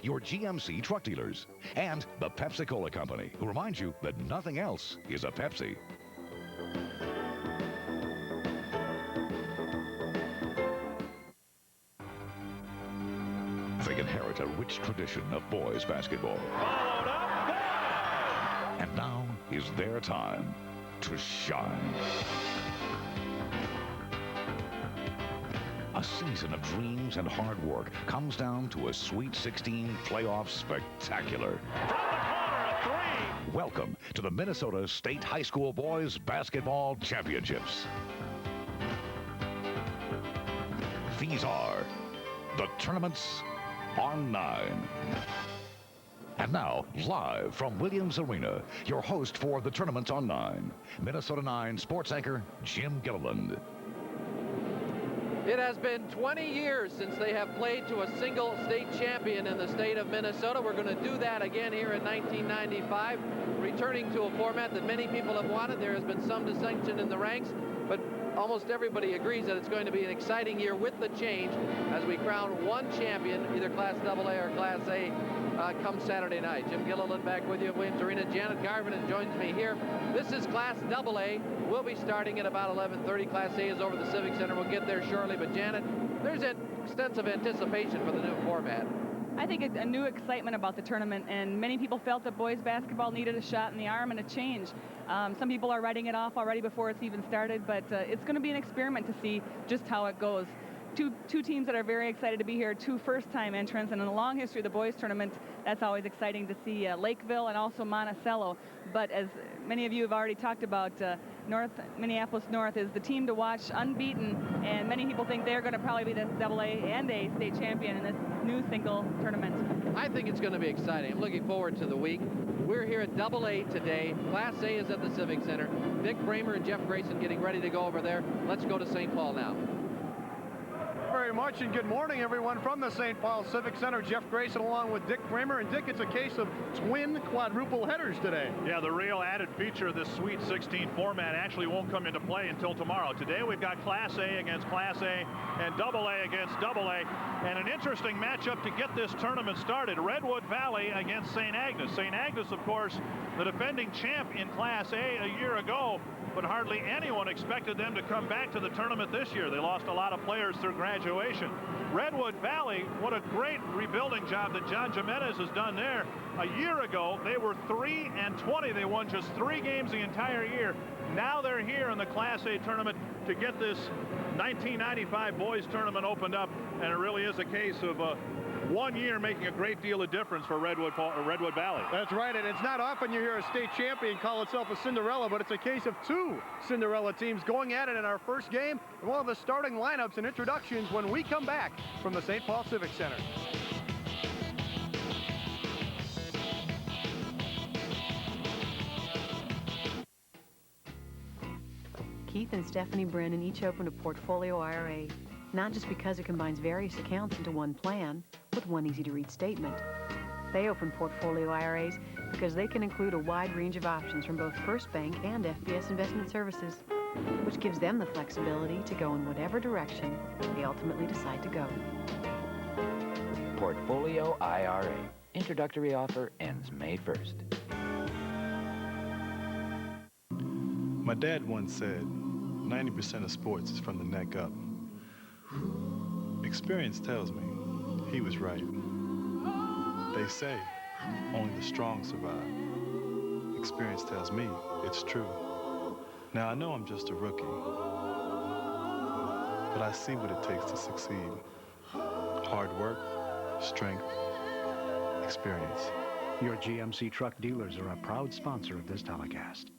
your GMC truck dealers, and the Pepsi-Cola Company, who reminds you that nothing else is a Pepsi. They inherit a rich tradition of boys basketball. Followed up, good! And now is their time to shine. A season of dreams and hard work comes down to a Sweet 16 playoff spectacular. From the corner, a three! Welcome to the Minnesota State High School Boys Basketball Championships. These are the Tournaments on 9. And now, live from Williams Arena, your host for the Tournaments on 9, Minnesota 9 sports anchor Jim Gilliland. It has been 20 years since they have played to a single state champion in the state of Minnesota. We're going to do that again here in 1995, returning to a format that many people have wanted. There has been some dissension in the ranks, but almost everybody agrees that it's going to be an exciting year with the change as we crown one champion, either Class AA or Class A, come Saturday night. Jim Gilliland back with you at Williams Arena. Janet Garvin joins me here. This is Class AA. We'll be starting at about 11:30. Class A is over the Civic Center. We'll get there shortly. But Janet, there's extensive anticipation for the new format. I think a new excitement about the tournament, and many people felt that boys basketball needed a shot in the arm and a change. Some people are writing it off already before it's even started, but it's going to be an experiment to see just how it goes. Two teams that are very excited to be here, two first-time entrants, and in the long history of the boys tournament, that's always exciting to see Lakeville and also Monticello. But as many of you have already talked about, Minneapolis North is the team to watch, unbeaten, and many people think they're going to probably be the AA and A state champion in this new single tournament. I think it's going to be exciting. I'm looking forward to the week. We're here at AA today. Class A is at the Civic Center. Dick Bramer and Jeff Grayson getting ready to go over there. Let's go to St. Paul now. Very much, and good morning, everyone, from the St. Paul Civic Center. Jeff Grayson along with Dick Bramer. And Dick, it's a case of twin quadruple headers today. Yeah, the real added feature of this Sweet 16 format actually won't come into play until tomorrow. Today we've got Class A against Class A and AA against AA. And an interesting matchup to get this tournament started. Redwood Valley against St. Agnes. St. Agnes, of course, the defending champ in Class A a year ago, but hardly anyone expected them to come back to the tournament this year. They lost a lot of players through graduation. Redwood Valley, what a great rebuilding job that John Jimenez has done there. A year ago, they were 3-20. They won just 3 games the entire year. Now they're here in the Class A tournament to get this 1995 boys tournament opened up, and it really is a case of 1 year making a great deal of difference for Redwood Valley. That's right, and it's not often you hear a state champion call itself a Cinderella, but it's a case of 2 Cinderella teams going at it in our first game. And one of the starting lineups and introductions when we come back from the St. Paul Civic Center. Keith and Stephanie Brennan each opened a portfolio IRA, not just because it combines various accounts into one plan with one easy-to-read statement. They open portfolio IRAs because they can include a wide range of options from both First Bank and FBS Investment Services, which gives them the flexibility to go in whatever direction they ultimately decide to go. Portfolio IRA. Introductory offer ends May 1st. My dad once said, 90% of sports is from the neck up. Experience tells me he was right. They say only the strong survive. Experience tells me it's true. Now I know I'm just a rookie, but I see what it takes to succeed. Hard work, strength, experience. Your GMC truck dealers are a proud sponsor of this telecast.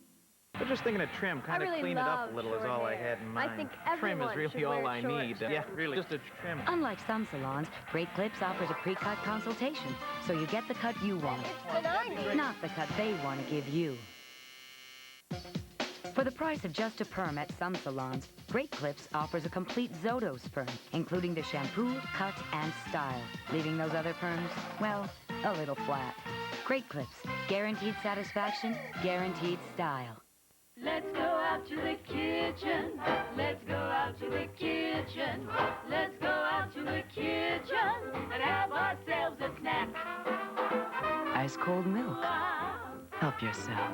We're just thinking of trim, kind of clean it up a little is all I had in mind. I think trim is really all I need. Yeah, really, just a trim. Unlike some salons, Great Clips offers a pre-cut consultation, so you get the cut you want, not the cut they want to give you. For the price of just a perm at some salons, Great Clips offers a complete Zotos perm, including the shampoo, cut, and style, leaving those other perms, well, a little flat. Great Clips, guaranteed satisfaction, guaranteed style. Let's go out to the kitchen. Let's go out to the kitchen. Let's go out to the kitchen and have ourselves a snack. ice cold milk. Help yourself.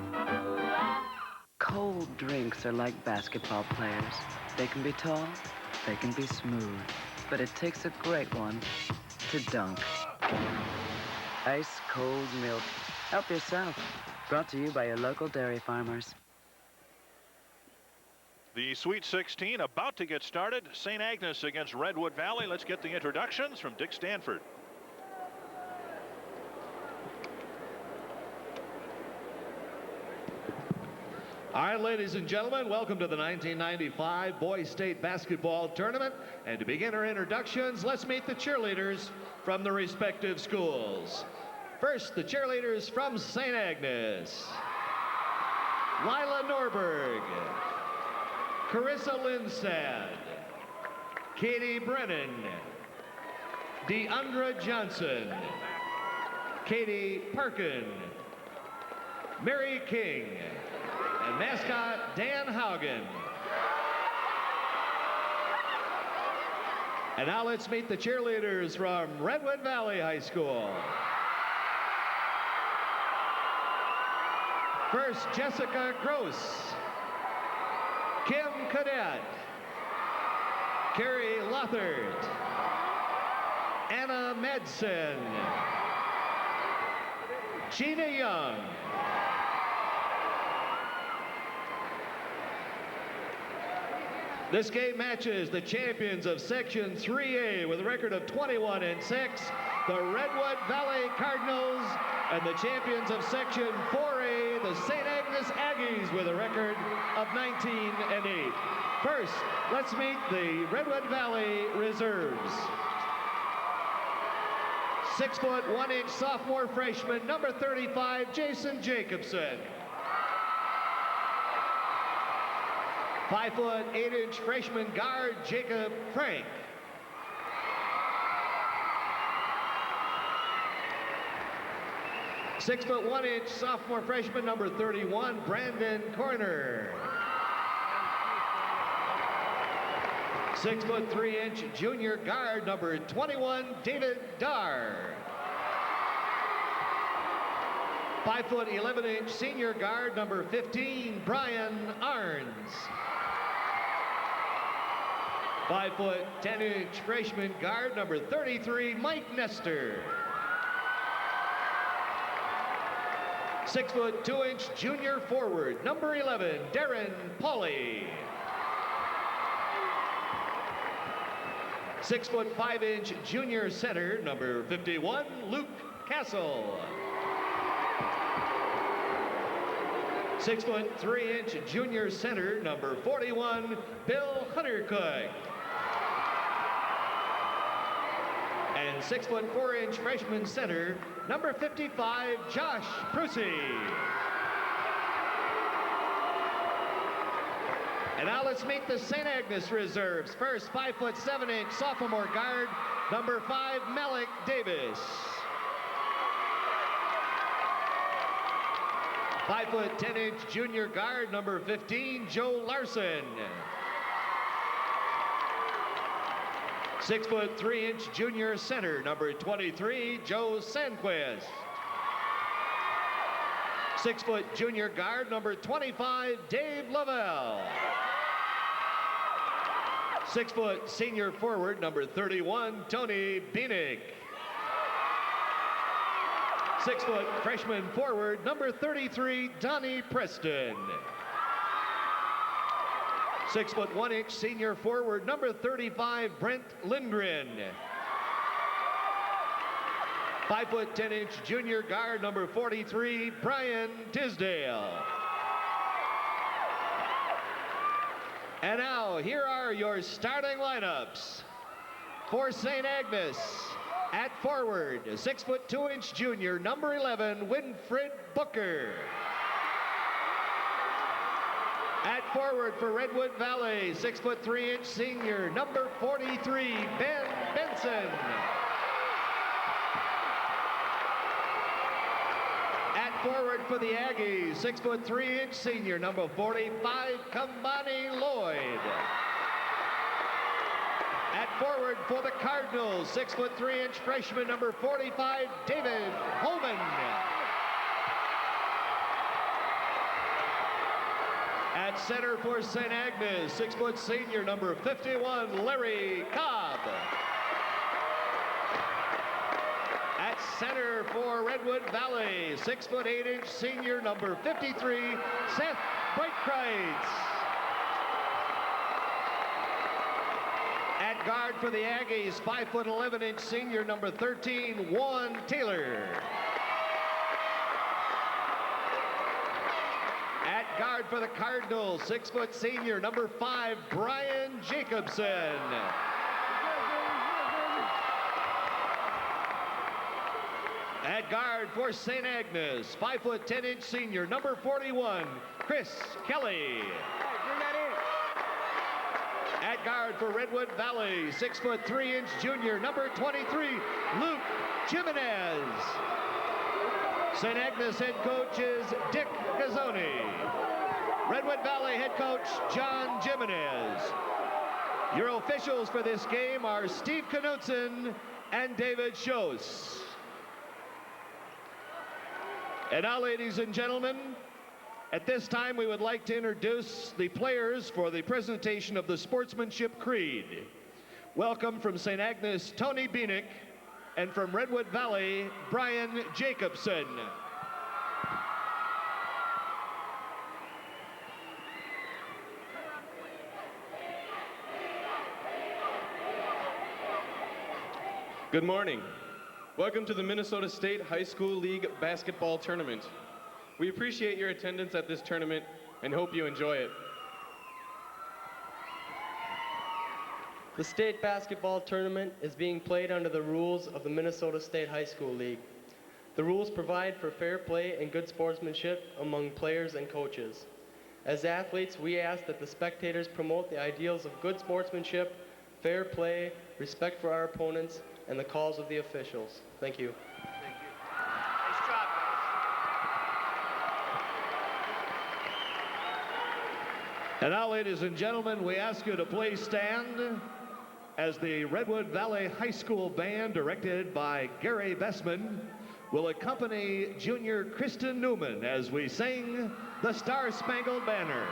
Cold drinks are like basketball players. They can be tall, they can be smooth, but it takes a great one to dunk. Ice cold milk. Help yourself. Brought to you by your local dairy farmers. The Sweet 16 about to get started. St. Agnes against Redwood Valley. Let's get the introductions from Dick Stanford. All right, ladies and gentlemen, welcome to the 1995 Boys State Basketball Tournament. And to begin our introductions, let's meet the cheerleaders from the respective schools. First, the cheerleaders from St. Agnes. Lila Norberg, Carissa Lindstad, Katie Brennan, Deandra Johnson, Katie Parkin, Mary King, and mascot Dan Haugen. And now let's meet the cheerleaders from Redwood Valley High School. First, Jessica Gross, Kim Cadet, Carrie Lothert, Anna Medson, Gina Young, this game matches the champions of Section 3A with a record of 21-6, the Redwood Valley Cardinals, and the champions of Section 4A, the St. Agnes Aggies, with a record of 19-8. First, let's meet the Redwood Valley Reserves. 6 foot 1 inch sophomore freshman, number 35, Jason Jacobson. 5 foot 8 inch freshman guard, Jacob Frank. Six foot 1 inch sophomore freshman, number 31, Brandon Corner. 6 foot 3 inch junior guard, number 21, David Darr. 5 foot 11 inch senior guard, number 15, Brian Arns. 5 foot 10 inch freshman guard, number 33, Mike Nestor. 6 foot 2 inch junior forward, number 11, Darren Pauly. 6 foot 5 inch junior center, number 51, Luke Castle. 6 foot 3 inch junior center, number 41, Bill Huntercook. And 6 foot 4 inch freshman center, number 55, Josh Prusy. And now let's meet the St. Agnes Reserves. First, 5 foot 7 inch sophomore guard, number 5, Malik Davis. 5 foot 10 inch junior guard, number 15, Joe Larson. 6 foot 3 inch junior center, number 23, Joe Sandquist. 6 foot junior guard, number 25, Dave Lavelle. 6 foot senior forward, number 31, Tony Beanick. 6 foot freshman forward, number 33, Donnie Preston. 6 foot 1 inch senior forward, number 35, Brent Lindgren. 5 foot 10 inch junior guard, number 43, Brian Tisdale. And now, here are your starting lineups. For St. Agnes, at forward, 6 foot 2 inch junior, number 11, Winfred Booker. At forward for Redwood Valley, 6 foot 3 inch senior, number 43, Ben Benson. At forward for the Aggies, 6 foot 3 inch senior, number 45, Kamani Lloyd. At forward for the Cardinals, 6 foot 3 inch freshman, number 45, David Holman. At center for St. Agnes, 6-foot senior number 51, Larry Cobb. At center for Redwood Valley, 6-foot 8-inch senior number 53, Seth Breitkreitz. At guard for the Aggies, 5-foot 11-inch senior number 13, Juan Taylor. At guard for the Cardinals, 6-foot senior number 5, Brian Jacobson. At guard for St. Agnes, 5-foot 10-inch senior number 41, Chris Kelly. At guard for Redwood Valley, 6-foot 3-inch junior number 23, Luke Jimenez. St. Agnes head coach is Dick Gazzoni. Redwood Valley head coach John Jimenez. Your officials for this game are Steve Knudsen and David Schoss. And now, ladies and gentlemen, at this time we would like to introduce the players for the presentation of the Sportsmanship Creed. Welcome from St. Agnes, Tony Bienick, and from Redwood Valley, Brian Jacobson. Good morning. Welcome to the Minnesota State High School League Basketball Tournament. We appreciate your attendance at this tournament and hope you enjoy it. The state basketball tournament is being played under the rules of the Minnesota State High School League. The rules provide for fair play and good sportsmanship among players and coaches. As athletes, we ask that the spectators promote the ideals of good sportsmanship, fair play, respect for our opponents, and the calls of the officials. Thank you. Thank you. Nice job, guys. And now, ladies and gentlemen, we ask you to please stand as the Redwood Valley High School Band, directed by Gary Bessman, will accompany junior Kristen Newman as we sing the Star-Spangled Banner.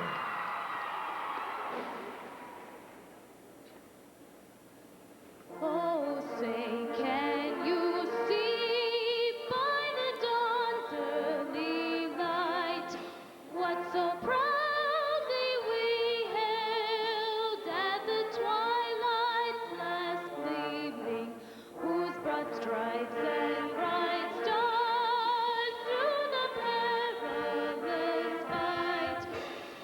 Oh, say, can you see by the dawn's early light what so proudly we hailed at the twilight's last gleaming, whose broad stripes and bright stars through the perilous fight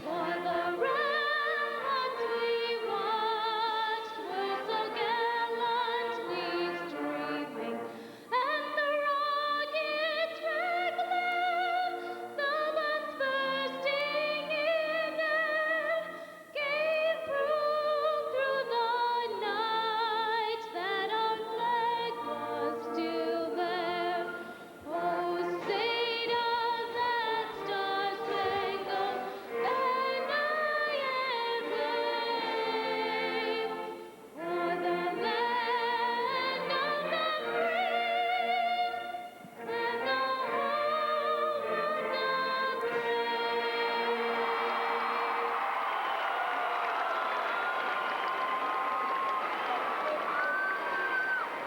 for the ramparts we watched were so gallantly streaming, and the rockets' red glare, the bombs bursting in air, gave proof through the night that our flag was still there. Oh, say does that star-spangled banner yet wave o'er the land of the free and the home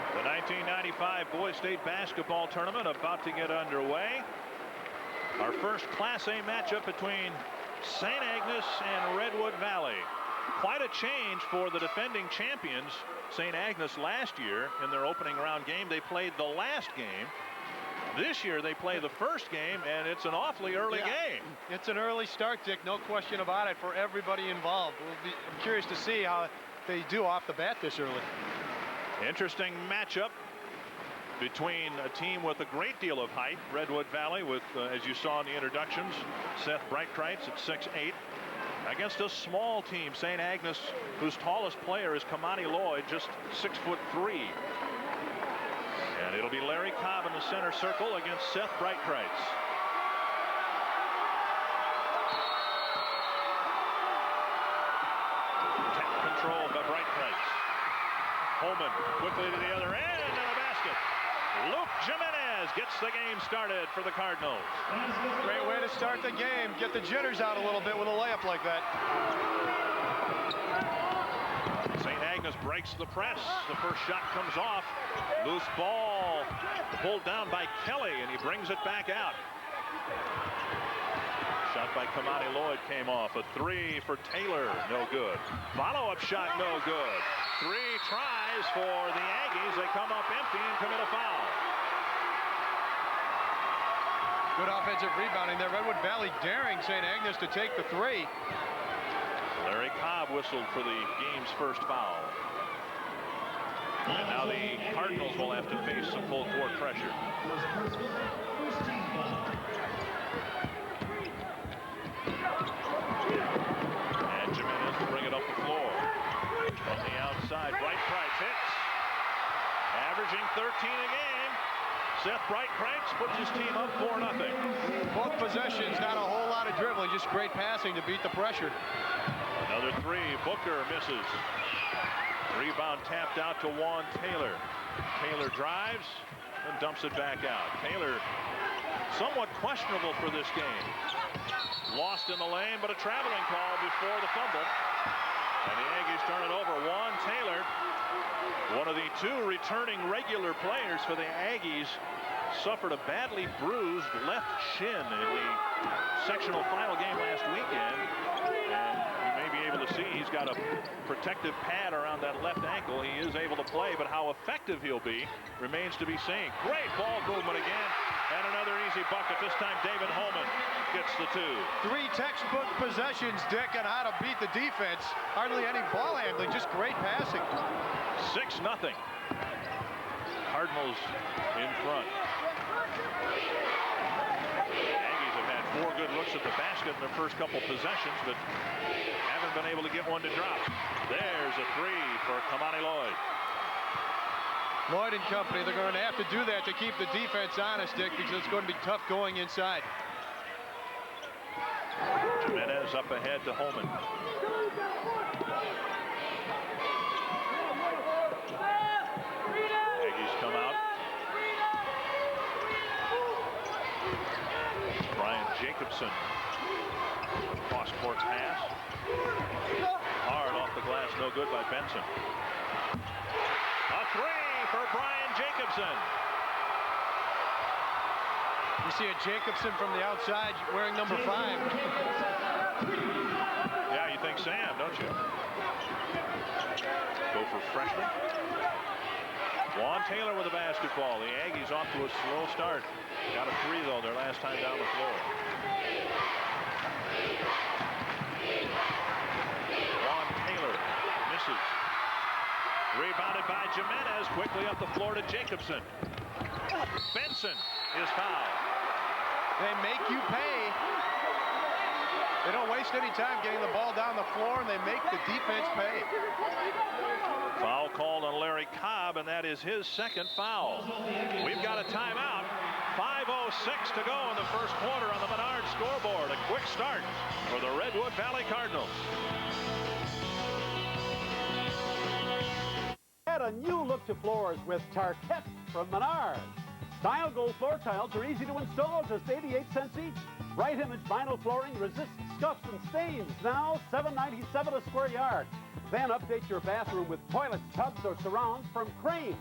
of the The 1995 Boys State Basketball Tournament about to get underway. Our first Class A matchup between St. Agnes and Redwood Valley. Quite a change for the defending champions, St. Agnes, last year in their opening round game. They played the last game. This year they play the first game, and it's an awfully early game. It's an early start, Dick, no question about it, for everybody involved. I'm curious to see how they do off the bat this early. Interesting matchup between a team with a great deal of height, Redwood Valley, with, as you saw in the introductions, Seth Breitkreitz at 6'8", against a small team, St. Agnes, whose tallest player is Kamani Lloyd, just 6'3". And it'll be Larry Cobb in the center circle against Seth Breitkreitz. Control by Breitkreitz. Holman quickly to the other end and a basket. Luke Jimenez Jimenez gets the game started for the Cardinals. Great way to start the game. Get the jitters out a little bit with a layup like that. St. Agnes breaks the press. The first shot comes off. Loose ball pulled down by Kelly, and he brings it back out. Shot by Kamani Lloyd came off. A three for Taylor, no good. Follow-up shot, no good. 3 tries for the Aggies. They come up empty and commit a foul. Good offensive rebounding there. Redwood Valley daring St. Agnes to take the 3. Larry Cobb whistled for the game's first foul. And now the Cardinals will have to face some full court pressure. And Jimenez will bring it up the floor. From the outside, Bright-Kreitz hits. Averaging 13 a game. Seth Bright-Kreitz puts his team up 4-0. Both possessions, not a whole lot of dribbling, just great passing to beat the pressure. Another 3, Booker misses. Rebound tapped out to Juan Taylor. Taylor drives and dumps it back out. Taylor somewhat questionable for this game. Lost in the lane, but a traveling call before the fumble. And the Aggies turn it over. Juan Taylor, one of the 2 returning regular players for the Aggies, suffered a badly bruised left shin in the sectional final game last weekend. And you may be able to see he's got a protective pad around that left ankle. He is able to play, but how effective he'll be remains to be seen. Great ball movement again. And another easy bucket. This time David Holman gets the 2. 3 textbook possessions, Dick, on how to beat the defense. Hardly any ball handling, just great passing. 6-0. Cardinals in front. Aggies have had 4 good looks at the basket in their first couple possessions, but haven't been able to get one to drop. There's a 3 for Kamani Lloyd. Lloyd and company, they're going to have to do that to keep the defense honest, Dick, because it's going to be tough going inside. Jimenez up ahead to Holman. Aggies come out. Brian Jacobson. Cross-court pass. Hard off the glass, no good by Benson. A 3 for Brian Jacobson. You see a Jacobson from the outside wearing number 5. Yeah, you think Sam, don't you? Go for freshman. Juan Taylor with the basketball. The Aggies off to a slow start. Got a 3, though, their last time down the floor. Juan Taylor misses. Rebounded by Jimenez. Quickly up the floor to Jacobson. Benson is fouled. They make you pay. They don't waste any time getting the ball down the floor, and they make the defense pay. Foul called on Larry Cobb, and that is his 2nd foul. We've got a timeout. 5:06 to go in the first quarter on the Menard scoreboard. A quick start for the Redwood Valley Cardinals. Add a new look to floors with Tarkett from Menard. Style Gold floor tiles are easy to install, just 88 cents each. Bright Image vinyl flooring resists scuffs and stains. Now $7.97 a square yard. Then update your bathroom with toilets, tubs, or surrounds from Crane.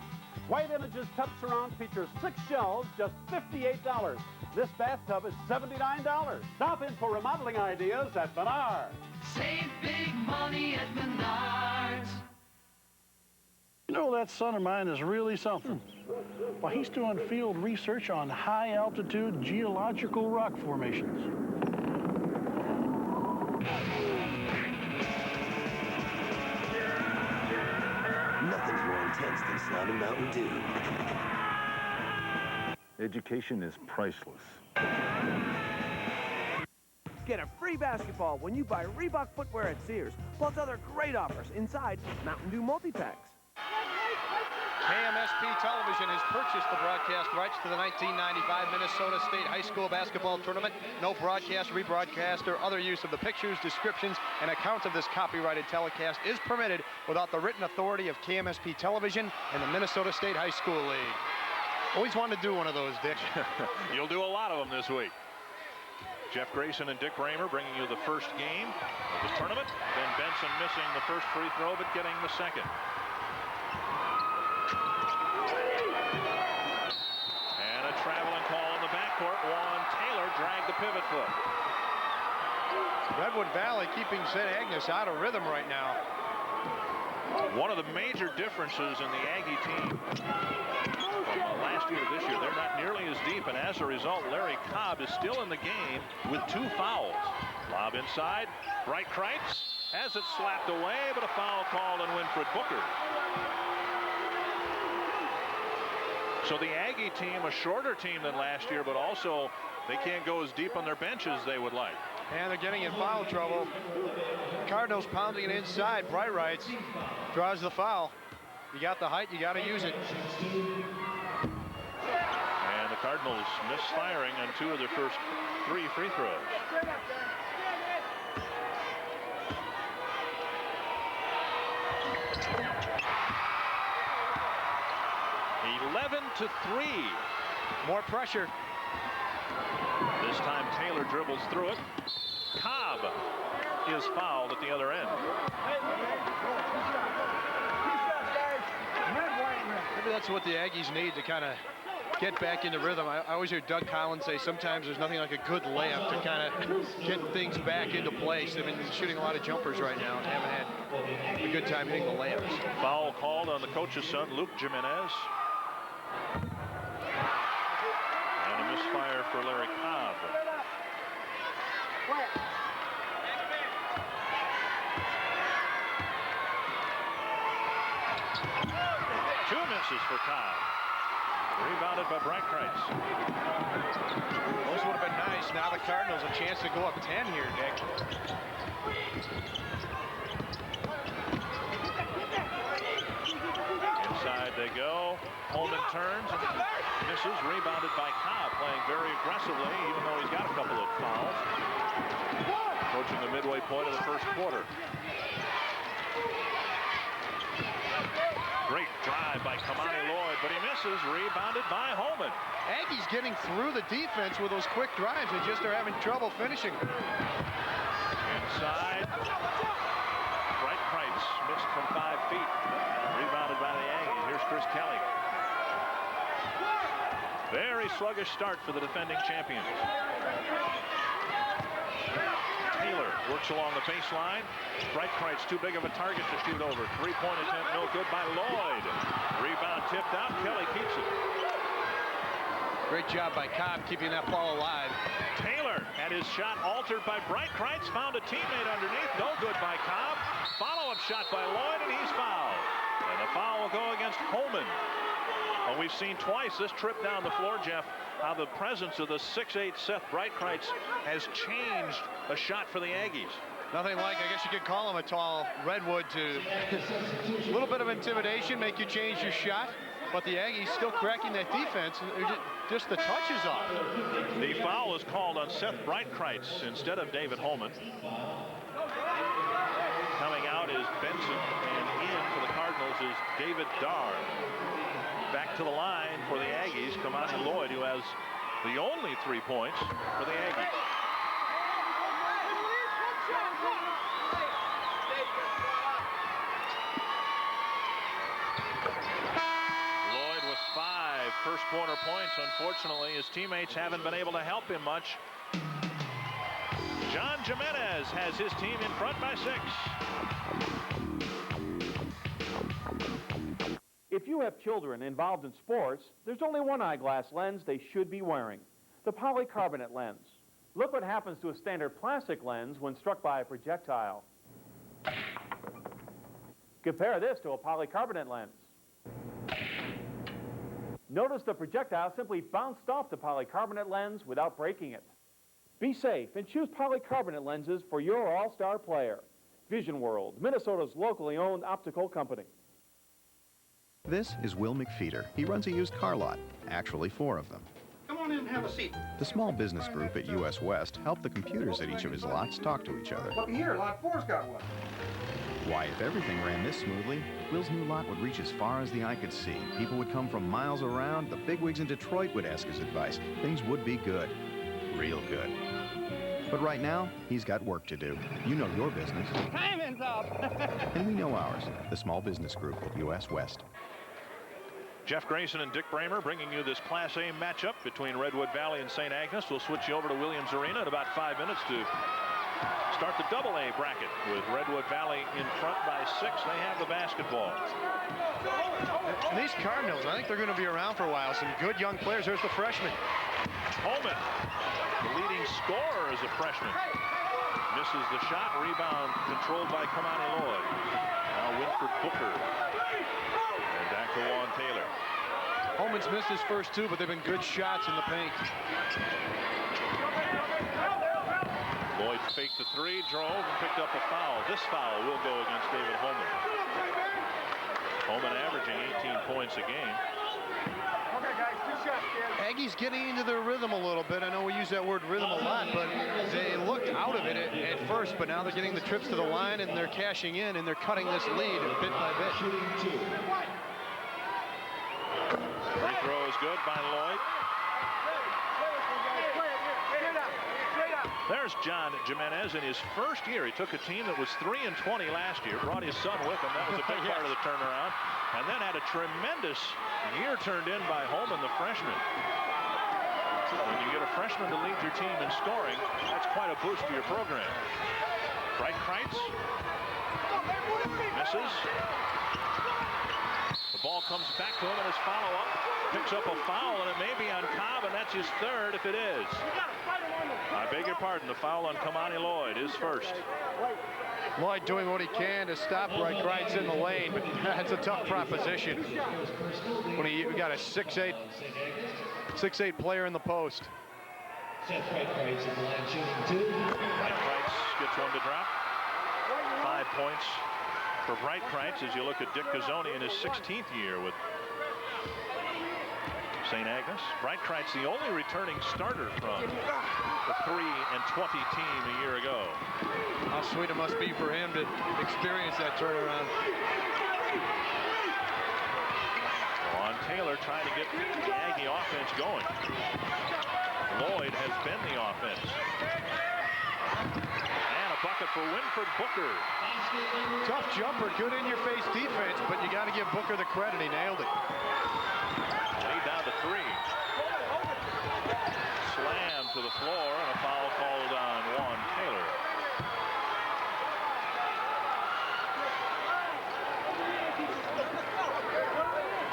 White Image's tub surround features 6 shelves, just $58. This bathtub is $79. Stop in for remodeling ideas at Menard. Save big money at Menards. You know, that son of mine is really something. Well, he's doing field research on high-altitude geological rock formations. Nothing's more intense than Snowy Mountain Dew. Education is priceless. Get a free basketball when you buy Reebok footwear at Sears, plus other great offers inside Mountain Dew multi-packs. KMSP Television has purchased the broadcast rights to the 1995 Minnesota State High School Basketball Tournament. No broadcast, rebroadcast, or other use of the pictures, descriptions, and accounts of this copyrighted telecast is permitted without the written authority of KMSP Television and the Minnesota State High School League. Always wanted to do one of those, Dick. You'll do a lot of them this week. Jeff Grayson and Dick Raymer bringing you the first game of the tournament. Ben Benson missing the first free throw, but getting the second. And a traveling call in the backcourt. Juan Taylor dragged the pivot foot. Redwood Valley keeping St. Agnes out of rhythm right now. One of the major differences in the Aggie team from last year to this year, they're not nearly as deep, and as a result, Larry Cobb is still in the game with 2 fouls. Lob inside. Bright Kreitz has it slapped away, but a foul called on Winfred Booker. So the Aggie team, a shorter team than last year, but also they can't go as deep on their bench as they would like. And they're getting in foul trouble. Cardinals pounding it inside. Brightrights draws the foul. You got the height, you got to use it. And the Cardinals misfiring on 2 of their first 3 free throws. (11-3). More pressure. This time Taylor dribbles through it. Cobb is fouled at the other end. Maybe that's what the Aggies need to kind of get back into rhythm. I always hear Doug Collins say sometimes there's nothing like a good layup to kind of get things back into place. They've been shooting a lot of jumpers right now and haven't had a good time hitting the layups. Foul called on the coach's son, Luke Jimenez. And a misfire for Larry Cobb. Two misses for Cobb. Rebounded by Brightrights. Those would have been nice. Now the Cardinals a chance to go up 10 here, Dick. Inside they go. Holman turns and misses. Rebounded by Cobb, playing very aggressively, even though he's got a couple of fouls. Approaching the midway point of the first quarter. Great drive by Kamani Lloyd, but he misses. Rebounded by Holman. Aggies getting through the defense with those quick drives. They just are having trouble finishing. Inside. Brightrights missed from 5 feet. Rebounded by the Aggies. Here's Chris Kelly. Very sluggish start for the defending champions. Taylor works along the baseline. Brightrights too big of a target to shoot over. 3-point attempt no good by Lloyd. Rebound tipped out. Kelly keeps it. Great job by Cobb keeping that ball alive. Taylor had his shot altered by Brightrights. Found a teammate underneath. No good by Cobb. Follow-up shot by Lloyd, and he's fouled. And the foul will go against Holman. Well, we've seen twice this trip down the floor, Jeff, how the presence of the 6'8" Seth Brightrights has changed a shot for the Aggies. Nothing like, I guess you could call him a tall Redwood to a little bit of intimidation, make you change your shot. But the Aggies still cracking that defense. Just the touches off. The foul is called on Seth Brightrights instead of David Holman. Coming out is Benson, and in for the Cardinals is David Darr. Back to the line for the Aggies, Kamani Lloyd, who has the only 3 points for the Aggies. Lloyd with 5 first quarter points. Unfortunately, his teammates haven't been able to help him much. John Jimenez has his team in front by 6. If you have children involved in sports, there's only one eyeglass lens they should be wearing, the polycarbonate lens. Look what happens to a standard plastic lens when struck by a projectile. Compare this to a polycarbonate lens. Notice the projectile simply bounced off the polycarbonate lens without breaking it. Be safe and choose polycarbonate lenses for your all-star player. Vision World, Minnesota's locally owned optical company. This is Will McFeeder. He runs a used car lot, actually 4 of them. Come on in and have a seat. The small business group at US West helped the computers at each of his lots talk to each other. Look here, lot 4's got one. Why, if everything ran this smoothly, Will's new lot would reach as far as the eye could see. People would come from miles around. The bigwigs in Detroit would ask his advice. Things would be good. Real good. But right now, he's got work to do. You know your business. Timing's up. And we know ours, the Small Business Group at U.S. West. Jeff Grayson and Dick Bramer bringing you this Class A matchup between Redwood Valley and St. Agnes. We'll switch you over to Williams Arena in about 5 minutes to start the AA bracket with Redwood Valley in front by 6. They have the basketball. And these Cardinals, I think they're going to be around for a while. Some good young players. There's the freshman. Holman, the leading scorer as a freshman. Misses the shot. Rebound controlled by Kamani Lloyd. Now Winford Booker. And back to Juan Taylor. Holman's missed his first 2, but they've been good shots in the paint. Lloyd faked the 3, drove, and picked up a foul. This foul will go against David Holman. Holman averaging 18 points a game. Aggies getting into their rhythm a little bit. I know we use that word rhythm a lot, but they looked out of it at first, but now they're getting the trips to the line, and they're cashing in, and they're cutting this lead bit by bit. Free throw is good by Lloyd. There's John Jimenez in his first year. He took a team that was 3-20 last year, brought his son with him. That was a big part of the turnaround. And then had a tremendous year turned in by Holman, the freshman. When you get a freshman to lead your team in scoring, that's quite a boost to your program. Bright Kreitz misses. The ball comes back to him in his follow-up. Picks up a foul, and it may be on Cobb, and that's his third if it is. I beg your pardon, the foul on Kamani Lloyd is first. Lloyd doing what he can to stop Bright Kreitz in the lane, but that's a tough proposition when you got a 6'8" player in the post. Bright Kreitz gets one to drop. 5 points for Bright Kreitz as you look at Dick Gazzoni in his 16th year with St. Agnes. Bright Kreitz, the only returning starter from the 3-20 team a year ago. How sweet it must be for him to experience that turnaround. Juan Taylor trying to get the Aggie offense going. Lloyd has been the offense. And a bucket for Winford Booker. Tough jumper, good in-your-face defense, but you got to give Booker the credit. He nailed it. Laid down to 3. Slam to the floor, and a foul called on Juan Taylor.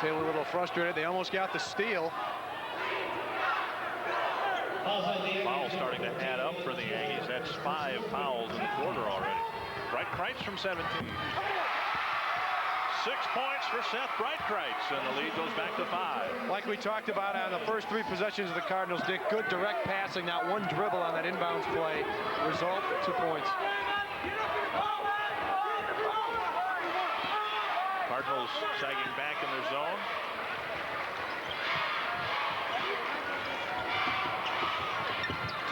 Taylor a little frustrated. They almost got the steal. Foul starting to add up for the Aggies. That's 5 fouls in the quarter already. Bright Kreitz from 17. 6 points for Seth Bright Kreitz, and the lead goes back to 5. Like we talked about on the first 3 possessions of the Cardinals, Dick, good direct passing, not one dribble on that inbounds play. Result, 2 points. Cardinals sagging back in their zone.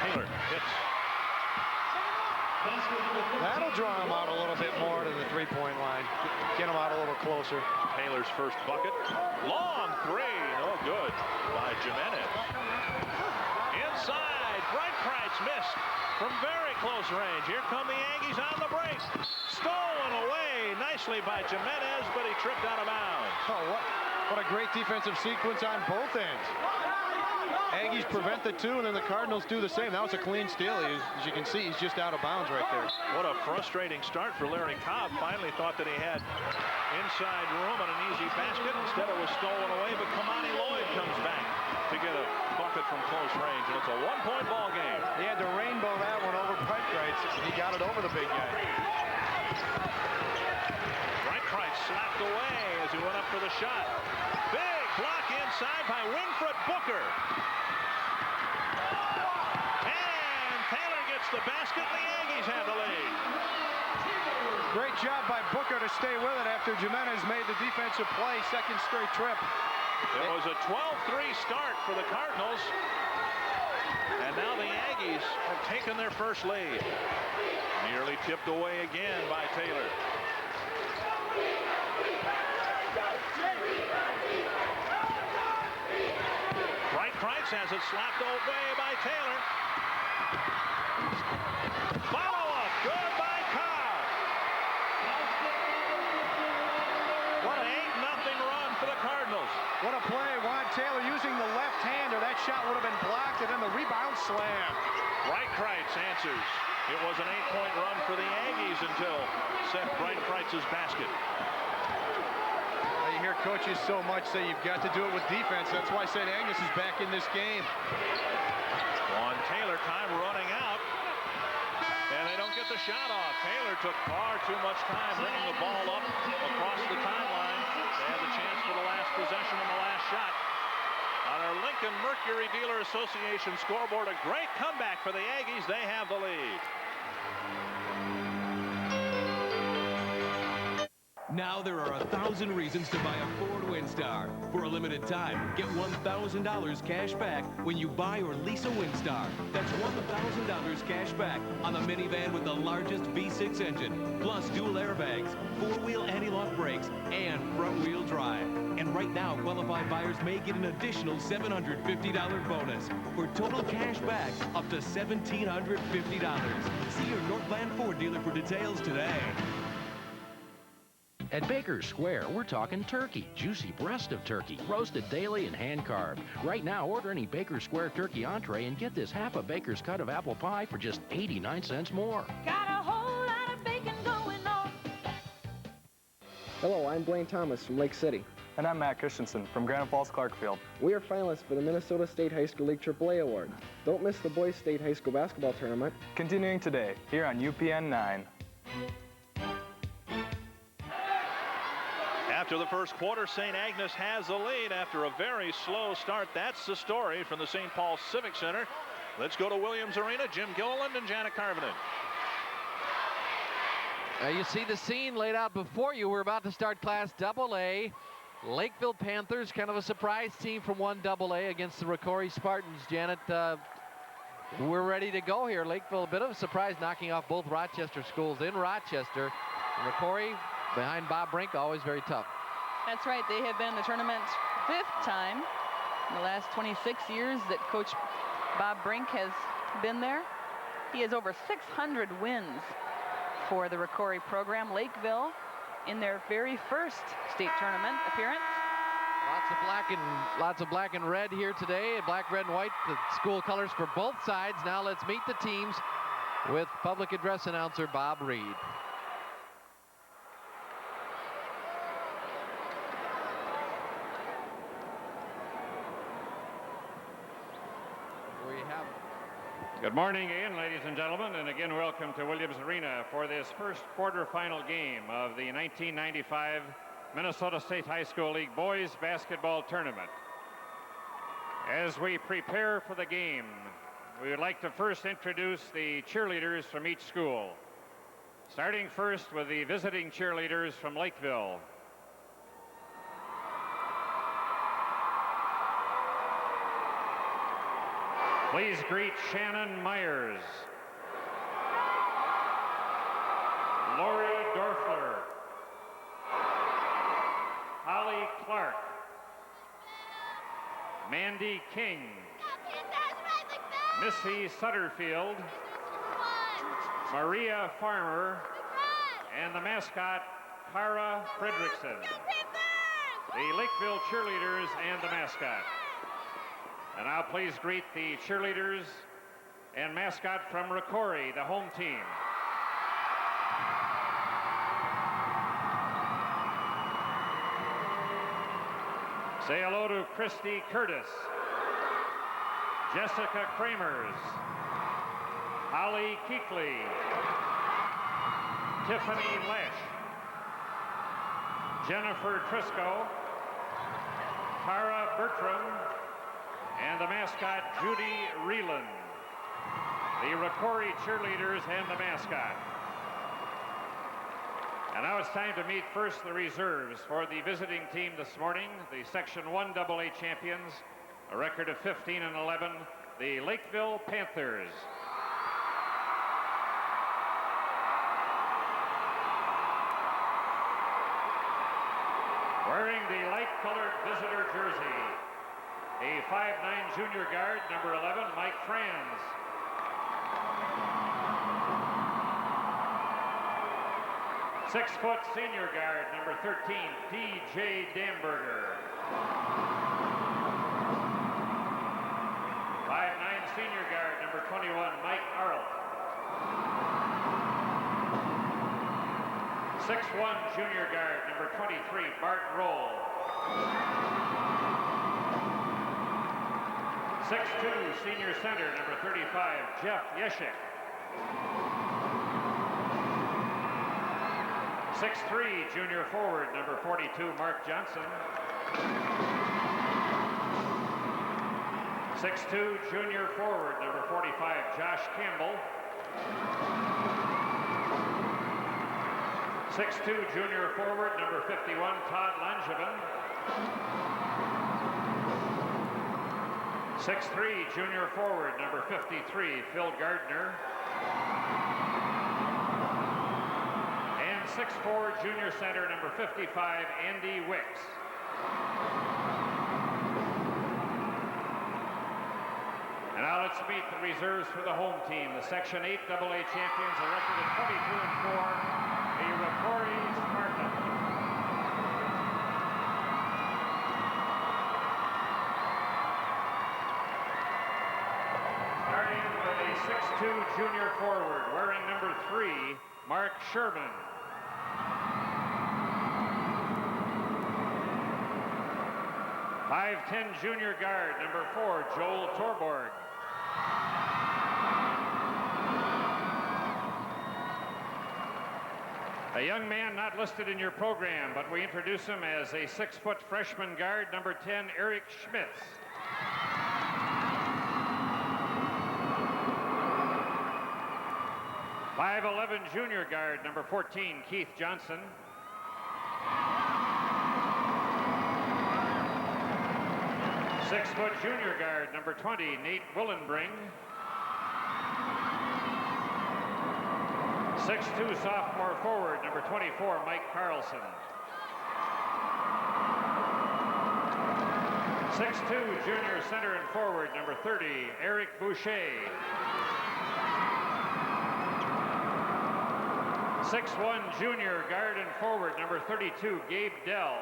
Taylor hits. That'll draw him out a little bit more to the 3-point line. Get him out a little closer. Taylor's first bucket. Long 3. No good by Jimenez. Inside. Bright Kreitz missed from very close range. Here come the Aggies on the break. Stolen away nicely by Jimenez, but he tripped out of bounds. Oh, what a great defensive sequence on both ends. Aggies prevent the 2, and then the Cardinals do the same. That was a clean steal. As you can see, he's just out of bounds right there. What a frustrating start for Larry Cobb. Finally thought that he had inside room and an easy basket. Instead, it was stolen away, but Kamani Lloyd comes back to get a bucket from close range, and it's a 1-point ball game. He had to rainbow that one over Bright Kreitz. He got it over the big guy. Bright Kreitz slapped away as he went up for the shot. Big block inside by Winfred Booker. The basket, the Aggies have the lead. Great job by Booker to stay with it after Jimenez made the defensive play, second straight trip. It was a 12-3 start for the Cardinals, and now the Aggies have taken their first lead. Nearly tipped away again by Taylor. Bright Kreitz has it slapped away by Taylor. Follow-up, good by Carr. What an 8-0 run for the Cardinals. What a play. Juan Taylor using the left-hander. That shot would have been blocked, and then the rebound slam. Bright Kreitz answers. It was an 8-point run for the Aggies until Seth Bright Kreitz's basket. You hear coaches so much say you've got to do it with defense. That's why St. Agnes is back in this game. Juan Taylor, time running out. And they don't get the shot off. Taylor took far too much time bringing the ball up across the timeline. They had the chance for the last possession and the last shot. On our Lincoln Mercury Dealer Association scoreboard, a great comeback for the Aggies. They have the lead. Now there are 1,000 reasons to buy a Ford Windstar. For a limited time, get $1,000 cash back when you buy or lease a Windstar. That's $1,000 cash back on the minivan with the largest V6 engine, plus dual airbags, four-wheel anti-lock brakes, and front-wheel drive. And right now, qualified buyers may get an additional $750 bonus for total cash back up to $1,750. See your Northland Ford dealer for details today. At Baker's Square, we're talking turkey, juicy breast of turkey, roasted daily and hand-carved. Right now, order any Baker's Square turkey entree and get this half a baker's cut of apple pie for just 89 cents more. Got a whole lot of bacon going on. Hello, I'm Blaine Thomas from Lake City. And I'm Matt Christensen from Granite Falls Clarkfield. We are finalists for the Minnesota State High School League AAA Award. Don't miss the Boys State High School Basketball Tournament. Continuing today, here on UPN 9. After the first quarter, St. Agnes has the lead after a very slow start. That's the story from the St. Paul Civic Center. Let's go to Williams Arena. Jim Gilliland and Janet Carvenin. You see the scene laid out before you. We're about to start Class AA. Lakeville Panthers, kind of a surprise team from 1AA against the ROCORI Spartans. Janet, we're ready to go here. Lakeville, a bit of a surprise, knocking off both Rochester schools in Rochester. ROCORI behind Bob Brink, always very tough. That's right. They have been in the tournament's 5th time in the last 26 years that Coach Bob Brink has been there. He has over 600 wins for the ROCORI program. Lakeville in their very first state tournament appearance. Lots of black and red here today. Black, red, and white, the school colors for both sides. Now let's meet the teams with public address announcer Bob Reed. Good morning again, ladies and gentlemen, and again welcome to Williams Arena for this first quarterfinal game of the 1995 Minnesota State High School League Boys Basketball Tournament. As we prepare for the game, we would like to first introduce the cheerleaders from each school. Starting first with the visiting cheerleaders from Lakeville. Please greet Shannon Myers, Lori Dorfler, Holly Clark, Mandy King, Missy Sutterfield, Maria Farmer, and the mascot, Cara Fredrickson. The Lakeville cheerleaders and the mascot. And now please greet the cheerleaders and mascot from ROCORI, the home team. Say hello to Christy Curtis, Jessica Kramers, Holly Keekley, Tiffany Lesh, Jennifer Trisco, Tara Bertram, and the mascot, Judy Reeland. The ROCORI cheerleaders and the mascot. And now it's time to meet first the reserves for the visiting team this morning, the Section 1AA champions, a record of 15-11, the Lakeville Panthers. wearing the light-colored visitor jersey, a 5'9" junior guard, number 11, Mike Franz. 6-foot senior guard, number 13, D.J. Damberger. 5'9" senior guard, number 21, Mike Arlt. 6'1" junior guard, number 23, Bart Roll. 6'2" senior center, number 35, Jeff Yeshik. 6'3" junior forward, number 42, Mark Johnson. 6'2" junior forward, number 45, Josh Campbell. 6'2" junior forward, number 51, Todd Langevin. 6'3" junior forward, number 53, Phil Gardner. And 6'4" junior center, number 55, Andy Wicks. And now let's meet the reserves for the home team. The Section 8 AA champions, a record of 22-4. The ROCORI Spartans. Starting with a 6'2" junior forward, wearing number 3, Mark Sherman. .5'10" junior guard, number 4, Joel Torborg. A young man not listed in your program, but we introduce him as a 6-foot freshman guard, number 10, Eric Schmitz. .5'11" junior guard, number 14, Keith Johnson. .6-foot junior guard, number 20, Nate Willenbring. 6'2" sophomore forward, number 24, Mike Carlson. 6'2" junior center and forward, number 30, Eric Boucher. 6'1" junior guard and forward, number 32, Gabe Dell.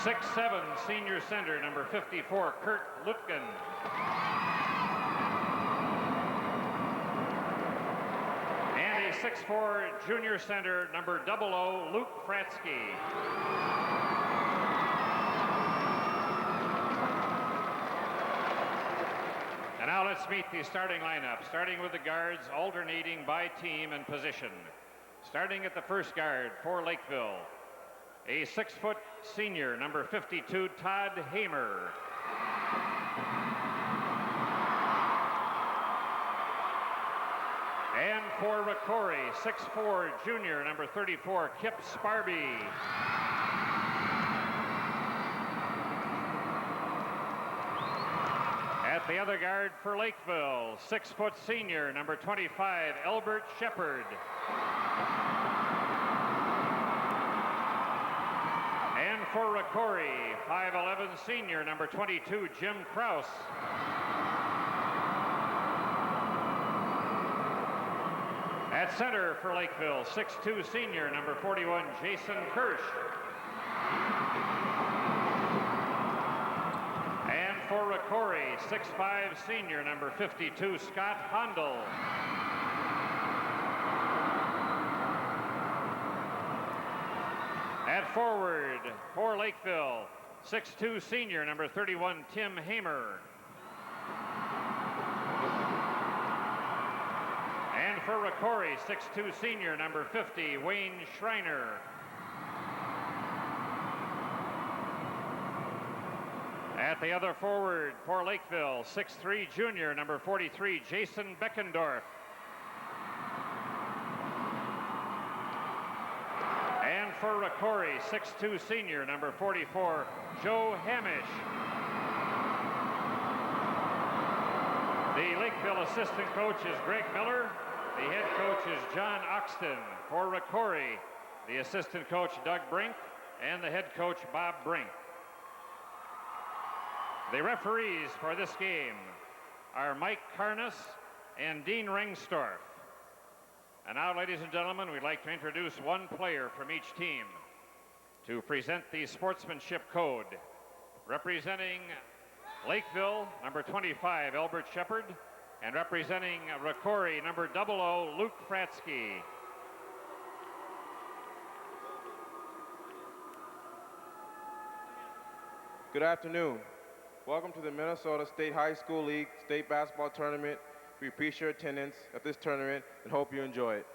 6'7" senior center, number 54, Kurt Lutgen. And a 6'4" junior center, number 00, Luke Fratsky. And now let's meet the starting lineup, starting with the guards, alternating by team and position. Starting at the first guard for Lakeville, a 6-foot senior, number 52, Todd Hamer. And for ROCORI, 6'4" junior, number 34, Kip Sparby. At the other guard for Lakeville, 6-foot senior, number 25, Elbert Shepard. And for ROCORI, 5'11" senior, number 22, Jim Kraus. At center for Lakeville, 6'2" senior, number 41, Jason Kirsch. And for ROCORI, 6'5" senior, number 52, Scott Hondel. At forward for Lakeville, 6'2" senior, number 31, Tim Hamer. And for ROCORI, 6'2" senior, number 50, Wayne Schreiner. At the other forward for Lakeville, 6'3" junior, number 43, Jason Beckendorf. And for ROCORI, 6'2" senior, number 44, Joe Hamish. The Lakeville assistant coach is Greg Miller. The head coach is John Oxton. For ROCORI, the assistant coach Doug Brink and the head coach Bob Brink. The referees for this game are Mike Carness and Dean Ringstorff. And now, ladies and gentlemen, we'd like to introduce one player from each team to present the sportsmanship code. Representing Lakeville, number 25, Albert Shepard, and representing ROCORI, number 00, Luke Fratsky. Good afternoon. Welcome to the Minnesota State High School League State Basketball Tournament. We appreciate your attendance at this tournament and hope you enjoy it.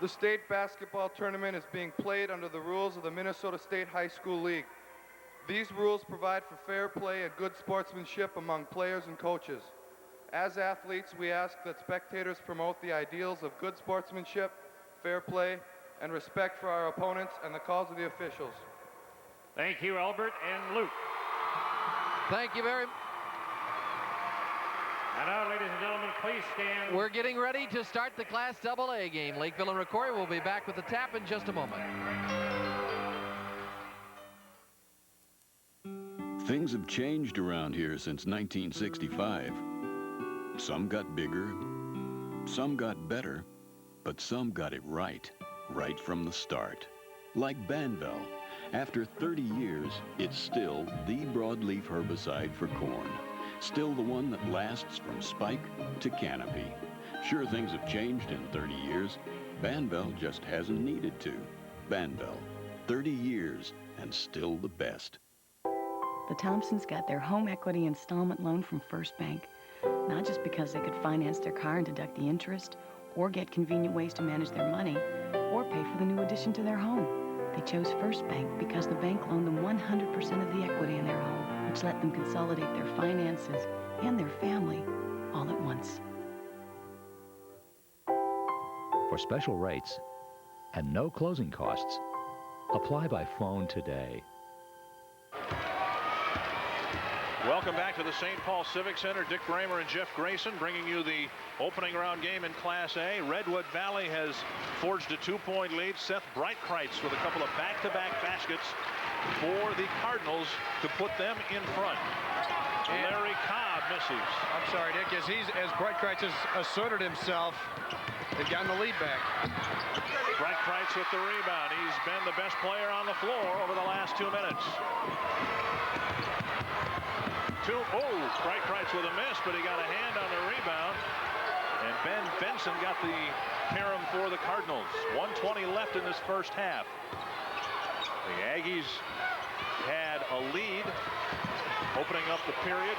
The state basketball tournament is being played under the rules of the Minnesota State High School League. These rules provide for fair play and good sportsmanship among players and coaches. As athletes, we ask that spectators promote the ideals of good sportsmanship, fair play, and respect for our opponents and the calls of the officials. Thank you, Albert and Luke. Thank you very much. And now, ladies and gentlemen, please stand. We're getting ready to start the Class AA game. Lakeville and ROCORI will be back with the tap in just a moment. Things have changed around here since 1965. Some got bigger, some got better, but some got it right from the start. Like Banvel, after 30 years, it's still the broadleaf herbicide for corn. Still the one that lasts from spike to canopy. Sure, things have changed in 30 years. Banvel just hasn't needed to. Banvel, 30 years and still the best. The Thompsons got their home equity installment loan from First Bank, not just because they could finance their car and deduct the interest, or get convenient ways to manage their money, or pay for the new addition to their home. They chose First Bank because the bank loaned them 100% of the equity in their home, which let them consolidate their finances and their family all at once. For special rates and no closing costs, apply by phone today. Welcome back to the St. Paul Civic Center. Dick Bramer and Jeff Grayson bringing you the opening round game in Class A. Redwood Valley has forged a 2-point lead. Seth Breitkreitz with a couple of back-to-back baskets for the Cardinals to put them in front. Larry Cobb misses. I'm sorry, Dick. As Breitkreitz has asserted himself, they've gotten the lead back. Breitkreitz with the rebound. He's been the best player on the floor over the last 2 minutes. Breitkreitz with a miss, but he got a hand on the rebound. And Ben Benson got the carom for the Cardinals. 1:20 left in this first half. The Aggies had a lead opening up the period.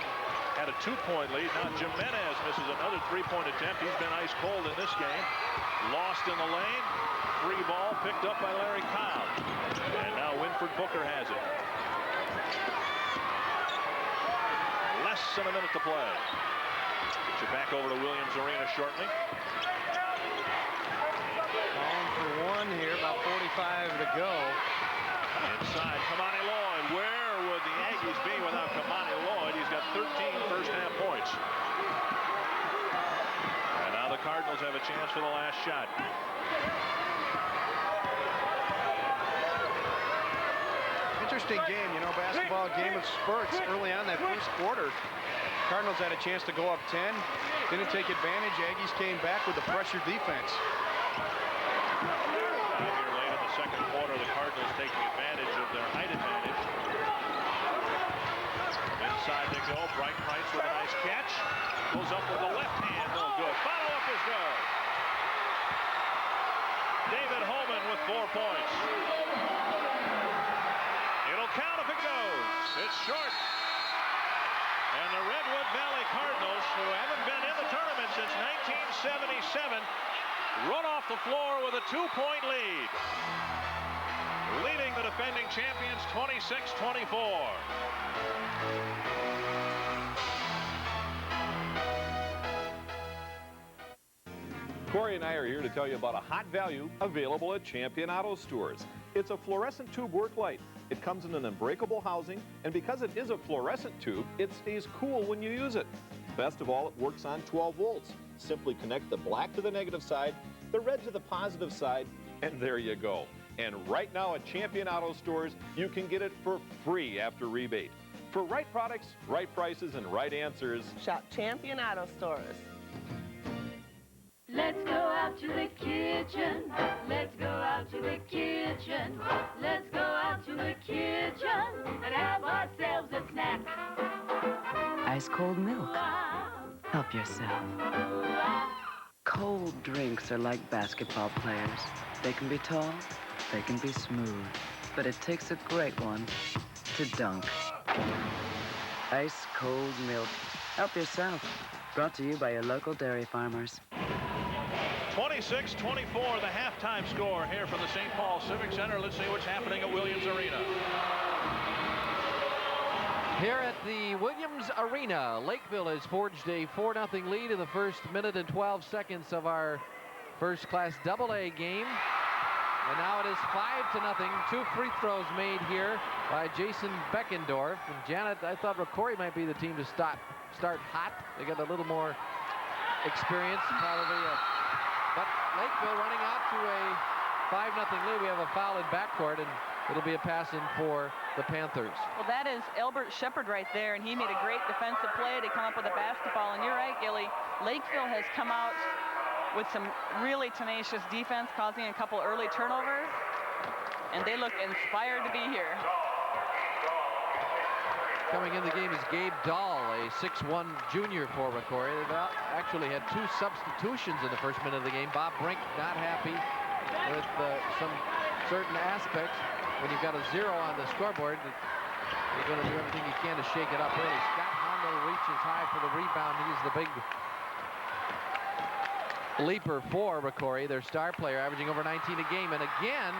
Had a 2-point lead. Now Jimenez misses another 3-point attempt. He's been ice cold in this game. Lost in the lane. Free ball picked up by Larry Cobb. And now Winford Booker has it. Less than a minute to play. Gets it back over to Williams Arena shortly. Calling for one here, about 45 to go. Inside, Kamani Lloyd. Where would the Aggies be without Kamani Lloyd? He's got 13 first-half points. And now the Cardinals have a chance for the last shot. Interesting game, you know, basketball game of spurts early on that first quarter. Cardinals had a chance to go up 10, didn't take advantage. Aggies came back with the pressure defense. Here late in the second quarter, the Cardinals taking advantage of their height advantage. Inside they go. Breitkreitz with a nice catch. Goes up with the left hand, no good. Follow-up is good. David Holman with 4 points. It'll count if it goes. It's short. And the Redwood Valley Cardinals, who haven't been in the tournament since 1977, run off the floor with a 2-point lead. Leading the defending champions 26-24. Corey and I are here to tell you about a hot value available at Champion Auto Stores. It's a fluorescent tube work light. It comes in an unbreakable housing, and because it is a fluorescent tube, it stays cool when you use it. Best of all, it works on 12 volts. Simply connect the black to the negative side, the red to the positive side, and there you go. And right now at Champion Auto Stores, you can get it for free after rebate. For right products, right prices, and right answers, shop Champion Auto Stores. Let's go out to the kitchen. Let's go out to the kitchen. Let's go out to the kitchen and have ourselves a snack. Ice cold milk. Help yourself. Cold drinks are like basketball players. They can be tall, they can be smooth, but it takes a great one to dunk. Ice cold milk. Help yourself. Brought to you by your local dairy farmers. 26-24, the halftime score here from the St. Paul Civic Center. Let's see what's happening at Williams Arena. Here at the Williams Arena, Lakeville has forged a 4-0 lead in the first minute and 12 seconds of our first-class AA game. And now it is 5-0. 2 free throws made here by Jason Beckendorf. And Janet, I thought ROCORI might be the team to start hot. They got a little more experience, probably. But Lakeville running out to a 5-0 lead. We have a foul in backcourt, and it'll be a pass in for the Panthers. Well, that is Albert Shepard right there, and he made a great defensive play to come up with a basketball. And you're right, Gilly. Lakeville has come out with some really tenacious defense, causing a couple early turnovers, and they look inspired to be here. Coming in the game is Gabe Dahl, a 6'1 junior for ROCORI. They've actually had 2 substitutions in the first minute of the game. Bob Brink not happy with some certain aspects. When you've got a 0 on the scoreboard, you're going to do everything you can to shake it up early. Scott Hondo reaches high for the rebound. He's the big leaper for ROCORI, their star player, averaging over 19 a game. And again,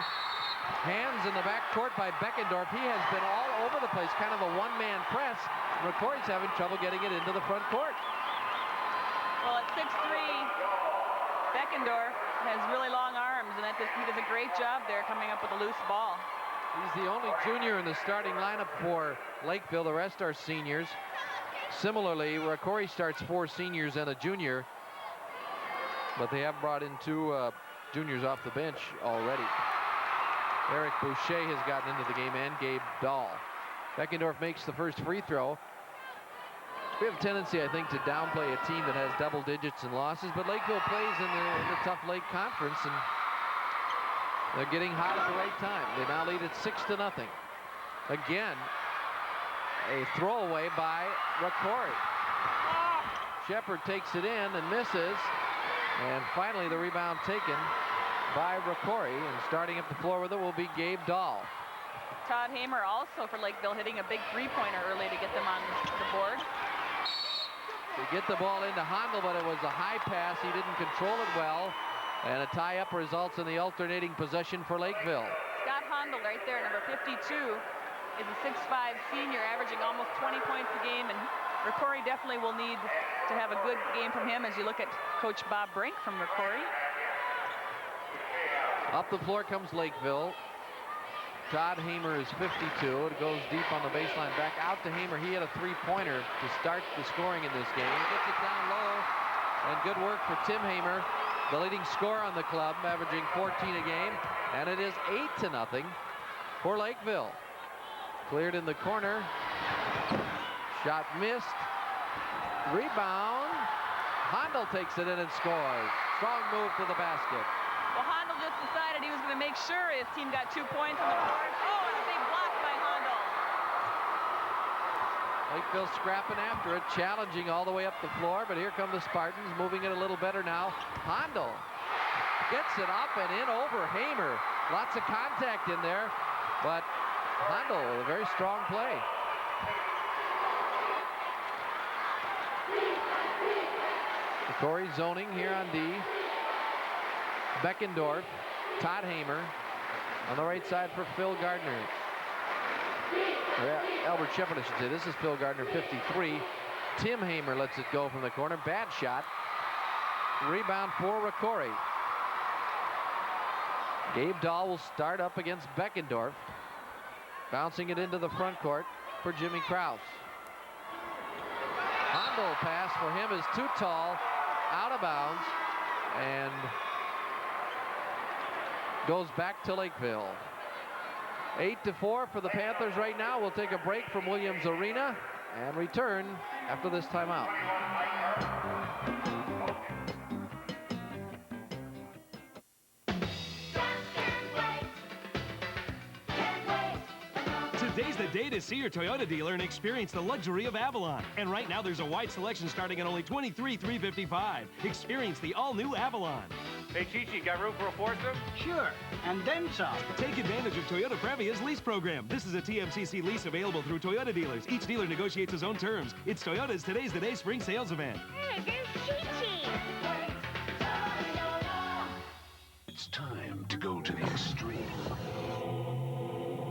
hands in the backcourt by Beckendorf. He has been all over the place, kind of a one-man press. ROCORI's having trouble getting it into the front court. Well, at 6'3", Beckendorf has really long arms, and he does a great job there coming up with a loose ball. He's the only junior in the starting lineup for Lakeville. The rest are seniors. Similarly, ROCORI starts 4 seniors and a junior, but they have brought in 2 juniors off the bench already. Eric Boucher has gotten into the game, and Gabe Dahl. Beckendorf makes the first free throw. We have a tendency, I think, to downplay a team that has double digits in losses, but Lakeville plays in the tough Lake Conference, and they're getting hot at the right time. They now lead at 6-0. Again, a throwaway by ROCORI. Shepard takes it in and misses, and finally the rebound taken by ROCORI, and starting up the floor with it will be Gabe Dahl. Todd Hamer also for Lakeville hitting a big three-pointer early to get them on the board. They get the ball into Hondel, but it was a high pass. He didn't control it well, and a tie-up results in the alternating possession for Lakeville. Scott Hondel right there, number 52, is a 6'5 senior, averaging almost 20 points a game, and ROCORI definitely will need to have a good game from him as you look at Coach Bob Brink from ROCORI. Up the floor comes Lakeville. Todd Hamer is 52. It goes deep on the baseline. Back out to Hamer. He had a three-pointer to start the scoring in this game. He gets it down low. And good work for Tim Hamer, the leading scorer on the club, averaging 14 a game. And it is 8-0 for Lakeville. Cleared in the corner. Shot missed. Rebound. Hondel takes it in and scores. Strong move to the basket. Well, Hondel just decided he was going to make sure his team got 2 points on the board. Oh, and a big block by Hondel. Lakeville scrapping after it, challenging all the way up the floor, but here come the Spartans, moving it a little better now. Hondel gets it up and in over Hamer. Lots of contact in there, but Hondel with a very strong play. ROCORI zoning here on D. Beckendorf, Todd Hamer on the right side for Phil Gardner. Albert Shepard, I should say. This is Phil Gardner, 53. Tim Hamer lets it go from the corner. Bad shot. Rebound for ROCORI. Gabe Dahl will start up against Beckendorf. Bouncing it into the front court for Jimmy Krause. Handel pass for him is too tall, out of bounds, and goes back to Lakeville. 8-4 for the Panthers right now. We'll take a break from Williams Arena and return after this timeout. Today's the day to see your Toyota dealer and experience the luxury of Avalon. And right now, there's a wide selection starting at only $23,355. Experience the all-new Avalon. Hey, Chi-Chi, got room for a foursome? Sure, and then some. Take advantage of Toyota Previa's lease program. This is a TMCC lease available through Toyota dealers. Each dealer negotiates his own terms. It's Toyota's Today's the Day spring sales event. Hey, there's Chi-Chi. It's time to go to the extreme.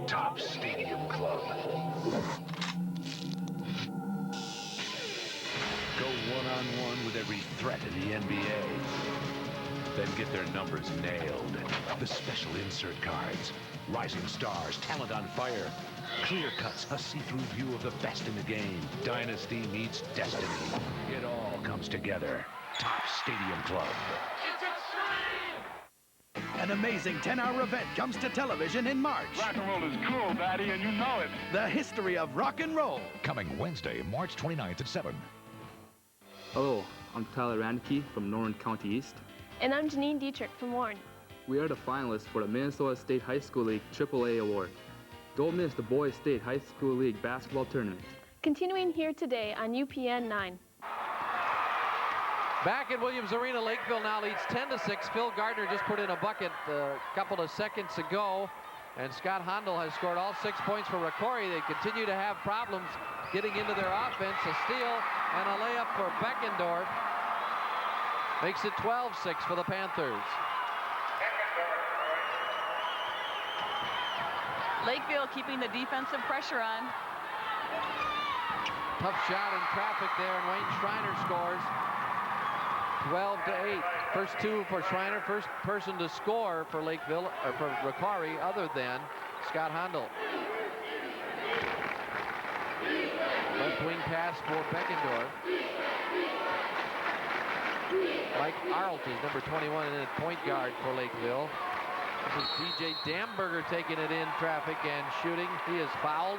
Top Stadium Club. Go one-on-one with every threat in the NBA. Then get their numbers nailed. The special insert cards. Rising stars, talent on fire. Clear cuts, a see-through view of the best in the game. Dynasty meets destiny. It all comes together. Top Stadium Club. An amazing 10-hour event comes to television in March. Rock and roll is cool, Daddy, and you know it. The history of rock and roll. Coming Wednesday, March 29th at 7. Hello, I'm Tyler Randke from Northern County East. And I'm Janine Dietrich from Warren. We are the finalists for the Minnesota State High School League AAA Award. Don't miss the Boys State High School League basketball tournament. Continuing here today on UPN 9. Back at Williams Arena, Lakeville now leads 10-6. Phil Gardner just put in a bucket a couple of seconds ago, and Scott Handel has scored all 6 points for ROCORI. They continue to have problems getting into their offense. A steal and a layup for Beckendorf makes it 12-6 for the Panthers. Lakeville keeping the defensive pressure on. Tough shot in traffic there, and Wayne Schreiner scores. 12-8. First two for Schreiner, first person to score for Lakeville, or for ROCORI, other than Scott Handel. Left wing pass for Beckendorf. Mike Arlt is number 21 and a point guard for Lakeville. This is DJ Damberger taking it in traffic and shooting. He is fouled.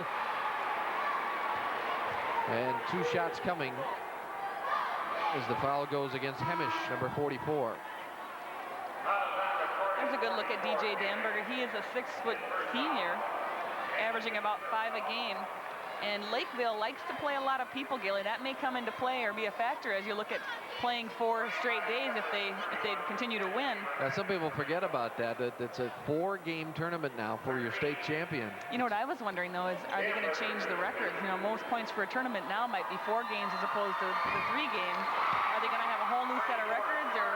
And 2 shots coming as the foul goes against Hemish, number 44. There's a good look at DJ Damberger. He is a 6-foot senior, averaging about 5 a game. And Lakeville likes to play a lot of people, Gilly. That may come into play or be a factor as you look at playing 4 straight days if they continue to win. Some people forget about that. It's a 4-game tournament now for your state champion. You know what I was wondering, though, is are they going to change the records? You know, most points for a tournament now might be 4 games as opposed to the 3 games. Are they going to have a whole new set of records, or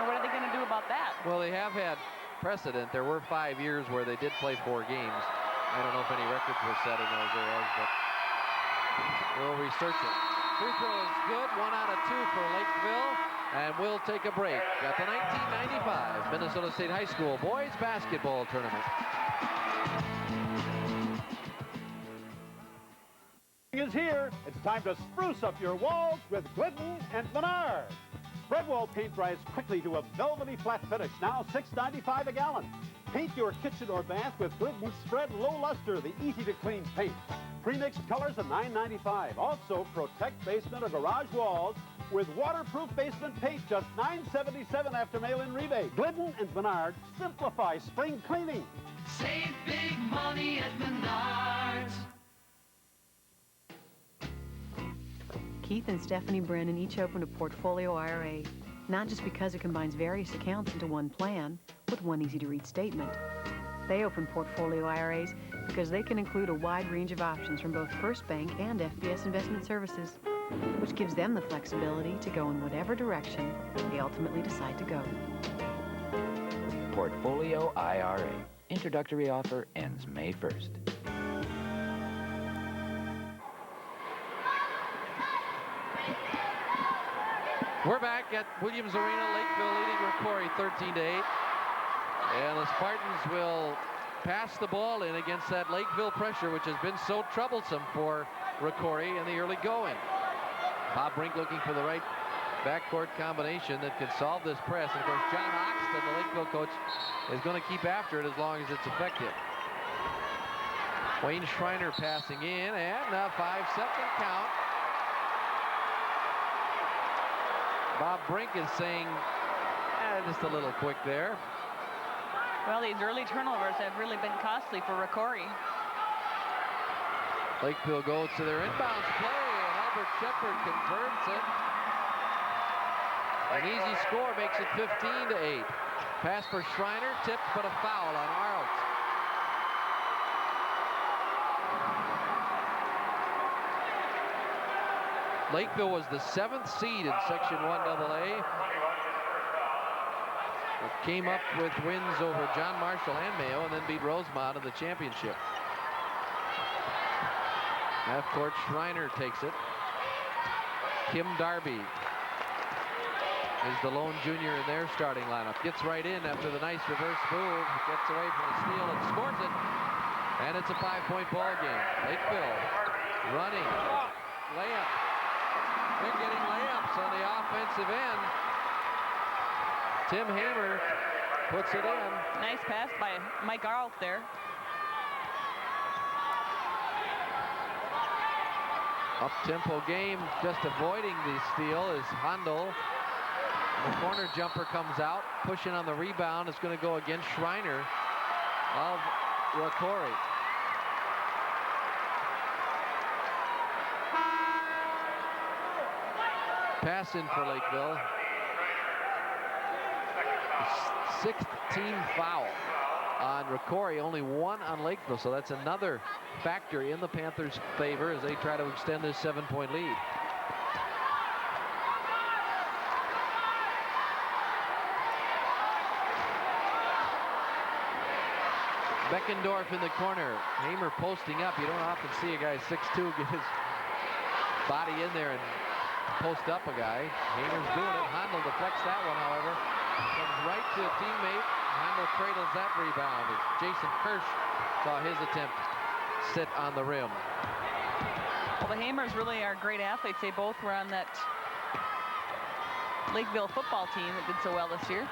what are they going to do about that? Well, they have had precedent. There were 5 years where they did play 4 games. I don't know if any records were set in those eras, but we'll research it. Free throw is good, 1 out of 2 for Lakeville, and we'll take a break at the 1995 Minnesota State High School Boys Basketball Tournament. Is here. It's time to spruce up your walls with Glidden and Menard. Spread wall paint dries quickly to a velvety flat finish, now $6.95 a gallon. Paint your kitchen or bath with Glidden Spread Low Luster, the easy-to-clean paint. Pre-mixed colors at $9.95. Also, protect basement or garage walls with waterproof basement paint, just $9.77 after mail-in rebate. Glidden and Menard simplify spring cleaning. Save big money at Menards. Keith and Stephanie Brennan each opened a portfolio IRA, not just because it combines various accounts into one plan with one easy-to-read statement. They open portfolio IRAs because they can include a wide range of options from both First Bank and FBS Investment Services, which gives them the flexibility to go in whatever direction they ultimately decide to go. Portfolio IRA. Introductory offer ends May 1st. We're back at Williams Arena, Lakeville leading ROCORI 13-8. And the Spartans will pass the ball in against that Lakeville pressure, which has been so troublesome for ROCORI in the early going. Bob Brink looking for the right backcourt combination that could solve this press. And of course, John Oxton, the Lakeville coach, is going to keep after it as long as it's effective. Wayne Schreiner passing in, and a 5-second count. Bob Brink is saying, just a little quick there. Well, these early turnovers have really been costly for ROCORI. Lakeville goes to their inbounds play, and Albert Shepard converts it. An easy score makes it 15-8. Pass for Schreiner, tipped, but a foul on Arlt. Lakeville was the 7th seed in Section 1AA. It came up with wins over John Marshall and Mayo, and then beat Rosemont in the championship. Half court, Schreiner takes it. Kim Darby is the lone junior in their starting lineup. Gets right in after the nice reverse move. Gets away from the steal and scores it. And it's a 5-point ball game. Lakeville running. Layup. They're getting layups on the offensive end. Tim Hamer puts it in. Nice pass by Mike Arlt there. Up-tempo game, just avoiding the steal is Handel. The corner jumper comes out, pushing on the rebound. It's going to go against Schreiner of ROCORI. Pass in for Lakeville. 6th team foul on ROCORI, only 1 on Lakeville, so that's another factor in the Panthers' favor as they try to extend this 7-point lead. Beckendorf in the corner. Hamer posting up. You don't often see a guy 6'2" get his body in there and post up a guy. Hamer's doing it. Handel deflects that one, however. Comes right to a teammate. Handel cradles that rebound as Jason Kirsch saw his attempt sit on the rim. Well, the Hamers really are great athletes. They both were on that Lakeville football team that did so well this year.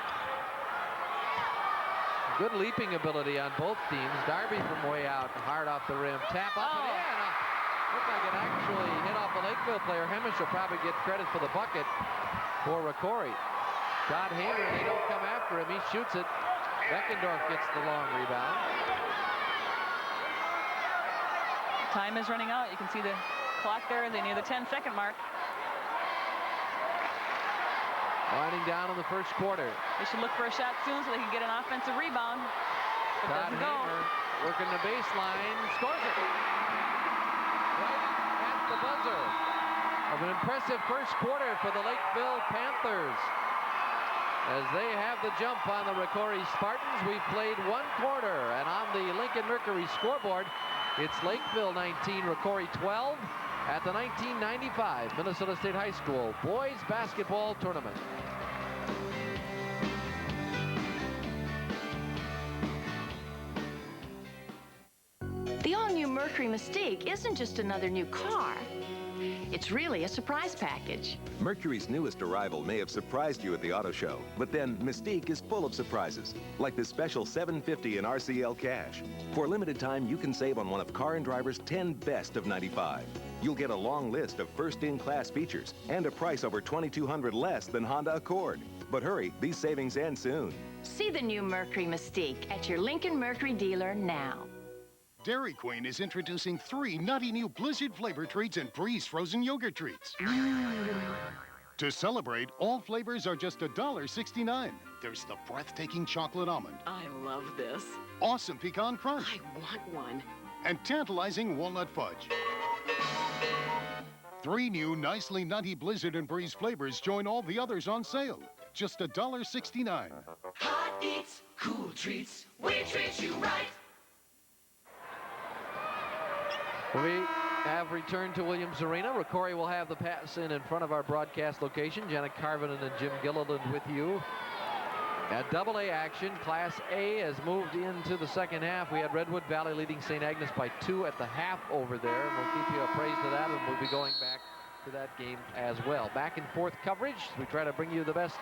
Good leaping ability on both teams. Darby from way out, hard off the rim. Tap up and in. Looked like it actually hit off a Lakeville player. Hemish will probably get credit for the bucket for ROCORI. Todd Hamer, they don't come after him. He shoots it. Beckendorf gets the long rebound. Time is running out. You can see the clock there as they near the 10-second mark. Winding down in the first quarter. They should look for a shot soon so they can get an offensive rebound. It Todd doesn't go. Hamer working the baseline, scores it. Right at the buzzer of an impressive first quarter for the Lakeville Panthers. As they have the jump on the ROCORI Spartans, we've played 1 quarter, and on the Lincoln Mercury scoreboard, it's Lakeville 19, ROCORI 12 at the 1995 Minnesota State High School Boys Basketball Tournament. The all-new Mercury Mystique isn't just another new car. It's really a surprise package. Mercury's newest arrival may have surprised you at the auto show, but then Mystique is full of surprises, like the special $750 in RCL cash. For a limited time, you can save on one of Car and Driver's 10 best of 95. You'll get a long list of first-in-class features and a price over $2,200 less than Honda Accord. But hurry, these savings end soon. See the new Mercury Mystique at your Lincoln Mercury dealer now. Dairy Queen is introducing 3 nutty new Blizzard flavor treats and Breeze frozen yogurt treats. To celebrate, all flavors are just $1.69. There's the breathtaking chocolate almond, I love this. awesome pecan crunch, I want one. and tantalizing walnut fudge. 3 new nicely nutty Blizzard and Breeze flavors join all the others on sale. Just $1.69. Hot eats, cool treats, we treat you right. We have returned to Williams Arena. ROCORI will have the pass in front of our broadcast location. Janet Carvinen and Jim Gilliland with you. At AA action, Class A has moved into the second half. We had Redwood Valley leading St. Agnes by 2 at the half over there. And we'll keep you appraised of that, and we'll be going back to that game as well. Back and forth coverage. We try to bring you the best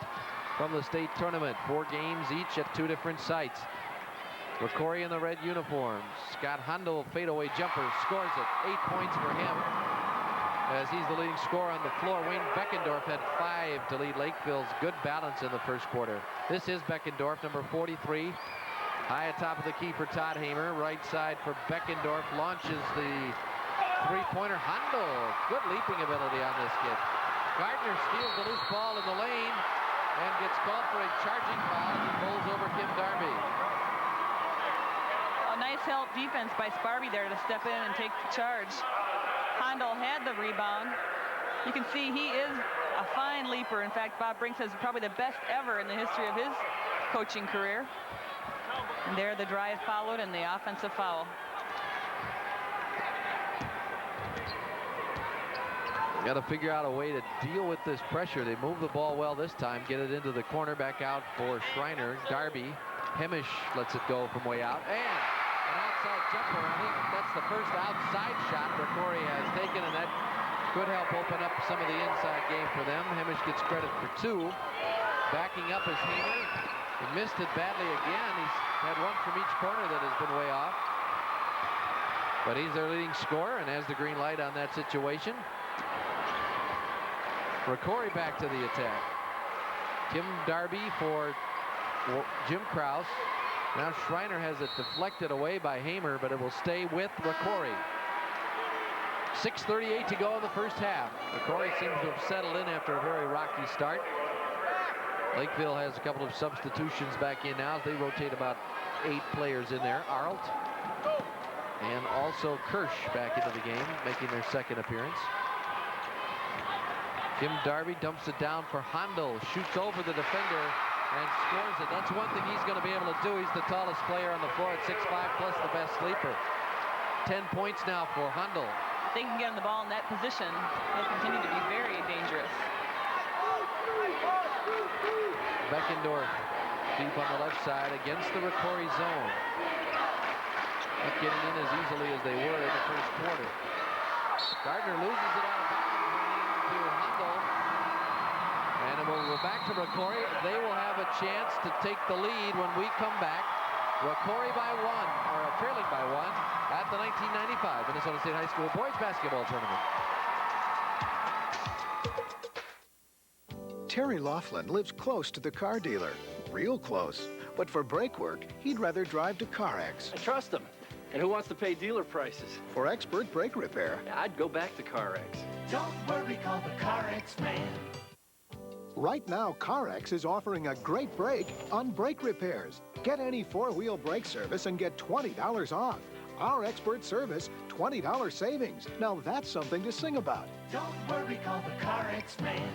from the state tournament. 4 games each at 2 different sites. ROCORI in the red uniforms. Scott Handel, fadeaway jumper, scores it. 8 points for him, as he's the leading scorer on the floor. Wayne Beckendorf had 5 to lead Lakeville's good balance in the first quarter. This is Beckendorf, number 43. High atop of the key for Todd Hamer. Right side for Beckendorf. Launches the three-pointer. Handel, good leaping ability on this kid. Gardner steals the loose ball in the lane and gets called for a charging foul as he bowls over Kim Darby. A nice help defense by Sparby there to step in and take the charge. Handel had the rebound. You can see he is a fine leaper. In fact, Bob Brink says probably the best ever in the history of his coaching career. And there the drive followed and the offensive foul. Got to figure out a way to deal with this pressure. They move the ball well this time, get it into the corner, back out for Schreiner. Darby, Hemish lets it go from way out, and an outside jumper. I think that's the first outside shot ROCORI has taken, and that could help open up some of the inside game for them. Hemish gets credit for 2. Backing up is Hamer. He missed it badly again. He's had 1 from each corner that has been way off. But he's their leading scorer and has the green light on that situation. ROCORI back to the attack. Kim Darby for Jim Krause. Now Schreiner has it deflected away by Hamer, but it will stay with ROCORI. 6:38 to go in the first half. ROCORI seems to have settled in after a very rocky start. Lakeville has a couple of substitutions back in now. They rotate about 8 players in there. Arlt and also Kirsch back into the game, making their second appearance. Kim Darby dumps it down for Handel, shoots over the defender and scores it. That's one thing he's going to be able to do. He's the tallest player on the floor at 6'5", plus the best sleeper. 10 points now for Handel. If they can get him the ball in that position, he'll continue to be very dangerous. Beckendorf deep on the left side against the ROCORI zone. Not getting in as easily as they were in the first quarter. Gardner loses it out of bounds to Handel. And it will go back to ROCORI. They will have a chance to take the lead when we come back. ROCORI by 1, or trailing by 1, at the 1995 Minnesota State High School Boys Basketball Tournament. Terry Laughlin lives close to the car dealer. Real close. But for brake work, he'd rather drive to CarX. I trust him. And who wants to pay dealer prices? For expert brake repair. I'd go back to CarX. Don't worry, call the CarX man. Right now, CarX is offering a great break on brake repairs. Get any 4-wheel brake service and get $20 off. Our expert service, $20 savings. Now that's something to sing about. Don't worry, call the CarX man.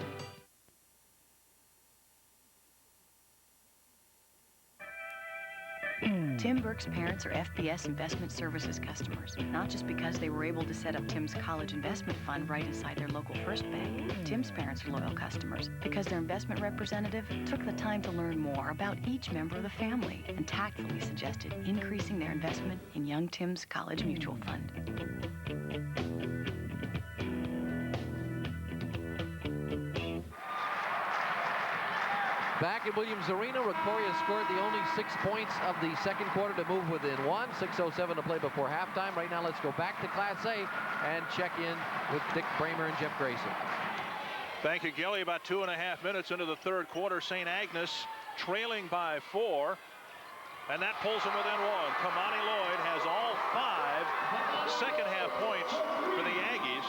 Tim Burke's parents are FBS Investment Services customers, not just because they were able to set up Tim's college investment fund right inside their local First Bank. Tim's parents are loyal customers because their investment representative took the time to learn more about each member of the family and tactfully suggested increasing their investment in young Tim's college mutual fund. Back at Williams Arena, ROCORI has scored the only 6 points of the second quarter to move within 1. 6:07 to play before halftime. Right now, let's go back to Class A and check in with Dick Bramer and Jeff Grayson. Thank you, Gilly. About 2.5 minutes into the third quarter, St. Agnes trailing by 4. And that pulls them within 1. Kamani Lloyd has all 5 second half points for the Aggies.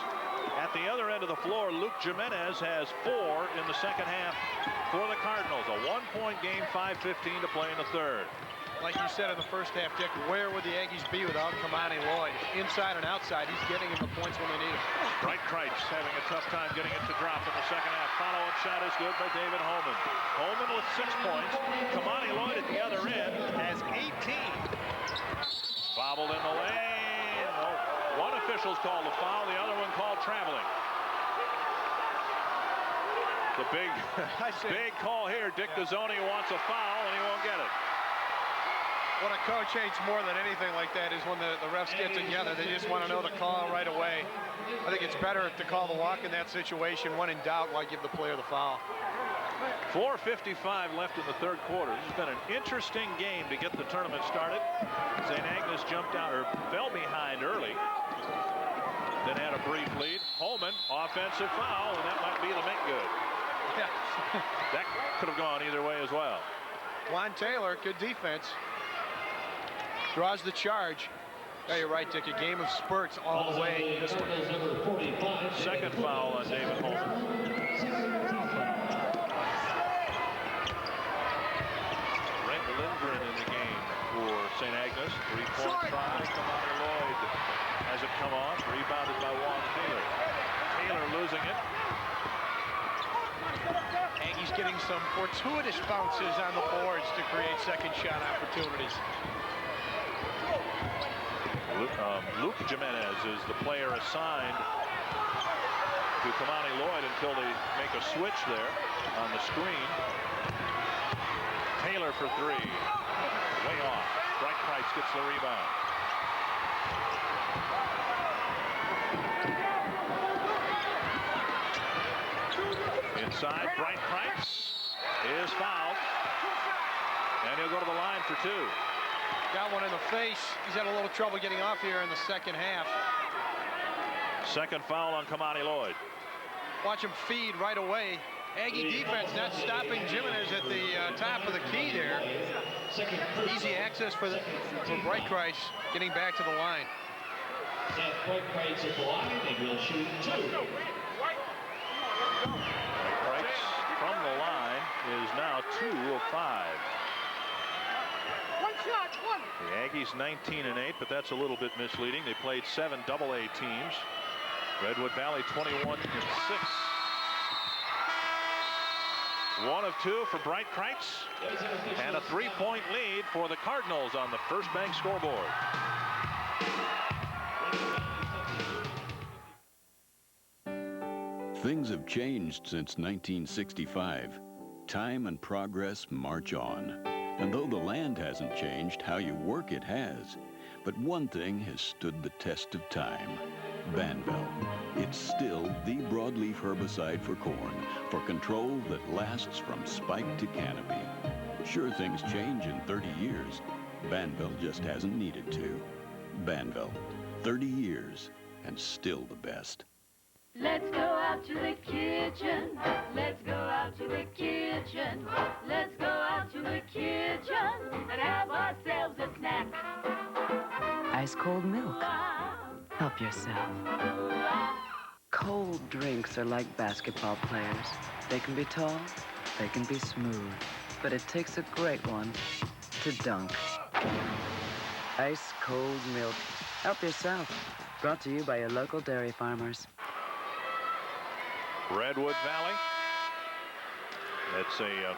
At the other end of the floor, Luke Jimenez has 4 in the second half for the Cardinals. A 1-point game, 5:15 to play in the third. Like you said in the first half, Dick, where would the Aggies be without Kamani Lloyd? Inside and outside, he's getting him the points when they need him. Bright Kreitz having a tough time getting it to drop in the second half. Follow-up shot is good by David Holman. Holman with 6 points. Kamani Lloyd at the other end has 18. Bobbled in the lane. Oh, one official officials called the foul, the other one called traveling. The big call here. Dick Gazzoni wants a foul, and he won't get it. What a coach hates more than anything like that is when the refs get together. They just want to know the call right away. I think it's better to call the walk in that situation. When in doubt, why give the player the foul? 4:55 left in the third quarter. This has been an interesting game to get the tournament started. St. Agnes jumped out, or fell behind early. Then had a brief lead. Holman, offensive foul, and that might be the make good. Yeah. That could have gone either way as well. Juan Taylor, good defense. Draws the charge. Yeah, you're right, Dick. A game of spurts all the way. This one. Second foul on David Holman. Brent Lindgren in the game for St. Agnes. 3-point try. Kamani Lloyd has it come off. Rebounded by Juan Taylor. Taylor losing it. Aggies getting some fortuitous bounces on the boards to create second shot opportunities. Luke Jimenez is the player assigned to Kamani Lloyd until they make a switch there on the screen. Taylor for three. Way off. Bright Price gets the rebound. Inside, Bright Price is fouled. And he'll go to the line for two. Got one in the face. He's had a little trouble getting off here in the second half. Second foul on Kamani Lloyd. Watch him feed right away. Aggie defense not stopping Jimenez at the top of the key there. Easy access for Bright Price getting back to the line. Bright Price at the line, and will shoot two. Bright Price from the line is now 2 of 5. The Aggies 19-8, but that's a little bit misleading. They played 7 AA teams. Redwood Valley 21-6. 1 of 2 for Bright Kreitz, and a 3-point lead for the Cardinals on the First Bank scoreboard. Things have changed since 1965. Time and progress march on. And though the land hasn't changed, how you work it has. But one thing has stood the test of time. Banvel. It's still the broadleaf herbicide for corn, for control that lasts from spike to canopy. Sure, things change in 30 years. Banvel just hasn't needed to. Banvel. 30 years, and still the best. Let's go out to the kitchen. Let's go out to the kitchen. Let's go out to the kitchen and have ourselves a snack. Ice cold milk. Help yourself. Cold drinks are like basketball players. They can be tall, they can be smooth, but it takes a great one to dunk. Ice cold milk. Help yourself. Brought to you by your local dairy farmers. Redwood Valley. It's a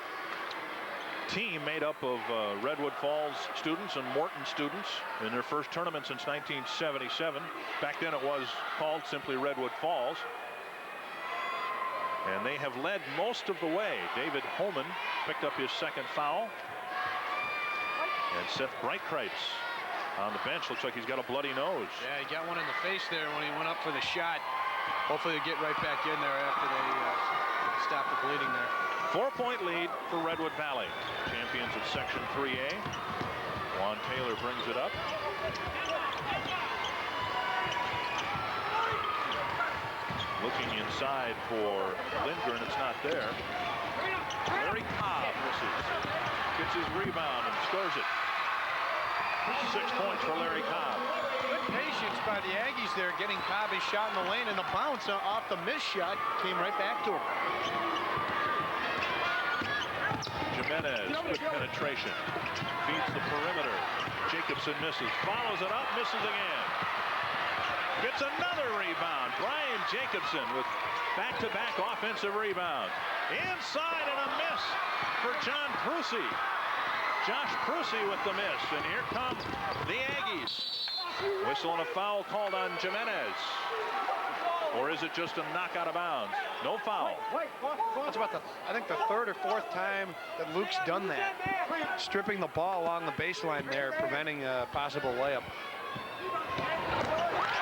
team made up of Redwood Falls students and Morton students in their first tournament since 1977. Back then it was called simply Redwood Falls. And they have led most of the way. David Holman picked up his second foul. And Seth Breitkreitz on the bench. Looks like he's got a bloody nose. Yeah, he got one in the face there when he went up for the shot. Hopefully he'll get right back in there after they stop the bleeding there. 4-point lead for Redwood Valley. Champions of Section 3A. Juan Taylor brings it up. Looking inside for Lindgren, it's not there. Larry Cobb misses. Gets his rebound and scores it. 6 points for Larry Cobb. Good patience by the Aggies there, getting Cobb his shot in the lane, and the bounce off the missed shot came right back to him. Jimenez, good penetration. Feeds the perimeter. Jacobson misses. Follows it up, misses again. Gets another rebound. Brian Jacobson with back-to-back offensive rebounds. Inside and a miss for John Prusy. Josh Prusy with the miss. And here come the Aggies. Whistle and a foul called on Jimenez. Or is it just a knock out of bounds? No foul. That's about I think the third or fourth time that Luke's done that. Stripping the ball along the baseline there, preventing a possible layup.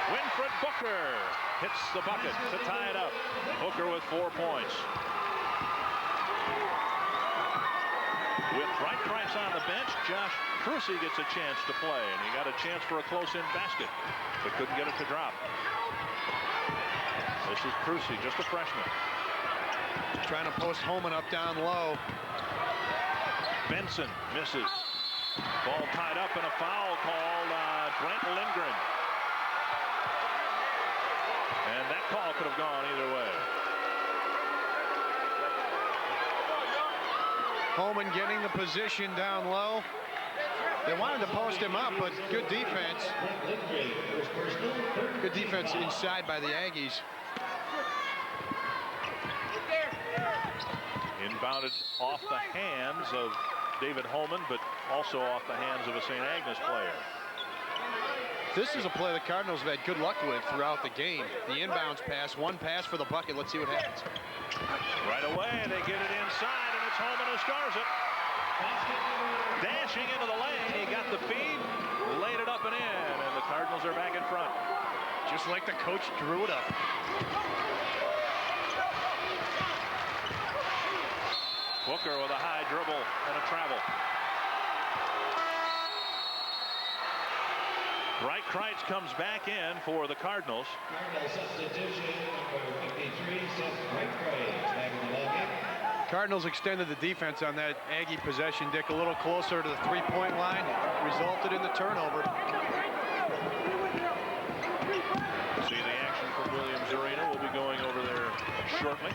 Winfred Booker hits the bucket to tie it up. Booker with 4 points. With Bright Price on the bench, Josh Crucy gets a chance to play, and he got a chance for a close-in basket, but couldn't get it to drop. This is Crucy, just a freshman. Trying to post Holman up down low. Benson misses. Ball tied up and a foul called Brent Lindgren. And that call could have gone either way. Holman getting the position down low. They wanted to post him up, but good defense. Good defense inside by the Aggies. Inbounded off the hands of David Holman, but also off the hands of a St. Agnes player. This is a play the Cardinals have had good luck with throughout the game. The inbounds pass, one pass for the bucket. Let's see what happens. Right away, they get it inside, and it's Holman who scores it. Dashing into the lane, he got the feed, laid it up and in, and the Cardinals are back in front. Just like the coach drew it up. Booker with a high dribble and a travel. Bright Kreitz comes back in for the Cardinals. Cardinals extended the defense on that Aggie possession, Dick, a little closer to the three-point line. Resulted in the turnover. See the action from Williams Arena. We'll be going over there shortly.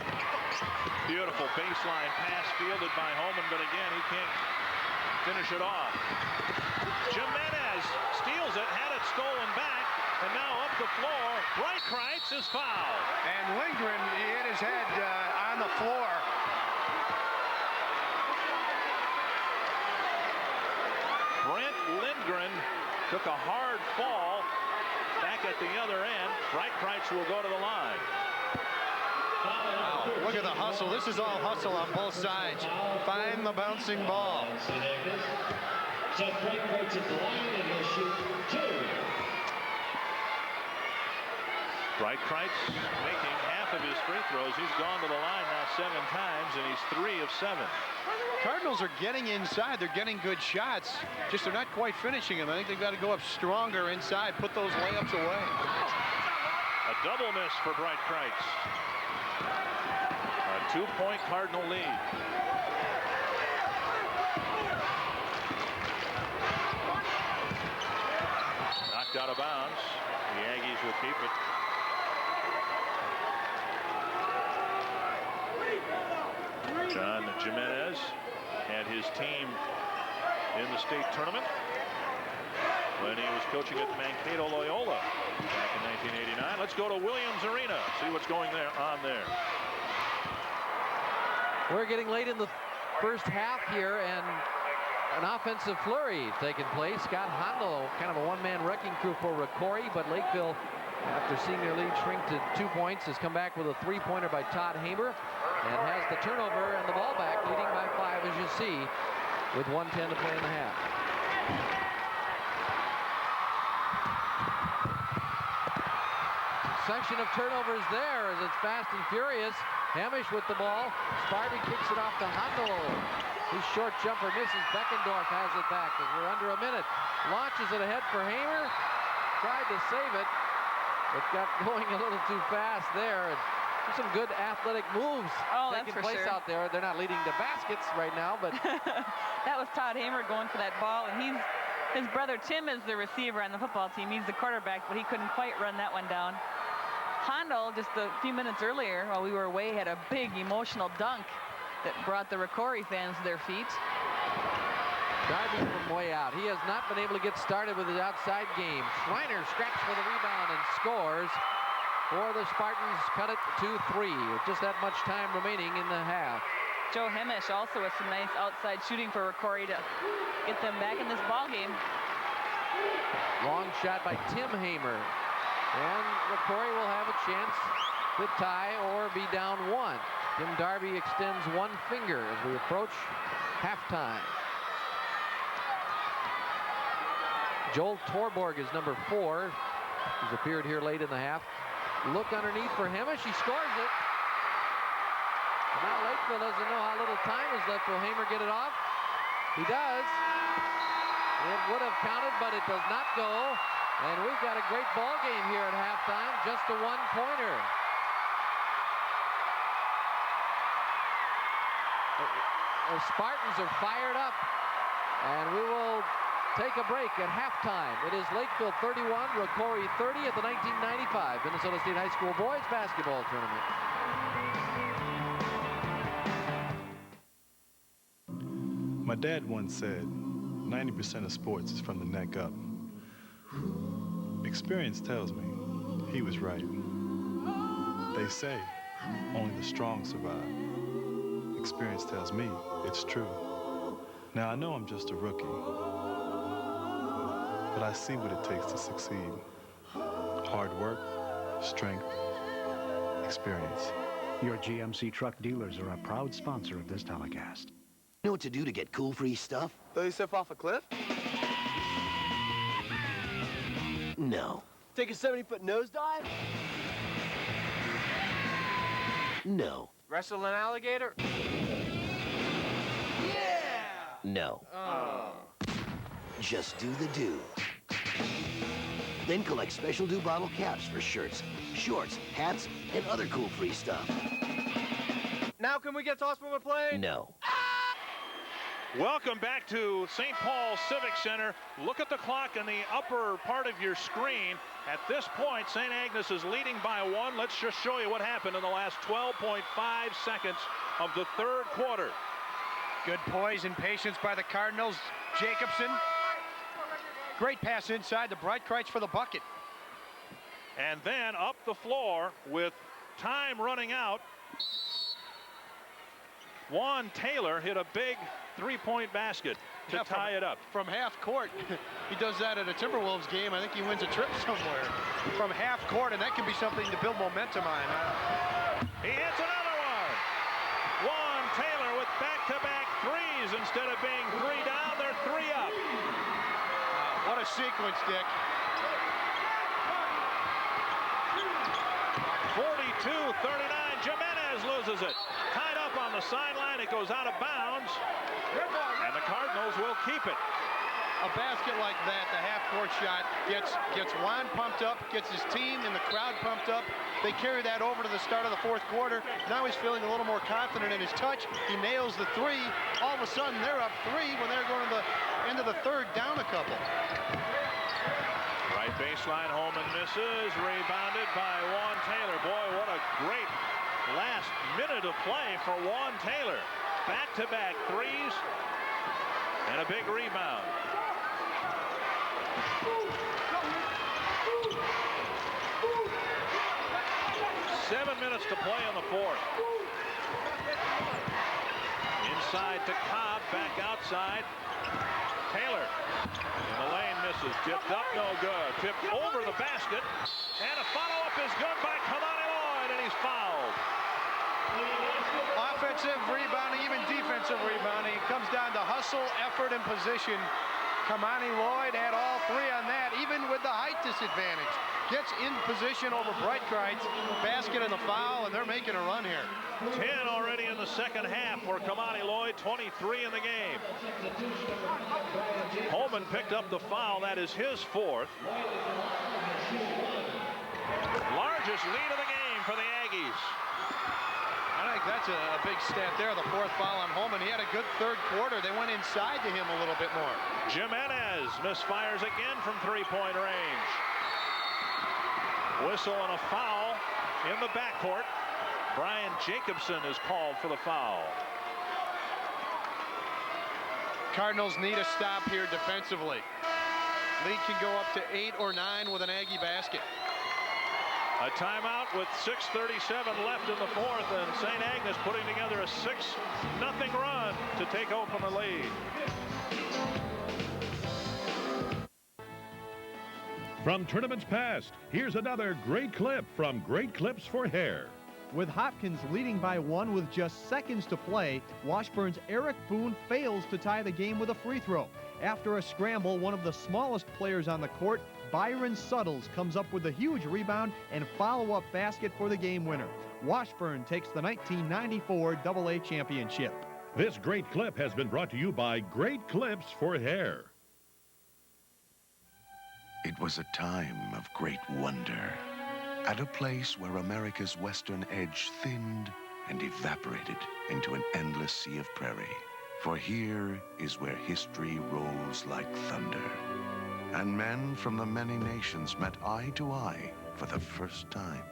Beautiful baseline pass fielded by Holman, but again, he can't finish it off. Jimenez steals it, had it stolen back, and now up the floor. Bright Kreitz is fouled. And Lindgren, he hit his head on the floor. Brent Lindgren took a hard fall back at the other end. Bright Kreitz will go to the line. Wow, look at the hustle. This is all hustle on both sides. Find the bouncing ball. Bright Kreitz making half of his free throws. He's gone to the line now 7 times, and he's 3 of 7. Cardinals are getting inside. They're getting good shots. Just they're not quite finishing them. I think they've got to go up stronger inside, put those layups away. A double miss for Bright Kreitz. A 2-point Cardinal lead. Knocked out of bounds. The Aggies will keep it. John Jimenez had his team in the state tournament when he was coaching at Mankato Loyola back in 1989. Let's go to Williams Arena, see what's going on there. We're getting late in the first half here, and an offensive flurry taking place. Scott Hondo, kind of a one-man wrecking crew for ROCORI, but Lakeville, after seeing their lead shrink to 2 points, has come back with a three-pointer by Todd Hamer and has the turnover and the ball back, leading by 5, as you see, with 1:10 to play in the half. Section of turnovers there as it's fast and furious. Hamish with the ball. Sparby kicks it off to Hondo. His short jumper misses. Beckendorf has it back as we're under a minute. Launches it ahead for Hamer. Tried to save it, but got going a little too fast there. And some good athletic moves taking place out there. They're not leading to baskets right now, but that was Todd Hamer going for that ball, and his brother Tim is the receiver on the football team. He's the quarterback, but he couldn't quite run that one down. Hondo, just a few minutes earlier, while we were away, had a big emotional dunk that brought the ROCORI fans to their feet. Driving from way out. He has not been able to get started with his outside game. Schreiner scraps for the rebound and scores. For the Spartans, cut it to 3 with just that much time remaining in the half. Joe Hemish also with some nice outside shooting for ROCORI to get them back in this ball game. Long shot by Tim Hamer. And ROCORI will have a chance to tie or be down 1. Tim Darby extends 1 finger as we approach halftime. Joel Torborg is number 4. He's appeared here late in the half. Look underneath for Hemish. He scores it. Now Lakeville doesn't know how little time is left. Will Hamer get it off? He does. It would have counted, but it does not go. And we've got a great ball game here at halftime. Just a 1-pointer. The Spartans are fired up. And we will take a break at halftime. It is Lakeville 31, ROCORI 30 at the 1995 Minnesota State High School Boys Basketball Tournament. My dad once said, 90% of sports is from the neck up. Experience tells me he was right. They say only the strong survive. Experience tells me it's true. Now I know I'm just a rookie, but I see what it takes to succeed. Hard work, strength, experience. Your GMC truck dealers are a proud sponsor of this telecast. Know what to do to get cool free stuff? Throw yourself off a cliff? No. Take a 70-foot nosedive? No. Wrestle an alligator? No. Oh. Just do the do. Then collect special do bottle caps for shirts, shorts, hats, and other cool free stuff. Now can we get tossed from a plane? No. Welcome back to St. Paul Civic Center. Look at the clock in the upper part of your screen. At this point, St. Agnes is leading by 1. Let's just show you what happened in the last 12.5 seconds of the third quarter. Good poise and patience by the Cardinals. Jacobson. Great pass inside to Breitkreitz for the bucket. And then up the floor with time running out. Juan Taylor hit a big three-point basket to tie it up. From half court. He does that at a Timberwolves game. I think he wins a trip somewhere. From half court, and that can be something to build momentum on. He hits another one. Juan Taylor with back-to-back threes. Instead of being 3 down, they're 3 up. What a sequence, Dick. 42-39. Jimenez loses it. Tied up on the sideline. It goes out of bounds. And the Cardinals will keep it. A basket like that, the half-court shot, gets Juan pumped up, gets his team and the crowd pumped up. They carry that over to the start of the fourth quarter. Now he's feeling a little more confident in his touch. He nails the 3. All of a sudden, they're up 3 when they're going to the end of the third, down a couple. Right baseline, Holman misses. Rebounded by Juan Taylor. Boy, what a great last minute of play for Juan Taylor. Back-to-back threes and a big rebound. Seven minutes to play in the fourth. Inside to Cobb, back outside. Taylor in the lane, misses. Tipped up, no good. Tipped over the basket. And a follow-up is good by Kamani Lloyd, and he's fouled. Offensive rebounding, even defensive rebounding. It comes down to hustle, effort, and position. Kamani Lloyd had all 3 on that, even with the height disadvantage. Gets in position over Breitkreitz, basket and the foul, and they're making a run here. 10 already in the second half for Kamani Lloyd, 23 in the game. Holman picked up the foul. That is his 4th. Largest lead of the game for the Aggies. I think that's a big stat there, the 4th foul on Holman. He had a good third quarter. They went inside to him a little bit more. Jimenez misfires again from 3-point range. Whistle and a foul in the backcourt. Brian Jacobson is called for the foul. Cardinals need a stop here defensively. Lead can go up to 8 or 9 with an Aggie basket. A timeout with 6:37 left in the fourth, and St. Agnes putting together a 6-0 run to take open the lead. From tournaments past, here's another great clip from Great Clips for Hair. With Hopkins leading by 1 with just seconds to play, Washburn's Eric Boone fails to tie the game with a free throw. After a scramble, one of the smallest players on the court, Byron Suttles, comes up with a huge rebound and follow-up basket for the game winner. Washburn takes the 1994 AA championship. This great clip has been brought to you by Great Clips for Hair. It was a time of great wonder, at a place where America's western edge thinned and evaporated into an endless sea of prairie. For here is where history rolls like thunder, and men from the many nations met eye to eye for the first time.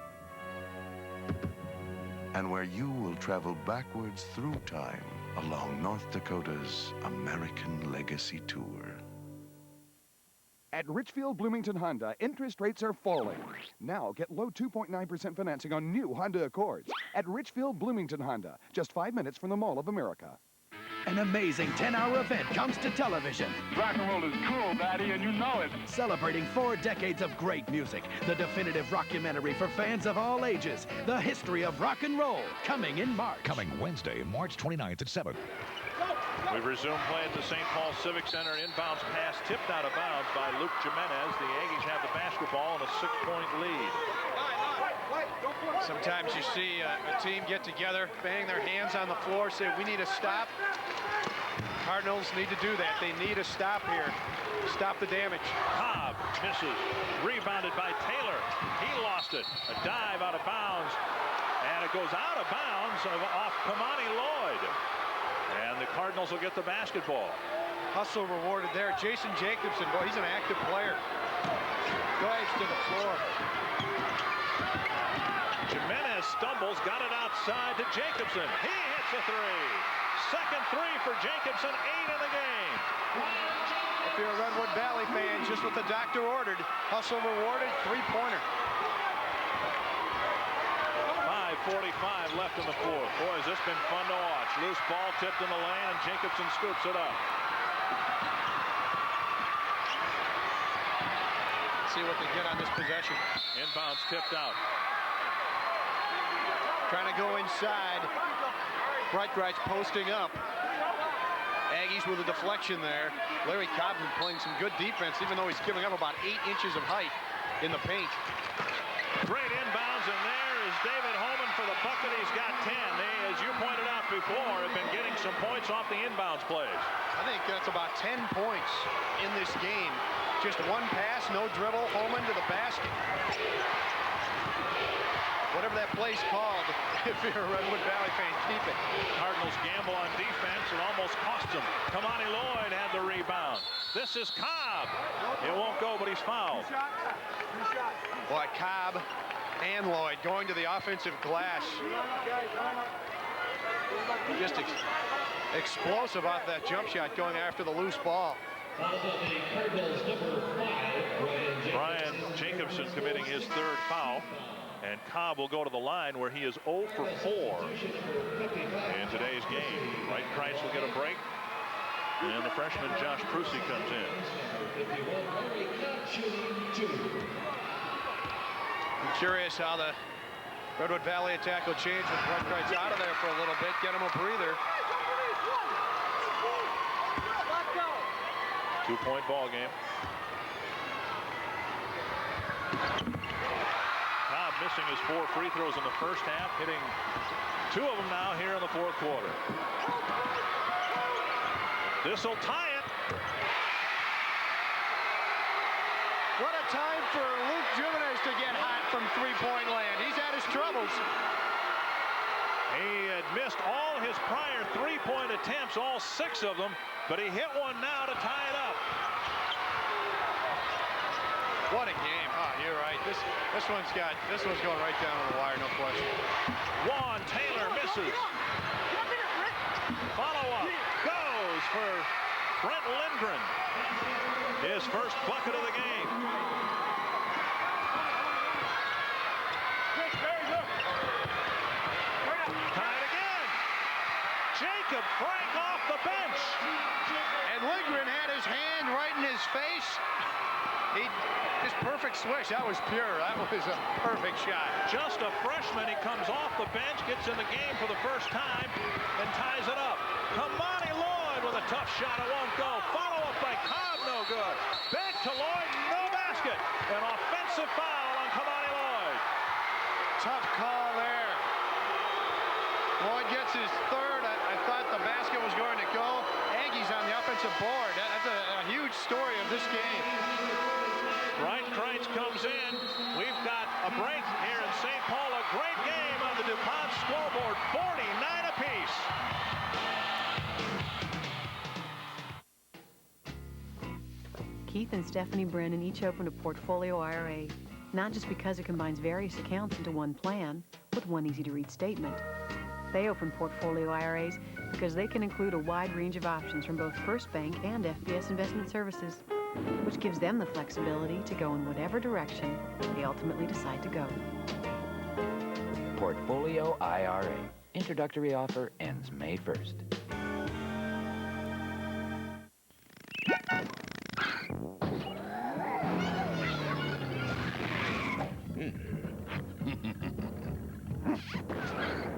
And where you will travel backwards through time along North Dakota's American Legacy Tour. At Richfield Bloomington Honda, interest rates are falling. Now get low 2.9% financing on new Honda Accords. At Richfield Bloomington Honda, just 5 minutes from the Mall of America. An amazing 10-hour event comes to television. Rock and roll is cool, Daddy, and you know it. Celebrating 4 decades of great music. The definitive rockumentary for fans of all ages. The history of rock and roll, coming in March. Coming Wednesday, March 29th at 7. We've resumed play at the St. Paul Civic Center. An inbounds pass tipped out of bounds by Luke Jimenez. The Aggies have the basketball and a 6-point lead. Sometimes you see a team get together, bang their hands on the floor, say, we need a stop. Cardinals need to do that. They need a stop here. Stop the damage. Cobb misses. Rebounded by Taylor. He lost it. A dive out of bounds. And it goes out of bounds off Kamani Lloyd. And the Cardinals will get the basketball. Hustle rewarded there. Jason Jacobson, boy, he's an active player. Drives to the floor. Jimenez stumbles, got it outside to Jacobson. He hits a three. Second three for Jacobson, 8 in the game. If you're a Redwood Valley fan, just what the doctor ordered. Hustle rewarded, three-pointer. 5:45 left in the fourth. Boy, has this been fun to watch. Loose ball tipped in the lane, and Jacobson scoops it up. See what they get on this possession. Inbounds tipped out. Trying to go inside. Brightwright's posting up. Aggies with a deflection there. Larry Cobb playing some good defense, even though he's giving up about 8 inches of height in the paint. Great inbounds, and there is David Holman for the bucket. He's got 10. They, as you pointed out before, have been getting some points off the inbounds plays. I think that's about 10 points in this game. Just one pass, no dribble, Holman to the basket. Whatever that play's called, if you're a Redwood Valley fan, keep it. Cardinals gamble on defense. It almost cost them. Kamani Lloyd had the rebound. This is Cobb. It won't go, but he's fouled. Boy, Cobb and Lloyd going to the offensive glass. Just explosive off that jump shot going after the loose ball. Brian Jacobson committing his 3rd foul. And Cobb will go to the line where he is 0 for 4 in today's game. Wright Kreitz will get a break. And the freshman Josh Prusy comes in. I'm curious how the Redwood Valley attack will change with Wright Kreitz out of there for a little bit. Get him a breather. 2-point ball game. Missing his 4 free throws in the first half, hitting 2 of them now here in the fourth quarter. This will tie it. What a time for Luke Jimenez to get hot from three-point land. He's had his troubles. He had missed all his prior three-point attempts, all 6 of them, but he hit one now to tie it up. What a game. Oh, you're right. This one's going right down to the wire, no question. Juan Taylor misses. Follow-up goes for Brent Lindgren. His first bucket of the game. Tied again. Jacob Frank off the bench. And Lindgren had his hand right in his face. He His perfect switch, that was pure. That was a perfect shot. Just a freshman. He comes off the bench, gets in the game for the first time, and ties it up. Kamani Lloyd with a tough shot. It won't go. Follow up by Cobb, no good. Back to Lloyd, no basket. An offensive foul on Kamani Lloyd. Tough call there. Lloyd gets his third. I thought the basket was going to go. Aggies on the offensive board. That's a huge story of this game. Bright Kreitz comes in. We've got a break here in St. Paul. A great game on the DuPont scoreboard. 49 apiece. Keith and Stephanie Brennan each opened a portfolio IRA, not just because it combines various accounts into one plan with one easy-to-read statement. They open portfolio IRAs because they can include a wide range of options from both First Bank and FBS Investment Services, which gives them the flexibility to go in whatever direction they ultimately decide to go. Portfolio IRA. Introductory offer ends May 1st.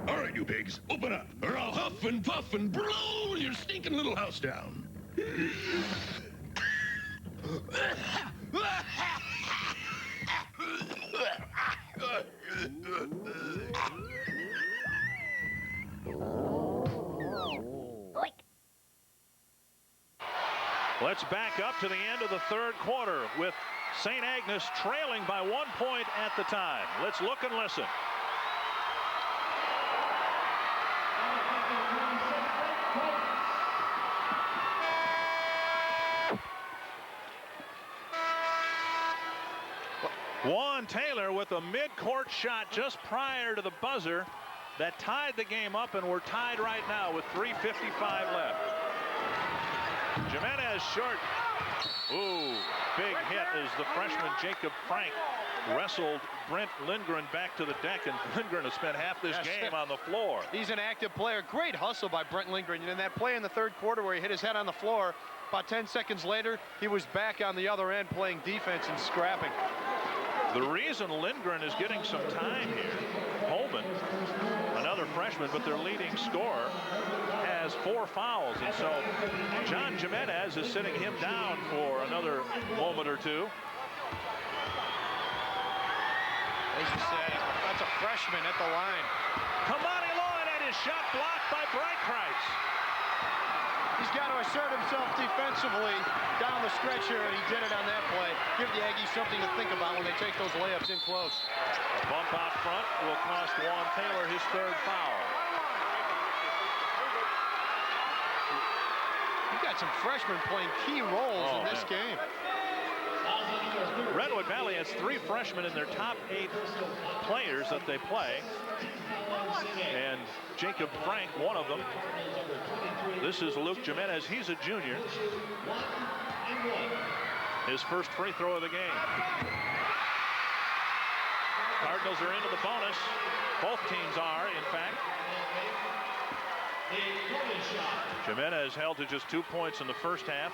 All right, you pigs, open up, or I'll huff and puff and blow your stinking little house down. Let's back up to the end of the third quarter with St. Agnes trailing by 1 point at the time. Let's look and listen. Juan Taylor with a mid-court shot just prior to the buzzer that tied the game up, and we're tied right now with 3:55 left. Jimenez short. Ooh, big hit as the freshman Jacob Frank wrestled Brent Lindgren back to the deck, and Lindgren has spent half this game on the floor. He's an active player. Great hustle by Brent Lindgren. And that play in the third quarter where he hit his head on the floor, about 10 seconds later, he was back on the other end playing defense and scrapping. The reason Lindgren is getting some time here, Holman, another freshman, but their leading scorer, has 4 fouls. And so John Jimenez is sitting him down for another moment or two. As you said, that's a freshman at the line. Kamani Lloyd and his shot blocked by Bright Kreitz. He's got to assert himself defensively down the stretch here, and he did it on that play. Give the Aggies something to think about when they take those layups in close. A bump out front will cost Juan Taylor his third foul. You've got some freshmen playing key roles in this game. Redwood Valley has 3 freshmen in their top 8 players that they play, and Jacob Frank, one of them. This is Luke Jimenez. He's a junior. His first free throw of the game. Cardinals are into the bonus. Both teams are, in fact. Jimenez held to just 2 points in the first half.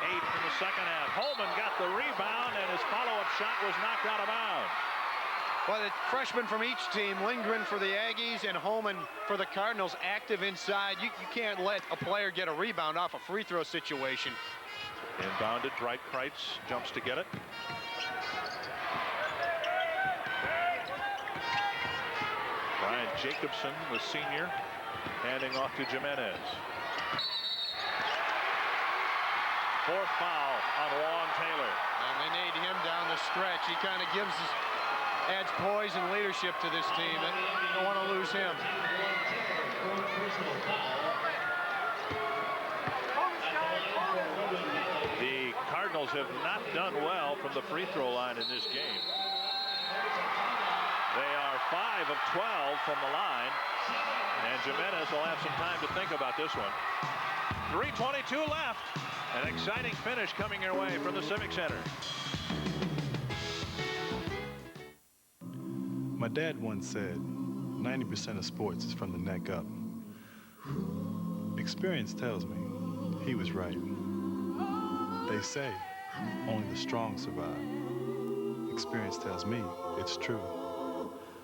8 in the second half. Holman got the rebound, and his follow-up shot was knocked out of bounds. Well, the freshmen from each team, Lindgren for the Aggies and Holman for the Cardinals, active inside. You can't let a player get a rebound off a free throw situation. Inbounded, Bright Kreitz jumps to get it. Brian Jacobson, the senior, handing off to Jimenez. 4th foul on Juan Taylor. And they need him down the stretch. He kind of adds poise and leadership to this team. They don't want to lose him. The Cardinals have not done well from the free throw line in this game. They are 5 of 12 from the line, and Jimenez will have some time to think about this one. 3:22 left. An exciting finish coming your way from the Civic Center. My dad once said, 90% of sports is from the neck up. Experience tells me he was right. They say Only the strong survive. Experience tells me it's true.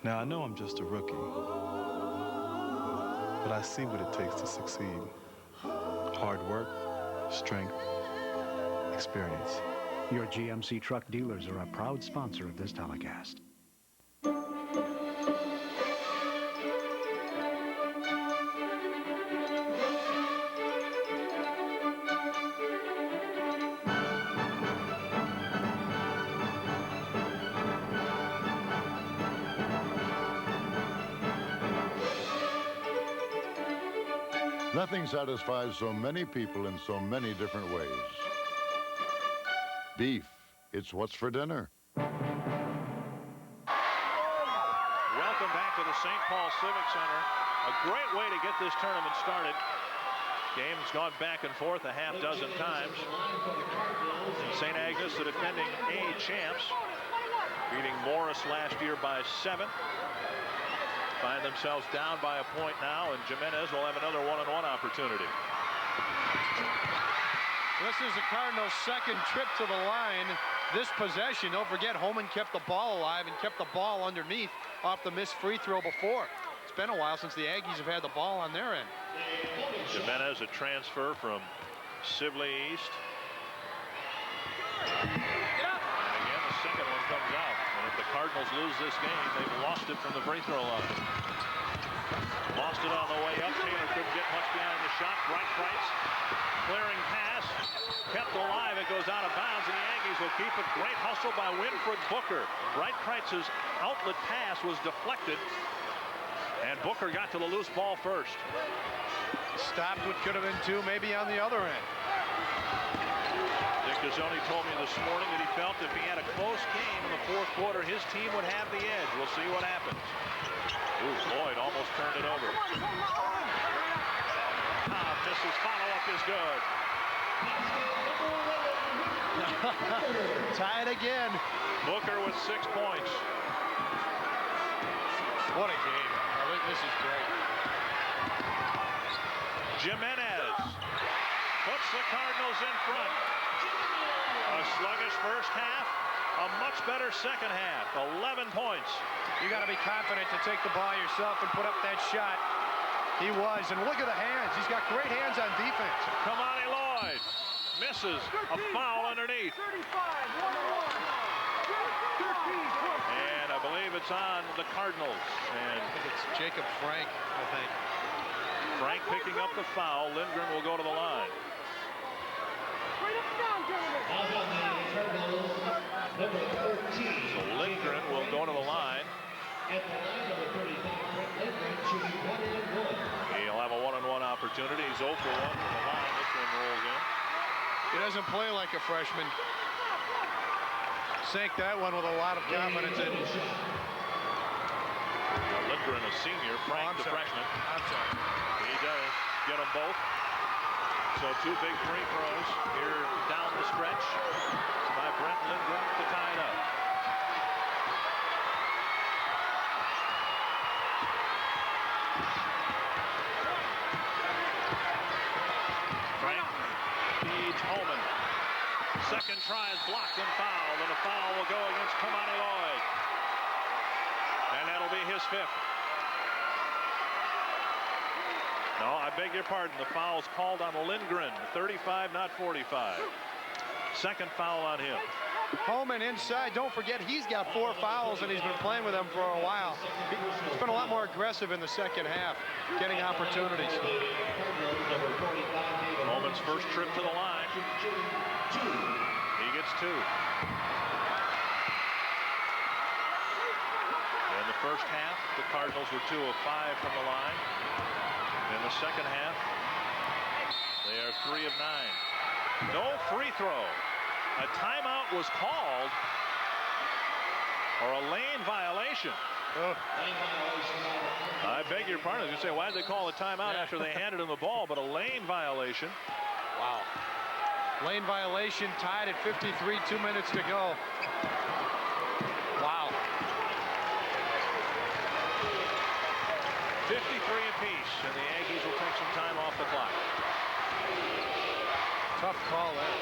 Now, I know I'm just a rookie, but I see what it takes to succeed. Hard work, strength, experience. Your GMC truck dealers are a proud sponsor of this telecast. Nothing satisfies so many people in so many different ways. Beef, it's what's for dinner. Welcome back to the St. Paul Civic Center. A great way to get this tournament started. Game's gone back and forth a half dozen times. St. Agnes, the defending A champs, beating Morris last year by 7. Find themselves down by a point now, and Jimenez will have another one-on-one opportunity. This is the Cardinals' second trip to the line this possession. Don't forget, Holman kept the ball alive and kept the ball underneath off the missed free throw before. It's been a while since the Aggies have had the ball on their end. Jimenez, a transfer from Sibley East. And again, the second one comes out. And if the Cardinals lose this game, they've lost it from the free throw line. Lost it on the way up. Taylor couldn't get much behind the shot. Bright Price, clearing pass, kept alive. It goes out of bounds, and the Aggies will keep it. Great hustle by Winfred Booker. Bright Price's outlet pass was deflected, and Booker got to the loose ball first. Stopped what could have been 2, maybe on the other end. Dick Gazzoni told me this morning that he felt if he had a close game in the fourth quarter, his team would have the edge. We'll see what happens. Ooh, Lloyd almost turned it over. Misses. Follow-up is good. Tied again. Booker with 6 points. What a game. Oh, this is great. Jimenez puts the Cardinals in front. A sluggish first half, a much better second half. 11 points. You got to be confident to take the ball yourself and put up that shot. He was, and look at the hands. He's got great hands on defense. Kamani Lloyd misses. A foul underneath. And I believe it's on the Cardinals. And I think it's Jacob Frank, I think. Frank picking up the foul. Lindgren will go to the line. So Lindgren will go to the line. He'll have a one-on-one opportunity. He's 0 for 1 from the line. This one rolls in. He doesn't play like a freshman. Sank that one with a lot of confidence in. Lindgren, a senior. Frank, the freshman. I'm sorry. He does get them both. So 2 big free throws here down the stretch by Brent Lindgren to tie it up. Frank feeds Holman. Second try is blocked and fouled, and a foul will go against Kamani Lloyd. And that'll be his 5th. No, I beg your pardon. The foul's called on Lindgren. 35, not 45. Second foul on him. Holman inside. Don't forget, he's got 4 fouls, and he's been playing with them for a while. He's been a lot more aggressive in the second half, getting opportunities. Holman's first trip to the line. He gets 2. In the first half, the Cardinals were 2 of 5 from the line. In the second half, they are 3 of 9. No free throw. A timeout was called, or a lane violation. I beg your pardon. I was going to say, why did they call a timeout after they handed him the ball? But a lane violation. Wow. Lane violation, tied at 53, 2 minutes to go. Wow. 53 apiece, and the Aggies will take some time off the clock. Tough call there.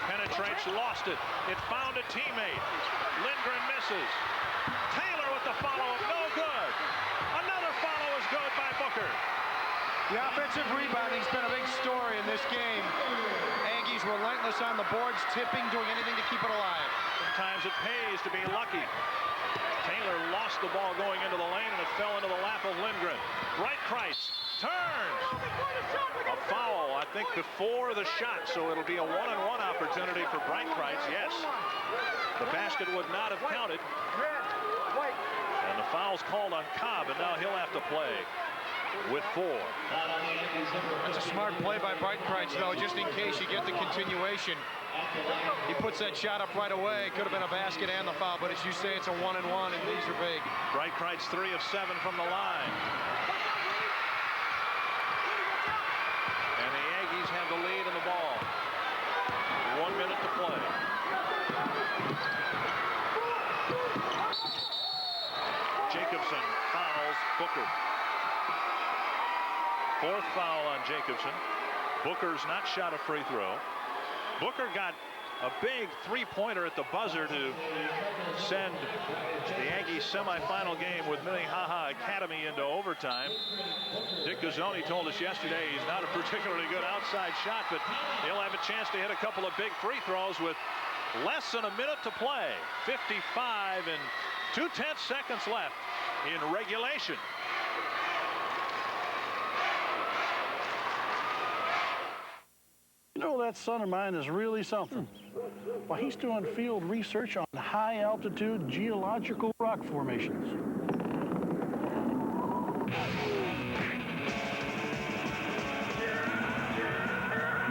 Penetrates, lost it. It found a teammate. Lindgren misses. Taylor with the follow-up, no good. Another follow is good by Booker. The offensive rebounding's been a big story in this game. Aggies relentless on the boards, tipping, doing anything to keep it alive. Sometimes it pays to be lucky. Taylor lost the ball going into the lane, and it fell into the lap of Lindgren. Bright Price turns. A foul, I think, before the shot, so it'll be a one-on-one opportunity for Bright Price. Yes, the basket would not have counted. And the foul's called on Cobb, and now he'll have to play with 4. That's a smart play by Bright Price, though, just in case you get the continuation. He puts that shot up right away. Could have been a basket and the foul, but as you say, it's a 1-and-1, and these are big. Bright Price 3 of 7 from the line. And the Aggies have the lead in the ball. 1 minute to play. Jacobson fouls Booker. 4th foul on Jacobson. Booker's not shot a free throw. Booker got a big three-pointer at the buzzer to send the Aggies semifinal game with Minnehaha Academy into overtime. Dick Gazzoni told us yesterday he's not a particularly good outside shot, but he'll have a chance to hit a couple of big free throws with less than a minute to play. 55 and 2/10 seconds left in regulation. You know, that son of mine is really something. Well, he's doing field research on high-altitude geological rock formations.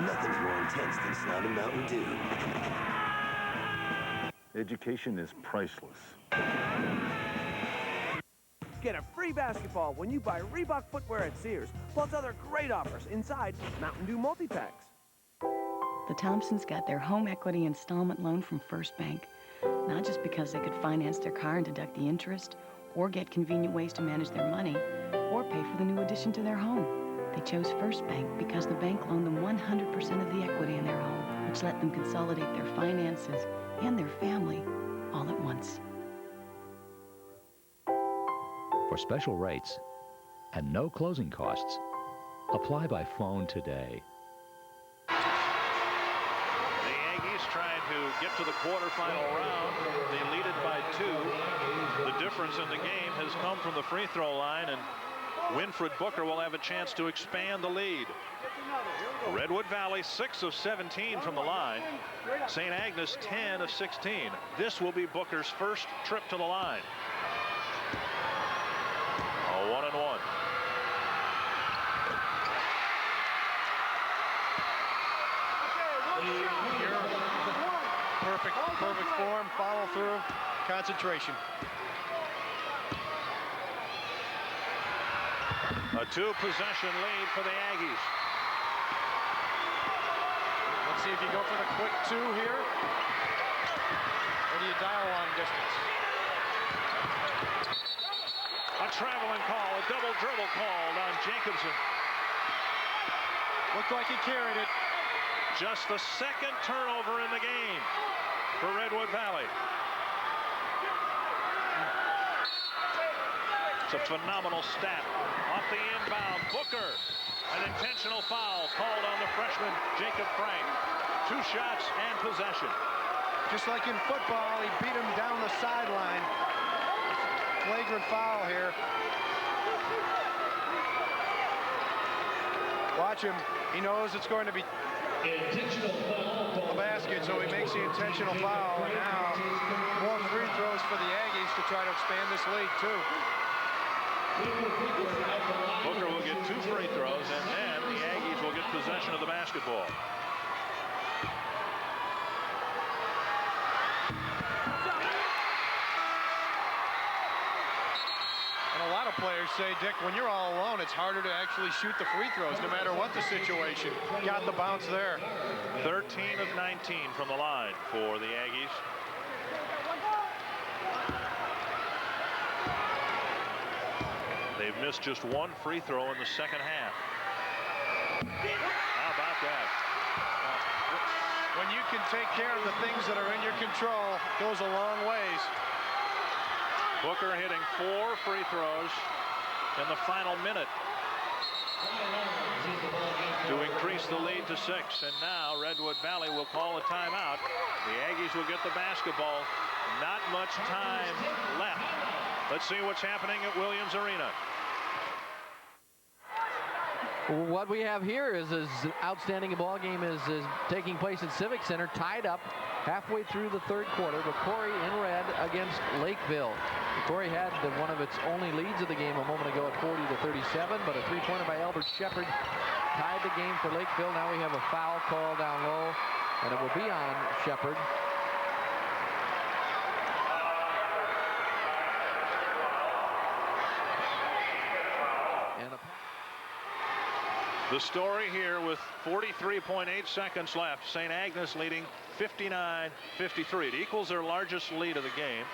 Nothing's more intense than Snout and Mountain Dew. Education is priceless. Get a free basketball when you buy Reebok footwear at Sears, plus other great offers inside Mountain Dew multi-packs. The Thompsons got their home equity installment loan from First Bank, not just because they could finance their car and deduct the interest, or get convenient ways to manage their money, or pay for the new addition to their home. They chose First Bank because the bank loaned them 100% of the equity in their home, which let them consolidate their finances and their family all at once. For special rates and no closing costs, apply by phone today. Trying to get to the quarterfinal round. They lead it by 2. The difference in the game has come from the free throw line, and Winfred Booker will have a chance to expand the lead. Redwood Valley 6 of 17 from the line. St. Agnes 10 of 16. This will be Booker's first trip to the line. A 1-and-1. Perfect form, follow through, concentration. A 2-possession lead for the Aggies. Let's see if you go for the quick 2 here, or do you dial long distance? A traveling call, a double dribble called on Jacobson. Looked like he carried it. Just the 2nd turnover in the game for Redwood Valley. It's a phenomenal stat. Off the inbound, Booker. An intentional foul called on the freshman, Jacob Frank. 2 shots and possession. Just like in football, he beat him down the sideline. Flagrant foul here. Watch him. He knows it's going to be a basket, so he makes the intentional foul. And now more free throws for the Aggies to try to expand this lead too. Booker will get 2 free throws, and then the Aggies will get possession of the basketball. And a lot of players say, Dick, when you're all alone, it's harder to actually shoot the free throws, no matter what the situation. Got the bounce there. 13 of 19 from the line for the Aggies. They've missed just 1 free throw in the second half. How about that? When you can take care of the things that are in your control, it goes a long ways. Booker hitting 4 free throws in the final minute to increase the lead to 6. And now Redwood Valley will call a timeout. The Aggies will get the basketball. Not much time left. Let's see what's happening at Williams Arena. What we have here is an outstanding ball game is taking place at Civic Center, tied up halfway through the third quarter. ROCORI in red against Lakeville. ROCORI had one of its only leads of the game a moment ago at 40-37, but a three-pointer by Albert Shepard tied the game for Lakeville. Now we have a foul call down low, and it will be on Shepard. The story here with 43.8 seconds left. St. Agnes leading 59-53. It equals their largest lead of the game.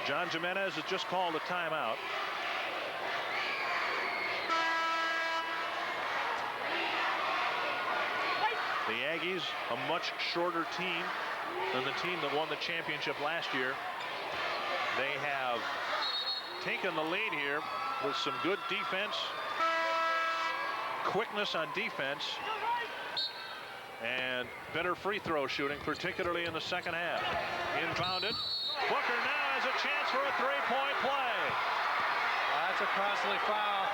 John Jimenez has just called a timeout. The Aggies, a much shorter team than the team that won the championship last year. They have taken the lead here with some good defense, quickness on defense, and better free throw shooting, particularly in the second half. Inbounded. Booker now has a chance for a three-point play. That's a costly foul.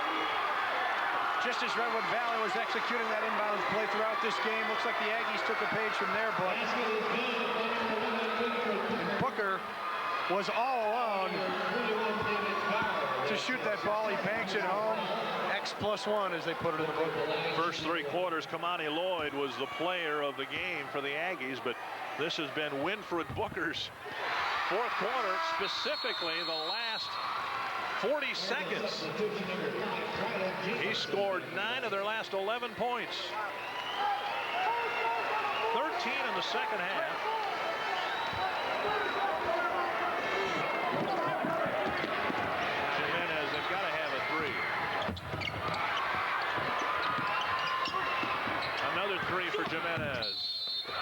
Just as Redwood Valley was executing that inbounds play throughout this game, looks like the Aggies took a page from their book. And Booker was all alone to shoot that ball. He banks it home. X+1, as they put it in the book. First 3 quarters, Kamani Lloyd was the player of the game for the Aggies, but this has been Winfred Booker's fourth quarter, specifically the last 40 seconds. He scored 9 of their last 11 points. 13 in the second half. Jimenez, they've got to have a 3. Another 3 for Jimenez.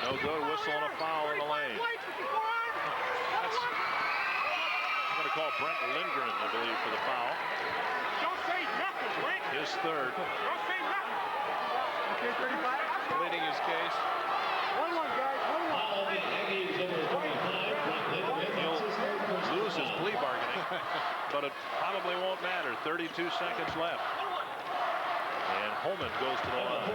No good. Whistle and a foul in the lane. I'm going to call Brent Lindgren, I believe, for the foul. Don't say nothing, Brent. His third. Don't say nothing. Okay, 35. Pleading his case. 1-1, guys. 1-1. He'll lose his plea bargaining, but it probably won't matter. 32 seconds left. And Holman goes to the line.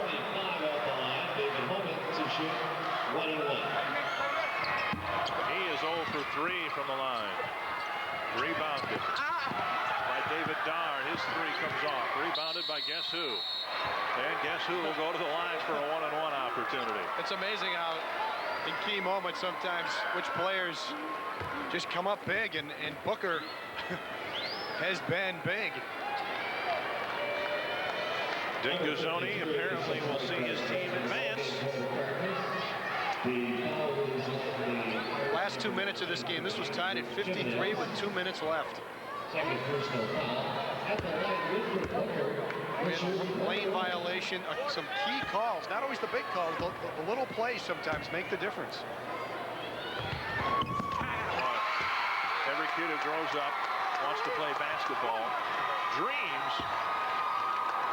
He is 0 for 3 from the line. Rebounded by David Darr. His 3 comes off. Rebounded by guess who? And guess who will go to the line for a one-on-one opportunity. It's amazing how in key moments sometimes which players just come up big, and Booker has been big. Dingazzoni apparently will see his team advance. Last 2 minutes of this game, this was tied at 53 with 2 minutes left. Lane violation, some key calls, not always the big calls, the little plays sometimes make the difference. Every kid who grows up wants to play basketball dreams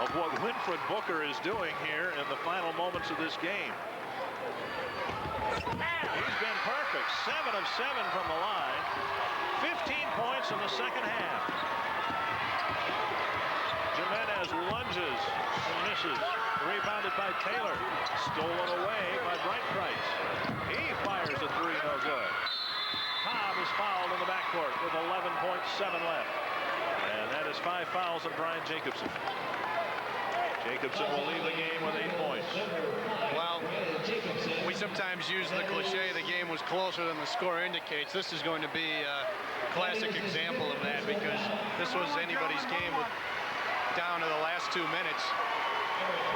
of what Winfred Booker is doing here in the final moments of this game. He's been perfect. 7 of 7 from the line. 15 points in the second half. Jimenez lunges and misses. Rebounded by Taylor. Stolen away by Bright. He fires a 3, no good. Cobb is fouled in the backcourt with 11.7 left. And that is 5 fouls on Brian Jacobson. Jacobson will leave the game with 8 points. Well, we sometimes use the cliche, the game was closer than the score indicates. This is going to be a classic example of that, because this was anybody's game down to the last 2 minutes.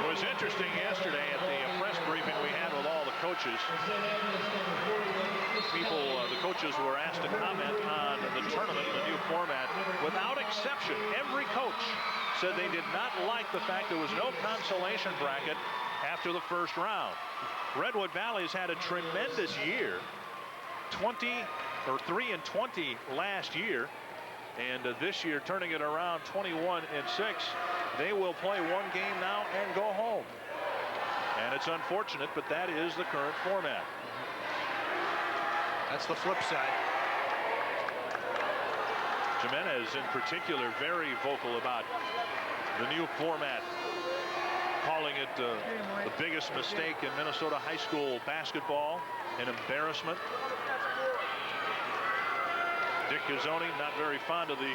It was interesting yesterday at the press briefing we had with all the coaches. The coaches were asked to comment on the tournament, the new format. Without exception, every coach said they did not like the fact there was no consolation bracket after the first round. Redwood Valley's had a tremendous year. 3-20 last year, and this year turning it around 21-6. They will play one game now and go home. And it's unfortunate, but that is the current format. That's the flip side. Jimenez in particular very vocal about the new format, calling it the biggest mistake in Minnesota high school basketball, an embarrassment. Dick Gazzoni not very fond of the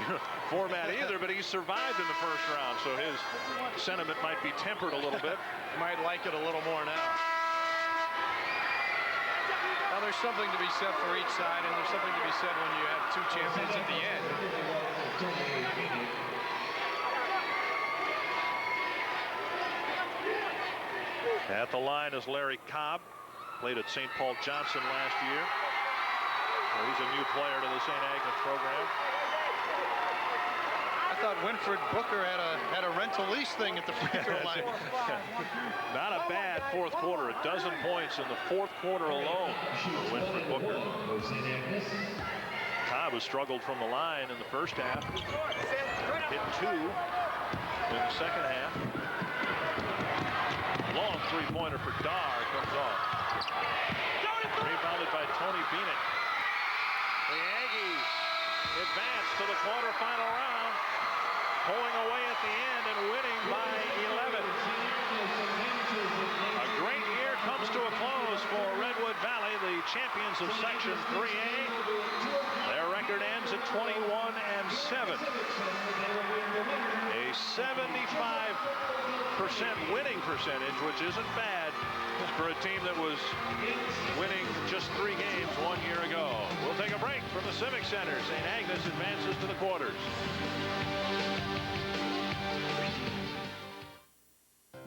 format either, but he survived in the first round, so his sentiment might be tempered a little bit. Might like it a little more now. Now there's something to be said for each side, and there's something to be said when you have two champions at the end. At the line is Larry Cobb, played at St. Paul Johnson last year. Well, he's a new player to the St. Agnes program. I thought Winfred Booker had a rental lease thing at the free throw line. Not a bad fourth quarter. A dozen points in the fourth quarter alone for Winfred Booker. Cobb has struggled from the line in the first half. Hit 2 in the second half. Long three-pointer for Dar comes off. Rebounded by Tony Beanick. The Aggies advance to the quarterfinal round, pulling away at the end and winning by 11. A great year comes to a close for Redwood Valley, the champions of Section 3A. Their record ends at 21-7. A 75% winning percentage, which isn't bad for a team that was winning just 3 games 1 year ago. We'll take a break from the Civic Center. St. Agnes advances to the quarters.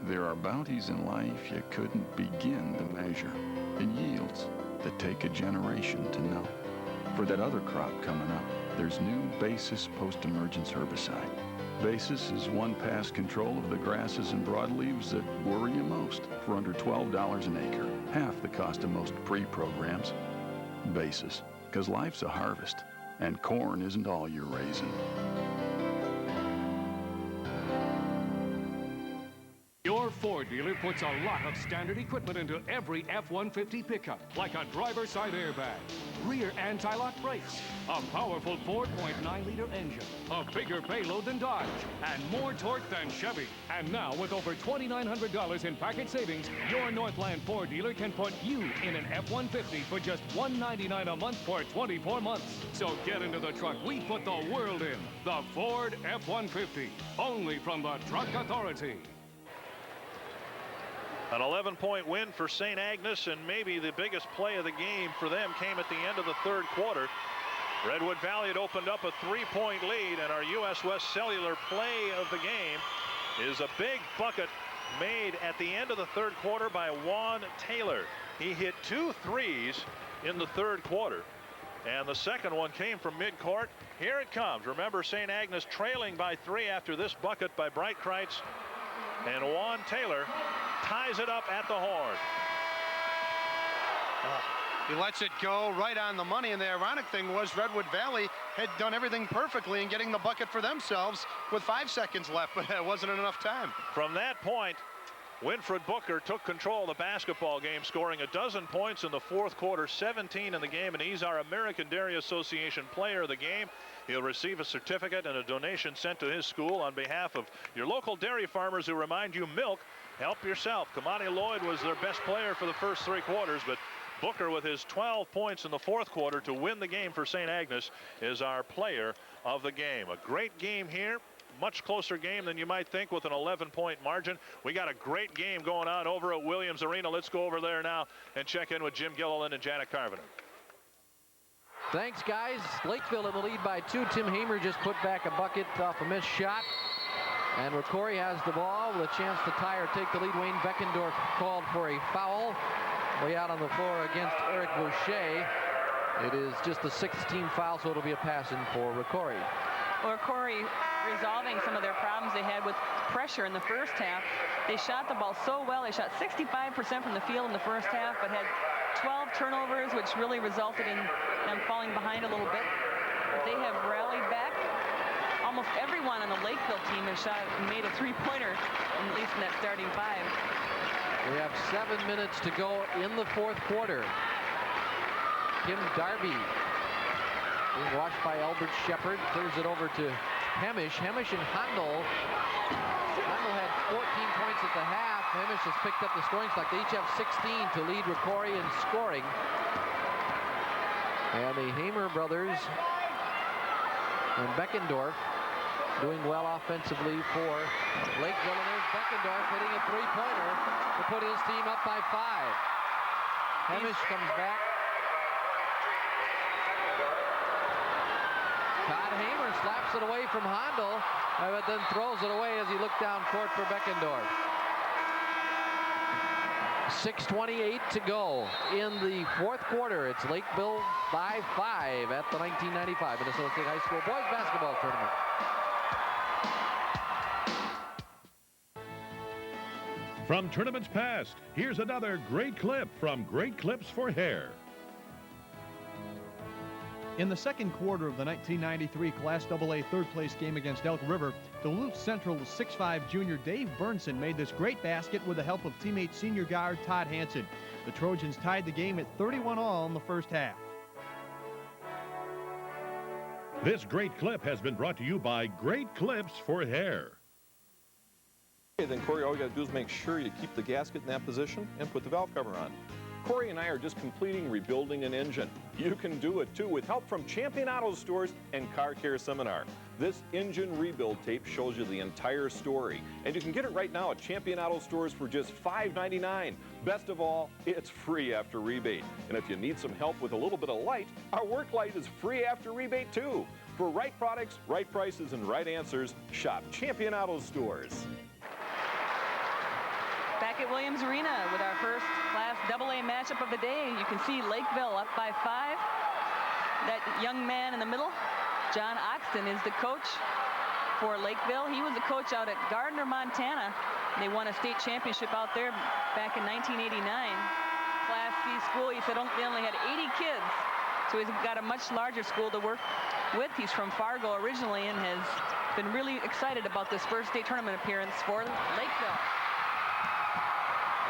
There are bounties in life you couldn't begin to measure, and yields that take a generation to know. For that other crop coming up, there's new Basis post-emergence herbicide. Basis is one-pass control of the grasses and broadleaves that worry you most for under $12 an acre, half the cost of most pre-programs. Basis, because life's a harvest, and corn isn't all you're raising. Your Ford dealer puts a lot of standard equipment into every F-150 pickup, like a driver's side airbag, rear anti-lock brakes, a powerful 4.9-liter engine, a bigger payload than Dodge, and more torque than Chevy. And now, with over $2,900 in package savings, your Northland Ford dealer can put you in an F-150 for just $199 a month for 24 months. So get into the truck we put the world in, the Ford F-150, only from the Truck Authority. An 11-point win for St. Agnes, and maybe the biggest play of the game for them came at the end of the third quarter. Redwood Valley had opened up a 3-point lead, and our U.S. West Cellular play of the game is a big bucket made at the end of the third quarter by Juan Taylor. He hit 2 threes in the third quarter, and the second one came from midcourt. Here it comes. Remember, St. Agnes trailing by 3 after this bucket by Breitkreitz, and Juan Taylor ties it up at the horn. He lets it go right on the money, and the ironic thing was Redwood Valley had done everything perfectly in getting the bucket for themselves with 5 seconds left, but it wasn't enough time. From that point, Winfred Booker took control of the basketball game, scoring a dozen points in the fourth quarter, 17 in the game, and he's our American Dairy Association player of the game. He'll receive a certificate and a donation sent to his school on behalf of your local dairy farmers who remind you, milk, help yourself. Kamani Lloyd was their best player for the first 3 quarters, but Booker, with his 12 points in the fourth quarter to win the game for St. Agnes, is our player of the game. A great game here. Much closer game than you might think with an 11-point margin. We got a great game going on over at Williams Arena. Let's go over there now and check in with Jim Gilliland and Janet Carvener. Thanks, guys. Lakeville in the lead by 2. Tim Hamer just put back a bucket off a missed shot. And ROCORI has the ball with a chance to tie or take the lead. Wayne Beckendorf called for a foul way out on the floor against Eric Boucher. It is just the 6th team foul, so it'll be a pass in for ROCORI. ROCORI resolving some of their problems they had with pressure in the first half. They shot the ball so well. They shot 65% from the field in the first half, but had 12 turnovers, which really resulted in them falling behind a little bit. But they have rallied back. Almost everyone on the Lakeville team has shot and made a three-pointer, at least in that starting five. We have 7 minutes to go in the fourth quarter. Kim Darby being watched by Albert Shepard, clears it over to Hemish. Hemish and Handel. Handel had 14 points at the half. Hemish has picked up the scoring slack. They each have 16 to lead ROCORI in scoring. And the Hamer brothers and Beckendorf doing well offensively for Lakeville. And there's Beckendorf hitting a three-pointer to put his team up by 5. Hemish comes back. Todd Hamer slaps it away from Handel, but then throws it away as he looked down court for Beckendorf. 6:28 to go in the fourth quarter. It's Lakeville by 5 at the 1995 Minnesota State High School Boys Basketball Tournament. From tournaments past, here's another great clip from Great Clips for Hair. In the second quarter of the 1993 Class AA third-place game against Elk River, Duluth Central's 6'5" junior Dave Burnson made this great basket with the help of teammate senior guard Todd Hansen. The Trojans tied the game at 31-all in the first half. This great clip has been brought to you by Great Clips for Hair. Okay, then, Corey, all you got to do is make sure you keep the gasket in that position and put the valve cover on. Corey and I are just completing rebuilding an engine. You can do it too with help from Champion Auto Stores and Car Care Seminar. This engine rebuild tape shows you the entire story, and you can get it right now at Champion Auto Stores for just $5.99. Best of all, it's free after rebate. And if you need some help with a little bit of light, our work light is free after rebate too. For right products, right prices, and right answers, shop Champion Auto Stores. Back at Williams Arena with our first Class AA matchup of the day. You can see Lakeville up by 5. That young man in the middle, John Oxton, is the coach for Lakeville. He was the coach out at Gardner, Montana. They won a state championship out there back in 1989. Class C school, he said they only had 80 kids. So he's got a much larger school to work with. He's from Fargo originally and has been really excited about this first state tournament appearance for Lakeville.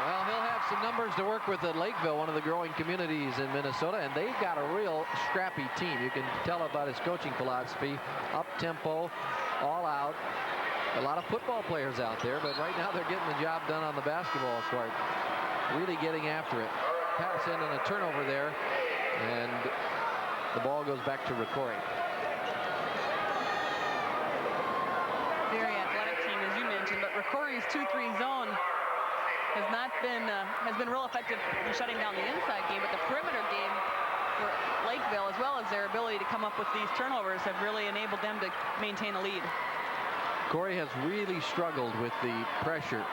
Well, he'll have some numbers to work with at Lakeville, one of the growing communities in Minnesota, and they've got a real scrappy team. You can tell about his coaching philosophy, up-tempo, all out. A lot of football players out there, but right now they're getting the job done on the basketball court. Really getting after it. Pass in and a turnover there, and the ball goes back to ROCORI. Very athletic team, as you mentioned, but ROCORI's 2-3 zone has been real effective in shutting down the inside game, but the perimeter game for Lakeville, as well as their ability to come up with these turnovers, have really enabled them to maintain a lead. Corey has really struggled with the pressure,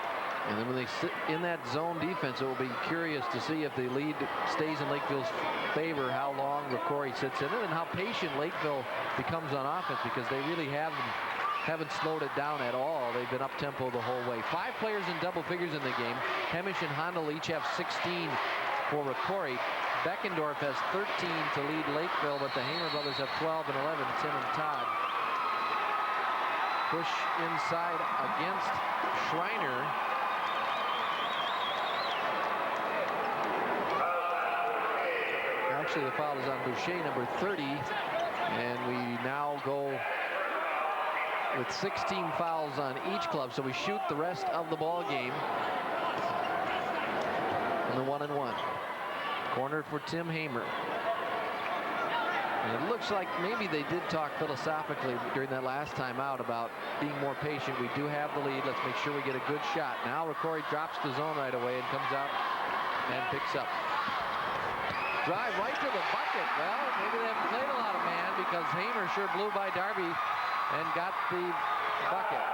and then when they sit in that zone defense, it will be curious to see if the lead stays in Lakeville's favor, how long ROCORI sits in it, and how patient Lakeville becomes on offense, because they really haven't slowed it down at all. They've been up-tempo the whole way. 5 players in double figures in the game. Hemish and Handel each have 16 for ROCORI. Beckendorf has 13 to lead Lakeville, but the Hamer brothers have 12 and 11, Tim and Todd. Push inside against Schreiner. Actually, the foul is on Boucher, number 30, and we now go with 16 fouls on each club, so we shoot the rest of the ball game. And the 1-and-1. Corner for Tim Hamer. And it looks like maybe they did talk philosophically during that last time out about being more patient. We do have the lead. Let's make sure we get a good shot. Now ROCORI drops the zone right away and comes out and picks up. Drive right to the bucket. Well, maybe they haven't played a lot of man, because Hamer sure blew by Darby and got the bucket.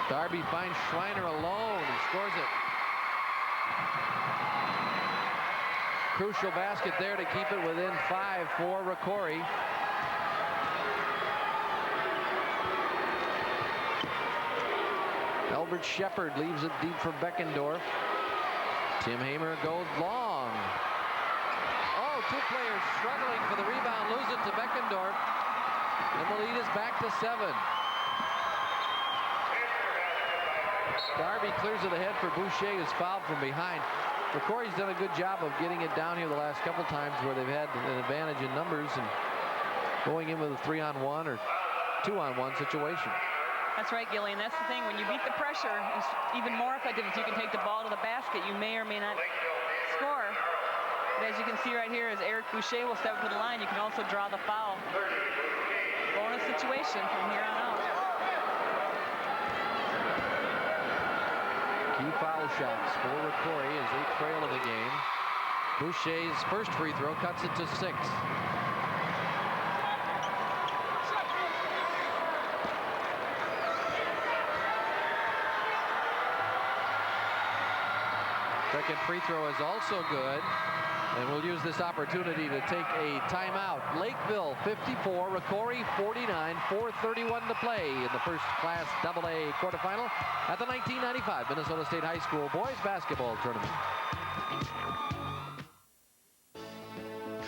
Darby finds Schreiner alone. He scores it. crucial basket there to keep it within 5 for ROCORI. Elbert Shepard leaves it deep for Beckendorf. Tim Hamer goes long. Oh, 2 players struggling for the rebound, lose it to Beckendorf. And the lead is back to 7. Darby clears it ahead for Boucher, who's fouled from behind. ROCORI's done a good job of getting it down here the last couple times where they've had an advantage in numbers and going in with a 3-on-1 or 2-on-1 situation. That's right, Gilly, and that's the thing. When you beat the pressure, it's even more effective if you can take the ball to the basket. You may or may not score. But as you can see right here, as Eric Boucher will step to the line, you can also draw the foul. Bonus situation from here on out. Key foul shots for ROCORI as they trail in the game. Boucher's first free throw cuts it to 6. Second free throw is also good, and we'll use this opportunity to take a timeout. Lakeville 54, ROCORI 49, 4:31 to play in the first class AA quarterfinal at the 1995 Minnesota State High School boys basketball tournament.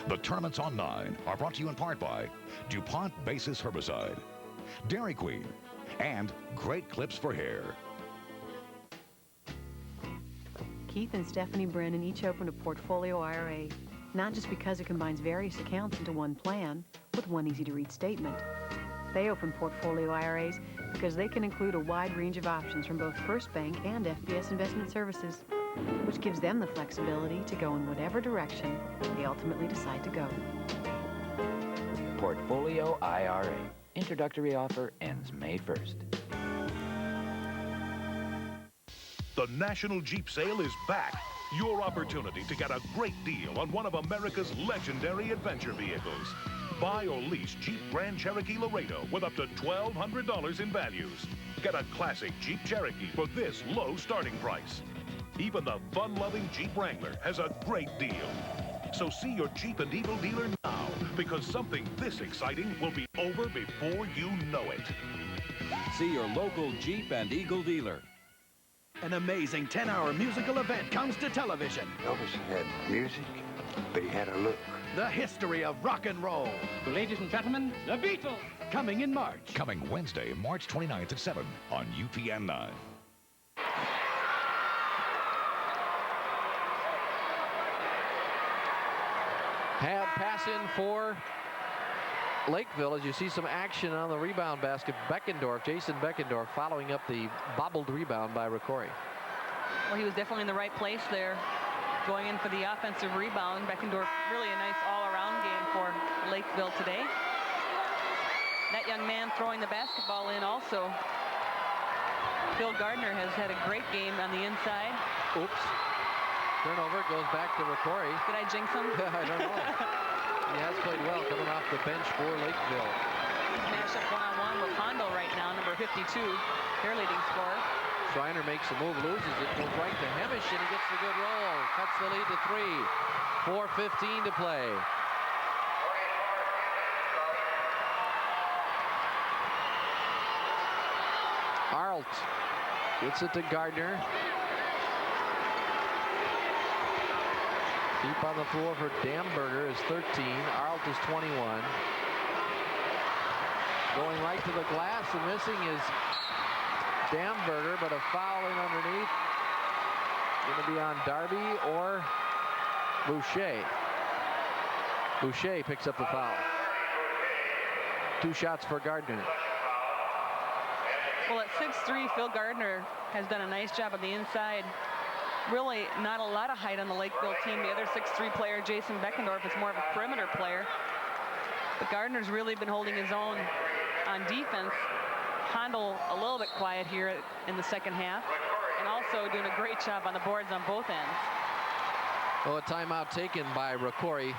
The tournaments on 9 are brought to you in part by DuPont Basis Herbicide, Dairy Queen, and Great Clips for Hair. Keith and Stephanie Brennan each opened a portfolio IRA, not just because it combines various accounts into one plan with one easy-to-read statement. They open portfolio IRAs because they can include a wide range of options from both First Bank and FBS Investment Services, which gives them the flexibility to go in whatever direction they ultimately decide to go. Portfolio IRA. Introductory offer ends May 1st. The National Jeep Sale is back. Your opportunity to get a great deal on one of America's legendary adventure vehicles. Buy or lease Jeep Grand Cherokee Laredo with up to $1,200 in values. Get a classic Jeep Cherokee for this low starting price. Even the fun-loving Jeep Wrangler has a great deal. So see your Jeep and Eagle dealer now, because something this exciting will be over before you know it. See your local Jeep and Eagle dealer. An amazing 10-hour musical event comes to television. Elvis had music, but he had a look. The history of rock and roll. Ladies and gentlemen, the Beatles. Coming in March. Coming Wednesday, March 29th at 7 on UPN 9. Had pass in for Lakeville as you see some action on the rebound basket. Beckendorf, Jason Beckendorf, following up the bobbled rebound by ROCORI. Well, he was definitely in the right place there, going in for the offensive rebound. Beckendorf, really a nice all-around game for Lakeville today. That young man throwing the basketball in also. Phil Gardner has had a great game on the inside. Oops. Turnover, goes back to ROCORI. Did I jinx him? I don't know. He has played well coming off the bench for Lakeville. He's matched up one-on-one with Hondo right now, number 52, their leading scorer. Schreiner makes a move, loses it, goes right to Hemish, and he gets the good roll. Cuts the lead to 3. 4:15 to play. Arlt gets it to Gardner. Deep on the floor for Damberger is 13. Arlt is 21. Going right to the glass and missing is Damberger, but a foul in underneath. Going to be on Darby or Boucher. Boucher picks up the foul. 2 shots for Gardner. Well, at 6'3", Phil Gardner has done a nice job on the inside. Really not a lot of height on the Lakeville team. The other 6'3" player, Jason Beckendorf, is more of a perimeter player. But Gardner's really been holding his own on defense. Hondo a little bit quiet here in the second half, and also doing a great job on the boards on both ends. Well, a timeout taken by ROCORI.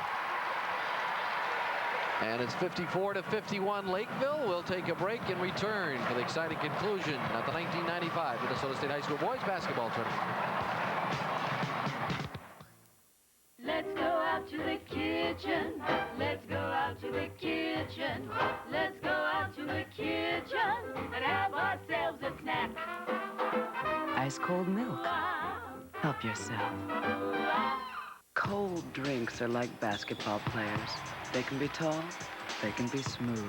And it's 54-51 Lakeville. We'll take a break and return for the exciting conclusion at the 1995 Minnesota State High School boys basketball tournament. Let's go cold milk. Help yourself. Cold drinks are like basketball players. They can be tall, they can be smooth,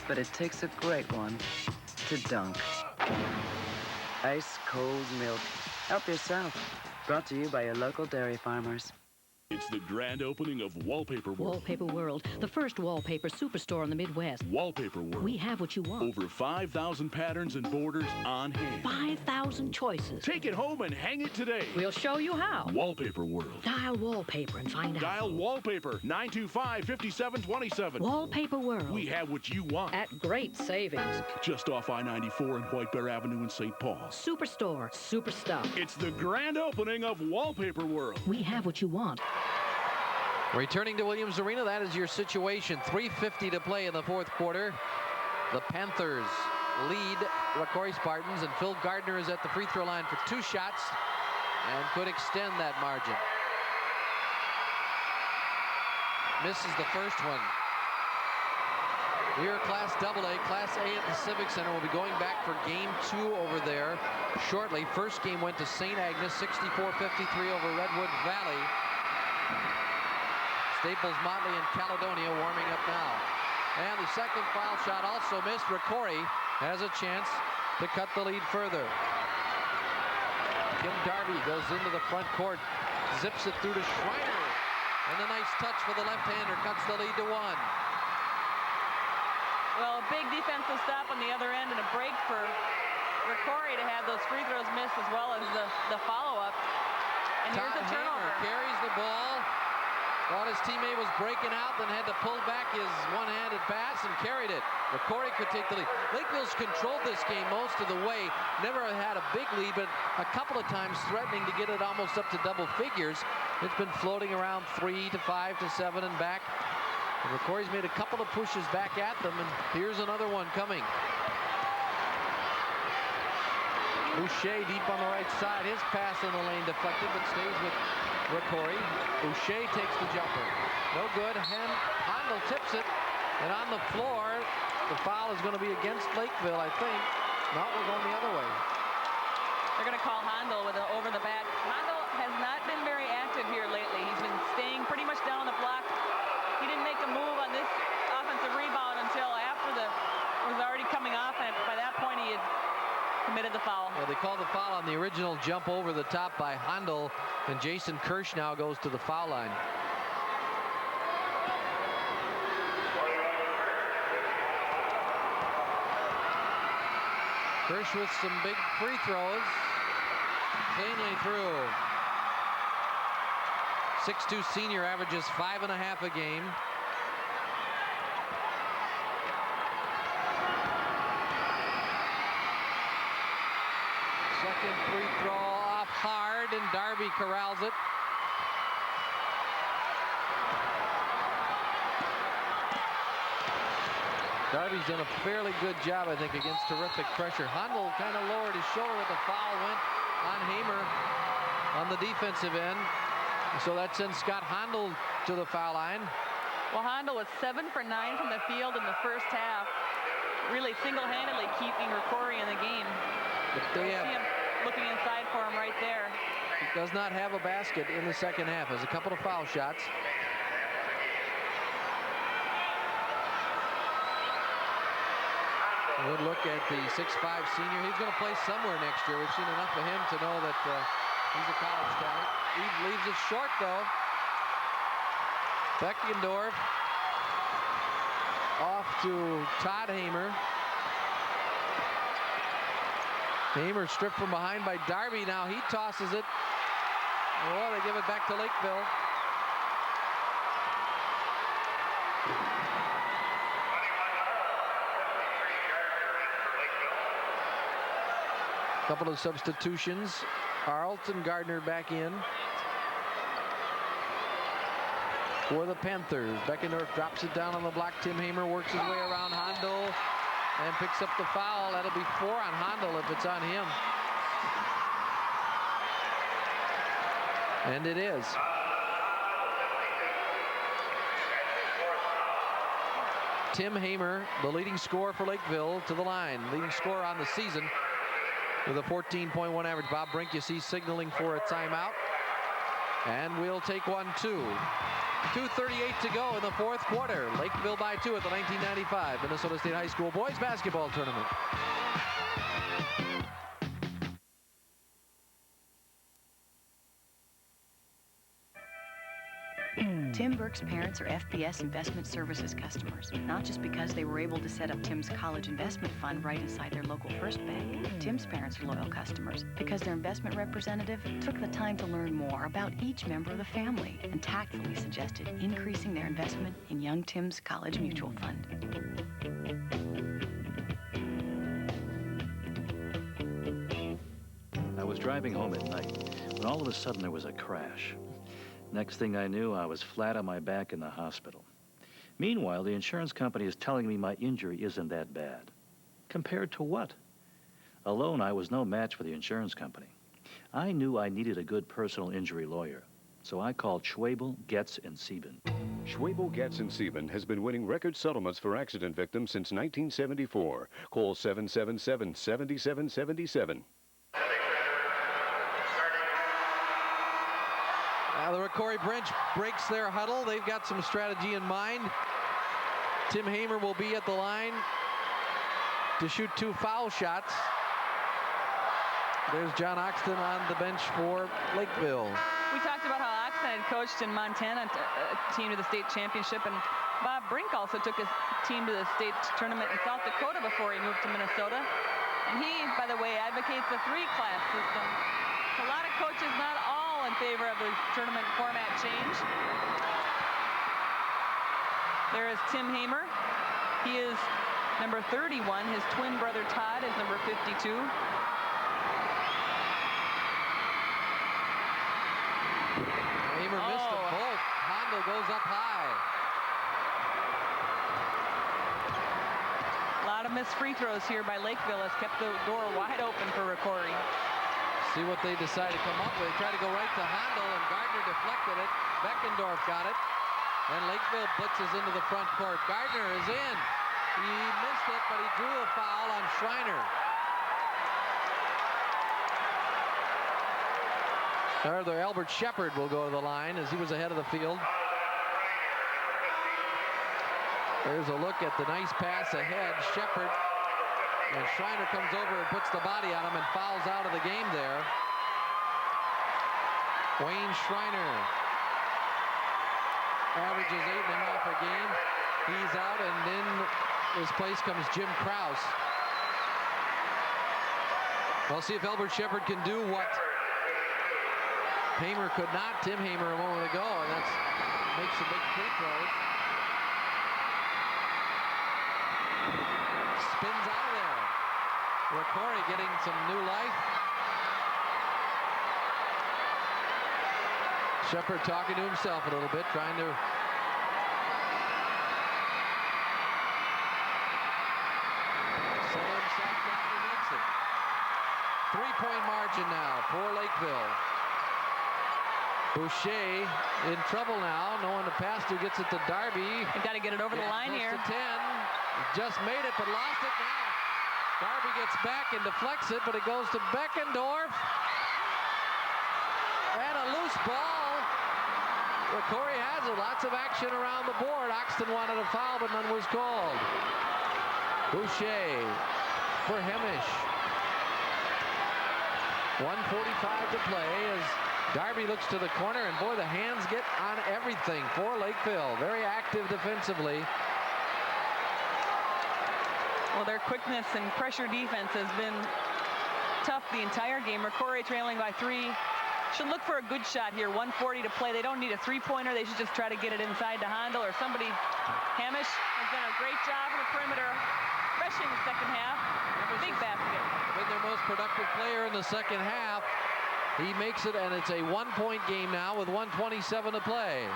but it takes a great one to dunk. Ice cold milk. Help yourself. Brought to you by your local dairy farmers. It's the grand opening of Wallpaper World. Wallpaper World, the first wallpaper superstore in the Midwest. Wallpaper World. We have what you want. Over 5,000 patterns and borders on hand. 5,000 choices. Take it home and hang it today. We'll show you how. Wallpaper World. Dial Wallpaper and find out. Dial Wallpaper, 925-5727. Wallpaper World. We have what you want. At great savings. Just off I-94 and White Bear Avenue in St. Paul. Superstore, super stuff. It's the grand opening of Wallpaper World. We have what you want. Returning to Williams Arena, that is your situation. 3:50 to play in the fourth quarter. The Panthers lead ROCORI Spartans, and Phil Gardner is at the free throw line for 2 shots and could extend that margin. Misses the first one. Here, Class AA, Class A at the Civic Center will be going back for game 2 over there shortly. First game went to St. Agnes, 64-53 over Redwood Valley. Staples, Motley, and Caledonia warming up now. And the second foul shot also missed. ROCORI has a chance to cut the lead further. Kim Darby goes into the front court, zips it through to Schreiner. And a nice touch for the left-hander, cuts the lead to 1. Well, a big defensive stop on the other end and a break for ROCORI to have those free throws missed as well as the follow-up. And here's a turnover. Carries the ball. Thought his teammate was breaking out, then had to pull back his one-handed pass and carried it. ROCORI could take the lead. Lakeville's controlled this game most of the way. Never had a big lead, but a couple of times threatening to get it almost up to double figures. It's been floating around 3 to 5 to 7 and back. And ROCORI's made a couple of pushes back at them, and here's another one coming. Boucher deep on the right side. His pass in the lane deflected, but stays with ROCORI. Boucher takes the jumper. No good. Handel tips it. And on the floor, the foul is going to be against Lakeville, I think. No, we're going the other way. They're going to call Handel with an over the back. Handel has not been very active here lately. He's been staying pretty much down the block. He didn't make a move on this offensive rebound until after it was already coming off, and by that point he had committed the foul. Well, they called the foul on the original jump over the top by Handel, and Jason Kirsch now goes to the foul line. Kirsch with some big free throws. Cleanly through. 6'2" senior, averages 5.5 a game. Second free throw off hard, and Darby corrals it. Darby's done a fairly good job, I think, against terrific pressure. Handel kind of lowered his shoulder, but the foul went on Hamer on the defensive end. So that sends Scott Handel to the foul line. Well, Handel was 7 for 9 from the field in the first half, really single-handedly keeping ROCORI in the game. But they have, see him looking inside for him right there. He does not have a basket in the second half. Has a couple of foul shots. A good look at the 6'5" senior. He's going to play somewhere next year. We've seen enough of him to know that he's a college talent. He leaves it short, though. Beckendorf off to Todd Hamer. Hamer stripped from behind by Darby. Now he tosses it. Oh, they give it back to Lakeville. Couple of substitutions. Arlton Gardner back in for the Panthers. Beckendorf drops it down on the block. Tim Hamer works his way around Handel and picks up the foul. That'll be 4 on Handel if it's on him. And it is. Tim Hamer, the leading scorer for Lakeville, to the line. Leading scorer on the season. with a 14.1 average. Bob Brink, you see, signaling for a timeout. And we'll take one, too. 2:38 to go in the fourth quarter. Lakeville by 2 at the 1995 Minnesota State High School Boys Basketball Tournament. Tim Burke's parents are FBS Investment Services customers, not just because they were able to set up Tim's college investment fund right inside their local First Bank. Tim's parents are loyal customers because their investment representative took the time to learn more about each member of the family and tactfully suggested increasing their investment in young Tim's college mutual fund. I was driving home at night when all of a sudden there was a crash. Next thing I knew, I was flat on my back in the hospital. Meanwhile, the insurance company is telling me my injury isn't that bad. Compared to what? Alone, I was no match for the insurance company. I knew I needed a good personal injury lawyer, so I called Schwabel, Getz, and Sieben. Schwabel, Getz, and Sieben has been winning record settlements for accident victims since 1974. Call 777-7777. The ROCORI bench breaks their huddle. They've got some strategy in mind. Tim Hamer will be at the line to shoot 2 foul shots. There's John Oxton on the bench for Lakeville. We talked about how Oxton had coached in Montana, a team to the state championship, and Bob Brink also took his team to the state tournament in South Dakota before he moved to Minnesota. And he, by the way, advocates the 3-class system. A lot of coaches, not all, in favor of the tournament format change. There is Tim Hamer. He is number 31. His twin brother Todd is number 52. Hamer missed them both. Hondo goes up high. A lot of missed free throws here by Lakeville has kept the door wide open for ROCORI. See what they decide to come up with. They try to go right to Hondo, and Gardner deflected it. Beckendorf got it. And Lakeville blitzes into the front court. Gardner is in. He missed it, but he drew a foul on Schreiner. Albert Shepard will go to the line as he was ahead of the field. There's a look at the nice pass ahead. Shepard. And Schreiner comes over and puts the body on him and fouls out of the game there. Wayne Schreiner averages 8.5 a game. He's out, and in his place comes Jim Krause. We'll see if Albert Shepard can do what Hamer could not. Tim Hamer a moment ago, and that's makes some big free throws. Spins out of there. ROCORI getting some new life. Shepard talking to himself a little bit, trying to settle himself down. He makes it. 3-point margin now for Lakeville. Boucher in trouble now. No one to pass to, gets it to Darby. You've got to get it over the line here. To 10. Just made it, but lost it now. Darby gets back and deflects it, but it goes to Beckendorf. And a loose ball. ROCORI has it. Lots of action around the board. Oxton wanted a foul, but none was called. Boucher for Hemish. 1:45 to play as Darby looks to the corner, and boy, the hands get on everything for Lakeville. Very active defensively. Well, their quickness and pressure defense has been tough the entire game. ROCORI trailing by 3. Should look for a good shot here. 1:40 to play. They don't need a 3-pointer. They should just try to get it inside to Hondo or somebody. Hamish has done a great job in the perimeter, especially in the second half. Big basket. Been their most productive player in the second half. He makes it, and it's a 1-point game now with 1:27 to play.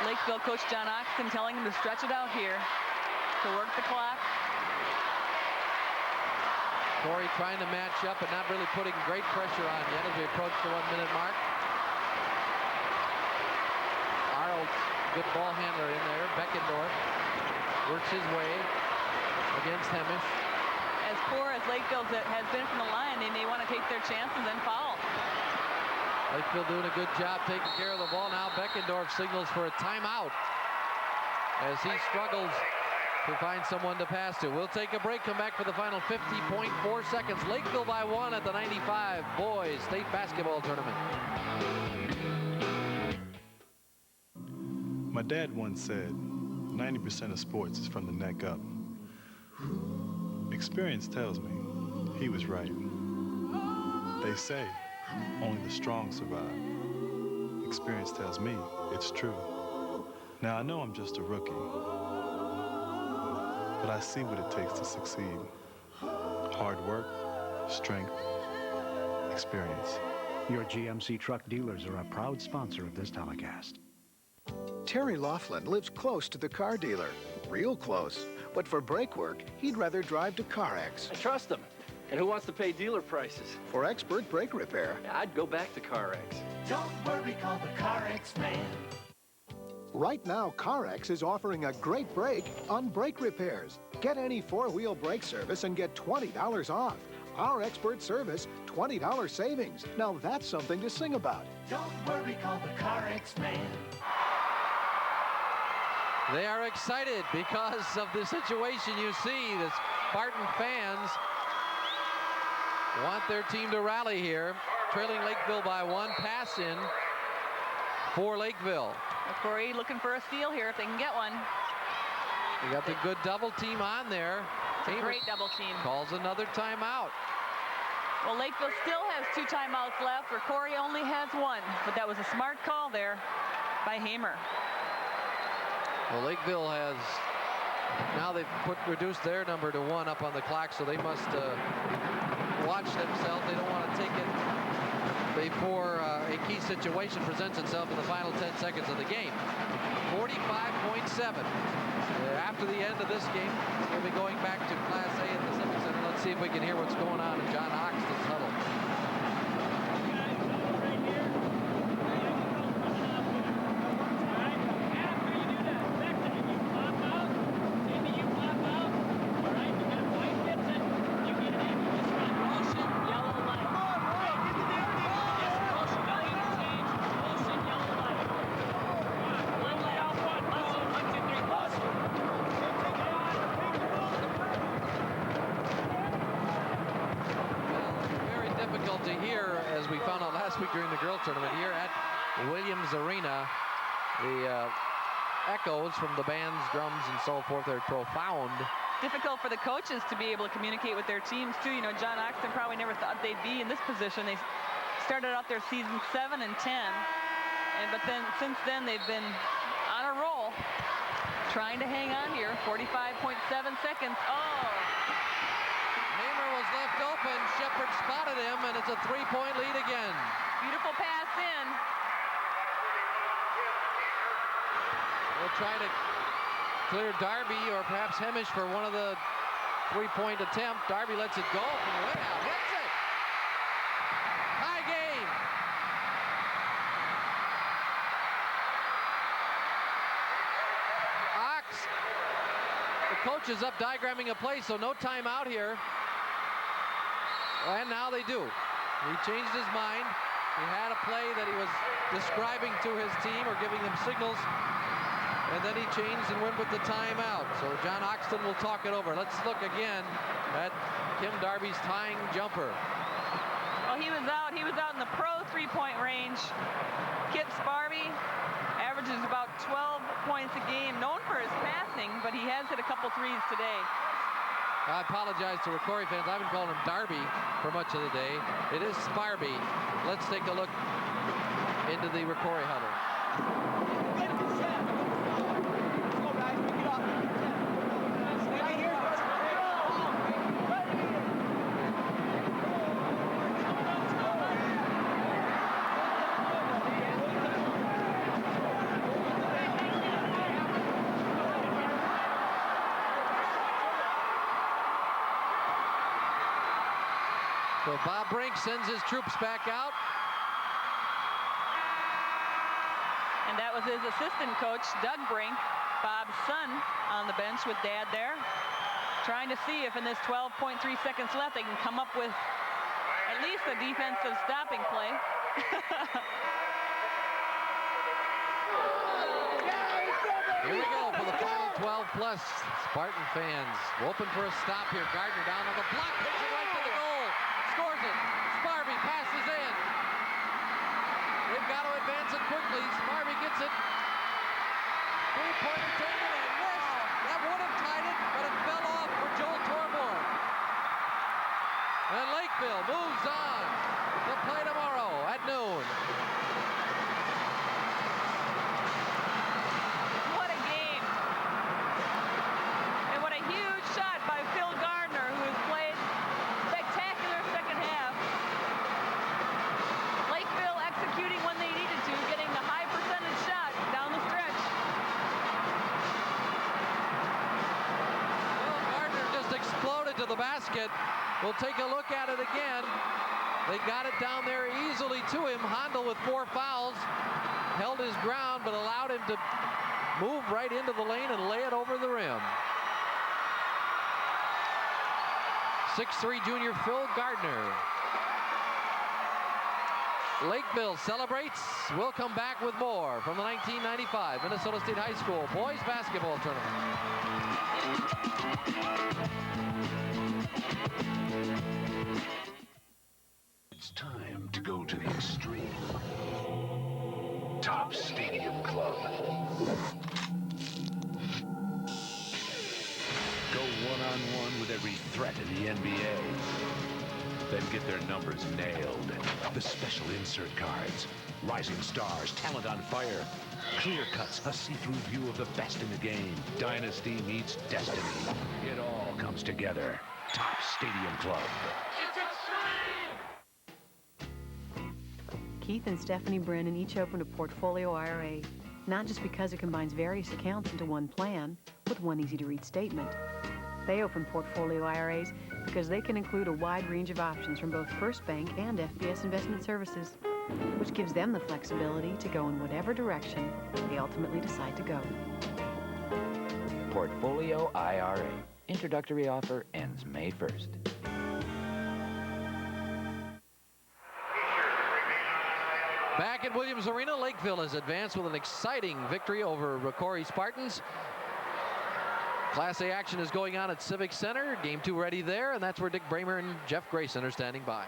Lakeville coach John Oxton telling him to stretch it out here to work the clock. Corey trying to match up, but not really putting great pressure on yet as we approach the 1-minute mark. Arnold, good ball handler in there. Beckendorf works his way against Hemish. As poor as Lakeville has been from the line, they may want to take their chances and foul. Lakeville doing a good job taking care of the ball. Now Beckendorf signals for a timeout as he struggles to find someone to pass to. We'll take a break, come back for the final 50.4 seconds. Lakeville by 1 at the 95 Boys State Basketball Tournament. My dad once said, 90% of sports is from the neck up. Experience tells me he was right. They say only the strong survive. Experience tells me it's true. Now I know I'm just a rookie, but I see what it takes to succeed. Hard work, strength, experience. Your GMC truck dealers are a proud sponsor of this telecast. Terry Laughlin lives close to the car dealer, real close. But for brake work, he'd rather drive to CarX. I trust them. And who wants to pay dealer prices? For expert brake repair. I'd go back to CarX. Don't worry, call the CarX man. Right now, CarX is offering a great break on brake repairs. Get any four-wheel brake service and get $20 off. Our expert service, $20 savings. Now that's something to sing about. Don't worry, call the CarX man. They are excited because of the situation you see. The Spartan fans want their team to rally here. Trailing Lakeville by 1, pass in for Lakeville. Corey looking for a steal here if they can get one. You got the good double team on there. It's a great double team. Calls another timeout. Well, Lakeville still has 2 timeouts left, where Corey only has 1. But that was a smart call there by Hamer. Well, Lakeville has, now they've reduced their number to 1 up on the clock, so they must watch themselves. They don't want to take it before a key situation presents itself in the final 10 seconds of the game. 45.7. After the end of this game, we'll be going back to Class A at the Civic Center. Let's see if we can hear what's going on in John Oxton's huddle. During the girls tournament here at Williams Arena, the echoes from the bands, drums, and so forth are profound. Difficult for the coaches to be able to communicate with their teams too. You know, John Oxton probably never thought they'd be in this position. They started out their season 7 and 10, but then since then they've been on a roll, trying to hang on here. 45.7 seconds. Oh. Was left open. Shepard spotted him, and it's a 3-point lead again. Beautiful pass in. We'll try to clear Darby or perhaps Hemish for one of the 3-point attempt. Darby lets it go from way out. Hits it. High game. Ox. The coach is up diagramming a play, so no timeout here. And now they do. He changed his mind. He had a play that he was describing to his team or giving them signals. And then he changed and went with the timeout. So John Oxton will talk it over. Let's look again at Kim Darby's tying jumper. Well, he was out in the pro 3-point range. Kip Sparby averages about 12 points a game, known for his passing, but he has hit a couple threes today. I apologize to ROCORI fans. I've been calling him Darby for much of the day. It is Sparby. Let's take a look into the ROCORI huddle. So Bob Brink sends his troops back out. And that was his assistant coach, Doug Brink. Bob's son on the bench with Dad there, trying to see if in this 12.3 seconds left they can come up with at least a defensive stopping play. Here we go for the final 12 plus. Spartan fans open for a stop here. Gardner down on the block, hits it right to the goal, scores it. Sparby passes in. They've got to advance it quickly. Sparby gets it. Three-pointer taken and missed. That would have tied it, but it fell off for Joel Torborg. And Lakeville moves on to play tomorrow at noon. What a game. And what a huge shot by Phil Gardner, who has played spectacular second half. Lakeville executing when they needed to, getting the high percentage shot down the stretch. Phil Gardner just exploded to the basket. We'll take a look at it again. They got it down there easily to him. Handel with 4 fouls held his ground, but allowed him to move right into the lane and lay it over the rim. 6'3" junior Phil Gardner. Lakeville celebrates. We'll come back with more from the 1995 Minnesota State High School boys basketball tournament. It's time to go to the extreme. Top Stadium Club. Go one-on-one with every threat in the NBA. Then get their numbers nailed. The special insert cards. Rising stars, talent on fire. Clear cuts, a see-through view of the best in the game. Dynasty meets destiny. It all comes together. Top Stadium Club. Keith and Stephanie Brennan each opened a portfolio IRA, not just because it combines various accounts into one plan with one easy-to-read statement. They open portfolio IRAs because they can include a wide range of options from both First Bank and FBS Investment Services, which gives them the flexibility to go in whatever direction they ultimately decide to go. Portfolio IRA. Introductory offer ends May 1st. Back at Williams Arena, Lakeville has advanced with an exciting victory over ROCORI Spartans. Class A action is going on at Civic Center. Game 2 ready there, and that's where Dick Bramer and Jeff Grayson are standing by.